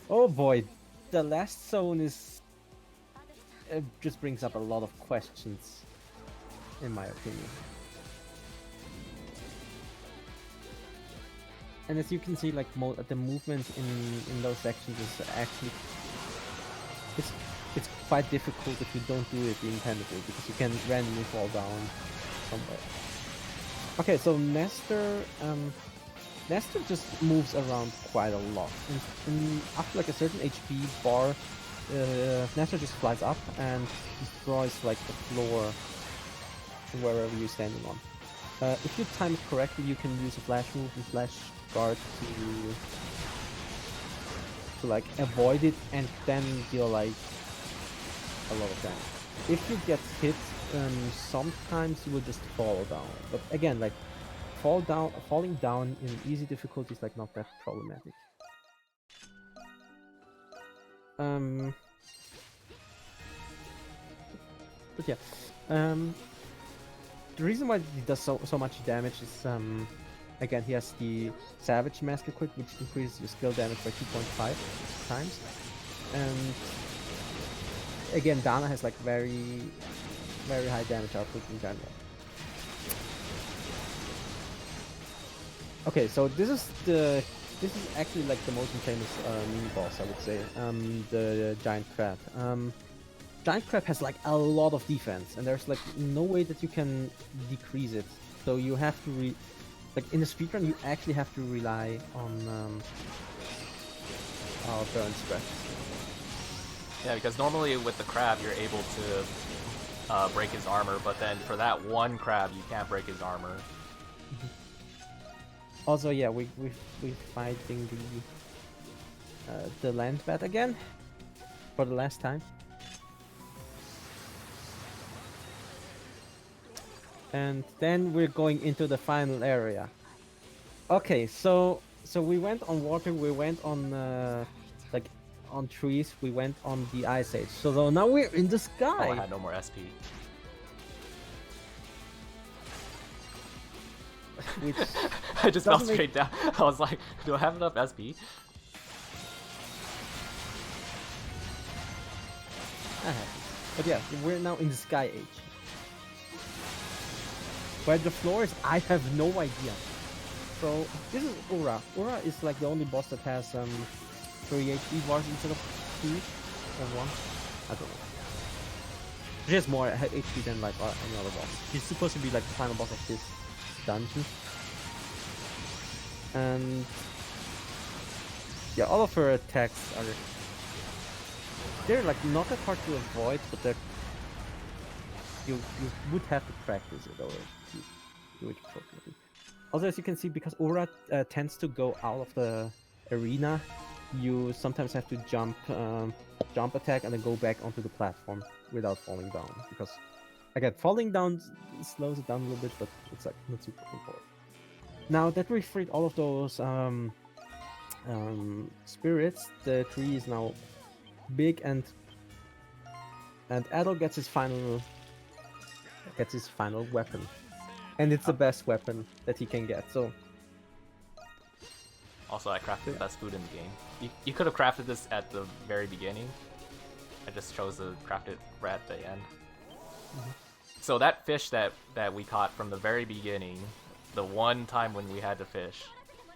oh boy, the last zone is just brings up a lot of questions, in my opinion. And as you can see, like the movement in those sections is actually it's quite difficult if you don't do it the intended way, because you can randomly fall down somewhere. Okay, so Nestor just moves around quite a lot, and after like a certain HP bar, Nestor just flies up and destroys like the floor wherever you're standing on. If you time it correctly, you can use a flash move and flash guard to like avoid it and then deal like a lot of damage. If you get hit, sometimes you will just fall down. But again, like falling down in easy difficulty is like not that problematic. But yeah, the reason why he does so much damage is again, he has the Savage Mask equipped, which increases your skill damage by 2.5 times, and again, Dana has like very high damage output in general. Okay, so this is actually like the most famous mini boss, I would say. The giant crab. Giant crab has like a lot of defense, and there's like no way that you can decrease it. So you have to like in the speedrun, you actually have to rely on burn spread. Yeah, because normally with the crab you're able to break his armor, but then for that one crab you can't break his armor. Also, yeah, we fighting the land bat again for the last time. And then we're going into the final area. Okay, so we went on water, we went on like on trees, we went on the ice age. So now we're in the sky. Oh, I had no more SP. Which I just fell doesn't straight down. I was like, do I have enough SP? I have it. But yeah, we're now in the sky age. Where the floor is, I have no idea. So this is Ura. Ura is like the only boss that has 3 HP bars instead of 2 or 1. I don't know. She has more HP than like any other boss. She's supposed to be like the final boss of this dungeon. And yeah, all of her attacks are they're like not that hard to avoid, but they're you would have to practice it or do it appropriately. Also, as you can see, because Aura tends to go out of the arena, you sometimes have to jump attack and then go back onto the platform without falling down. Because again, falling down slows it down a little bit, but it's like not super important. Now that we freed all of those spirits, the tree is now big, and Adol gets his final weapon, and it's the best weapon that he can get. So also, I crafted the best food in the game. You could have crafted this at the very beginning. I just chose to craft it right at the end. Mm-hmm. So that fish that we caught from the very beginning, the one time when we had to fish,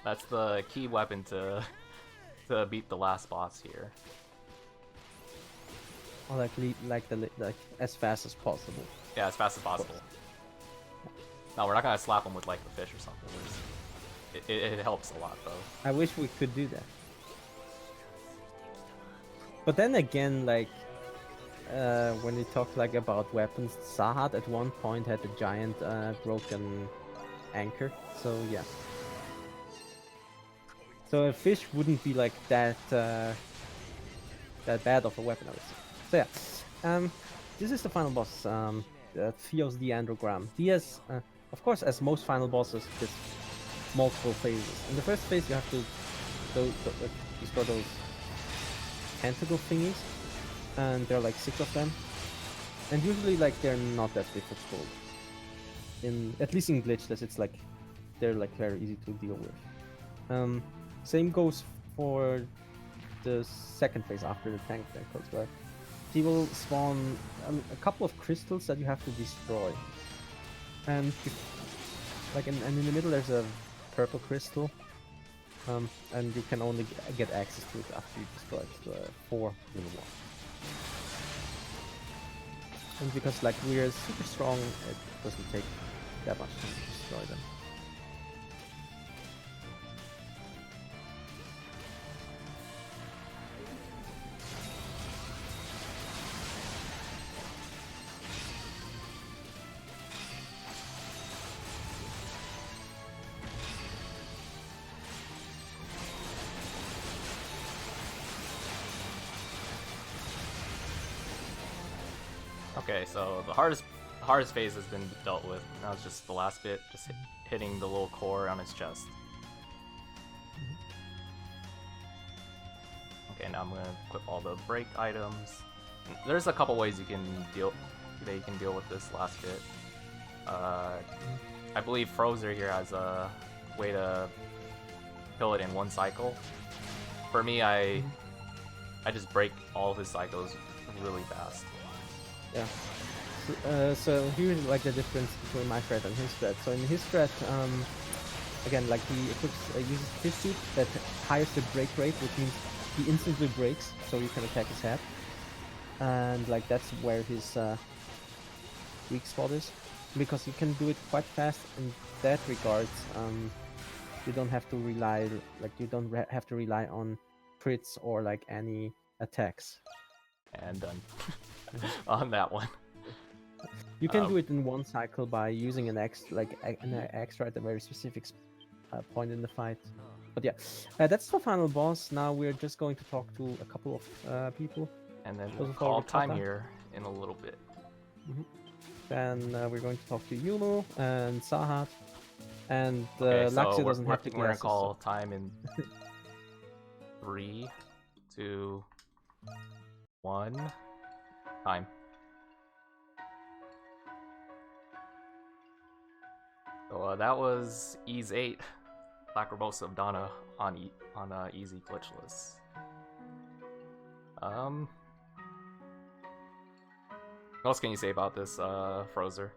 that's the key weapon to beat the last boss here. Or like as fast as possible. Yeah, as fast as possible. No, we're not gonna slap him with like the fish or something. It helps a lot though. I wish we could do that. But then again, like when we talk like about weapons, Sahad at one point had a giant broken anchor. So yeah. So a fish wouldn't be like that bad of a weapon, I would say. So yeah, this is the final boss, Theos the Androgram. He has, of course, as most final bosses, just multiple phases. In the first phase, you have to destroy those tentacle thingies, and there are like 6 of them. And usually, like, they're not that difficult. At least in Glitchless, it's like they're like very easy to deal with. Same goes for the second phase after the tank tentacles, where he will spawn a couple of crystals that you have to destroy. And like and in the middle there's a purple crystal, and you can only get access to it after you destroy the 4 little ones. And because like we're super strong, it doesn't take that much time to destroy them. Okay, so the hardest phase has been dealt with. Now it's just the last bit, just hitting the little core on his chest. Okay, now I'm gonna equip all the break items. There's a couple ways you can deal with this last bit. I believe Frozer here has a way to kill it in one cycle. For me, I just break all of his cycles really fast. Yeah. So here's like the difference between my threat and his threat. So in his threat, again, like he uses his suit that hires the break rate, which means he instantly breaks, so you can attack his head. And like that's where his weak spot is, because you can do it quite fast in that regard. You don't have to rely on crits or like any attacks. And done. On that one. You can do it in one cycle by using an extra at a very specific point in the fight. But yeah, that's the final boss. Now we're just going to talk to a couple of people. And then Those we'll are call our time contact. here in a little bit. Then we're going to talk to Yumo and Sahat. And Okay, so Laxia doesn't have the we're gonna glasses. call time in 3, 2, 1, time. So that was Ease 8, Lacrimosa of Dana on easy glitchless. What else can you say about this, Frozer?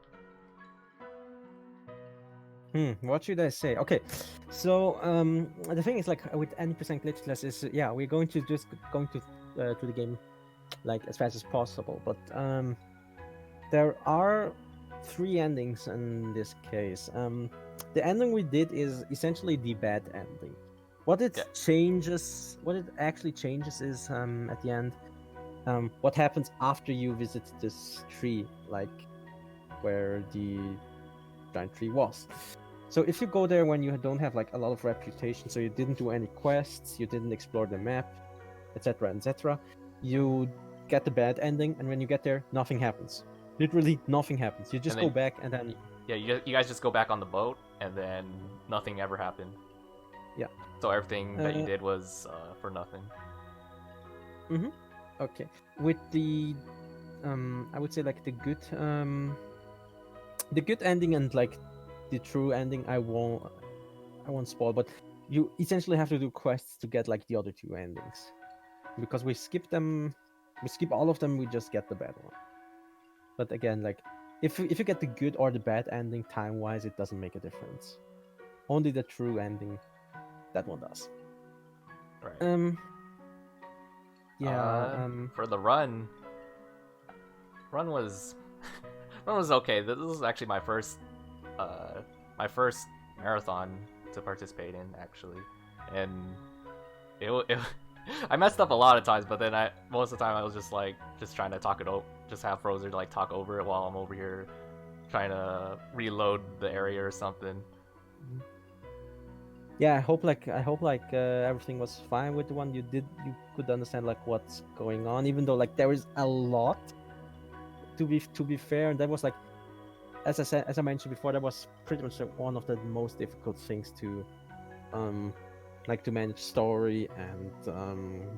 What should I say? Okay, so the thing is, like, with any percent glitchless is, yeah, we're going to just going to the game like as fast as possible. But there are 3 endings in this case. The ending we did is essentially the bad ending. What it changes, what it actually changes is at the end, what happens after you visit this tree, like where the giant tree was. So if you go there when you don't have like a lot of reputation, so you didn't do any quests, you didn't explore the map, etc., etc., you get the bad ending, and when you get there, nothing happens. Literally nothing happens. You just go back and then... Yeah, you guys just go back on the boat, and then nothing ever happened. Yeah. So everything that you did was for nothing. Okay. With the... I would say like the good ending and like the true ending, I won't spoil, but you essentially have to do quests to get like the other 2 endings. Because we skip all of them, we just get the bad one. But again, like, if you get the good or the bad ending time-wise, it doesn't make a difference. Only the true ending, that one does. Right. Yeah. For the run was run was okay. This was actually my first marathon to participate in, actually, and it I messed up a lot of times, but then most of the time I was just trying to talk it over, just have Frozer to like talk over it while I'm over here trying to reload the area or something. Yeah, I hope everything was fine with the one you did. You could understand like what's going on, even though like there is a lot. To be fair, and that was like, as I mentioned before, that was pretty much one of the most difficult things to like to manage story and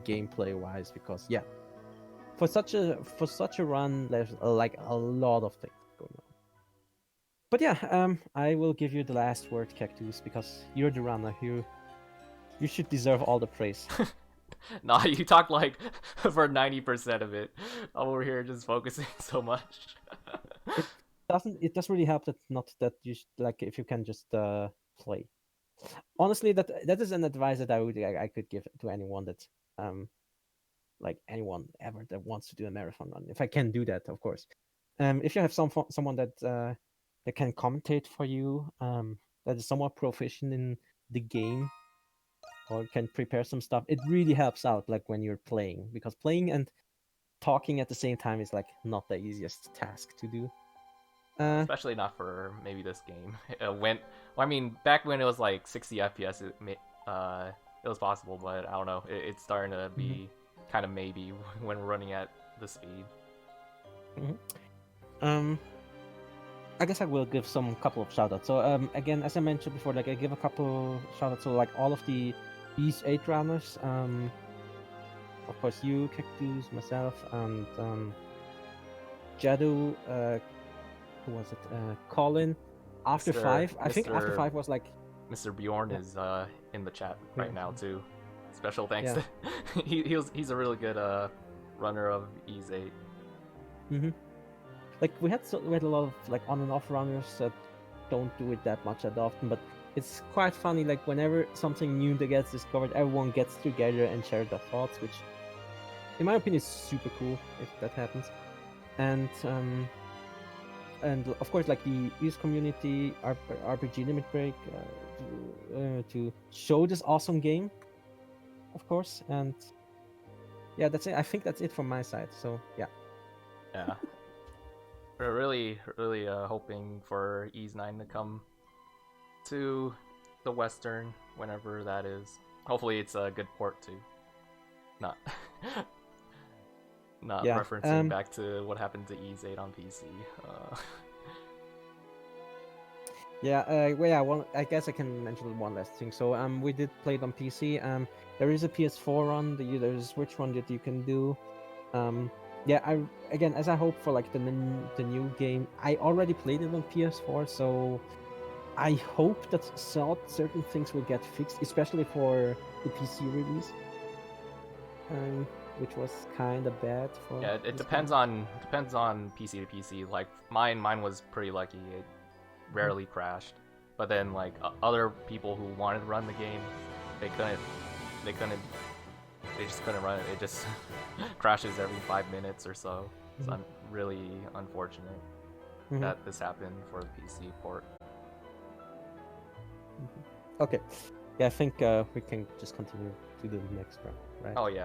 gameplay wise, because yeah, for such a run there's like a lot of things going on. But yeah, I will give you the last word, Cactus, because you're the runner. You should deserve all the praise. Nah, you talk like for 90% of it. I'm over here just focusing so much. It doesn't really help that not that you like if you can just play. Honestly, that is an advice that I could give to anyone that like anyone ever that wants to do a marathon run. If I can do that, of course. If you have someone that that can commentate for you, that is somewhat proficient in the game, or can prepare some stuff, it really helps out. Like when you're playing, because playing and talking at the same time is like not the easiest task to do. Especially not for maybe this game. I mean, back when it was like 60 FPS, it was possible, but I don't know. It's starting to be kind of maybe when we're running at the speed. I guess I will give some couple of shoutouts. So again, as I mentioned before, like I give a couple shoutouts to like all of the these 8 runners. Of course, you, Cactus, myself, and Jadu. Who was it? Colin. After 5, I think after 5 was like Mr. Bjorn is in the chat right now too. Special thanks to he's a really good runner of Ease 8. Like we had a lot of like on and off runners that don't do it that much that often, but it's quite funny. Like whenever something new that gets discovered, everyone gets together and share their thoughts, which, in my opinion, is super cool if that happens. And of course, like the youth community, RPG Limit Break, to show this awesome game, of course. And yeah, that's it. I think that's it from my side. So yeah. Yeah. We're really hoping for Ease 9 to come to the Western whenever that is. Hopefully, it's a good port too. Not not Yeah, referencing back to what happened to Ease 8 on PC. Well, yeah. Well, I guess I can mention one last thing. So, we did play it on PC. There is a PS4 run. There's a Switch one that you can do. Yeah. As I hope for like the new game, I already played it on PS4, so I hope that certain things will get fixed, especially for the PC release. Which was kind of bad for. Yeah, it depends on PC to PC. Like mine was pretty lucky. It rarely crashed. But then like other people who wanted to run the game, they just couldn't run it. It just crashes every 5 minutes or so. It's really unfortunate that this happened for the PC port. Okay. Yeah, I think we can just continue to the next round, right? Oh yeah.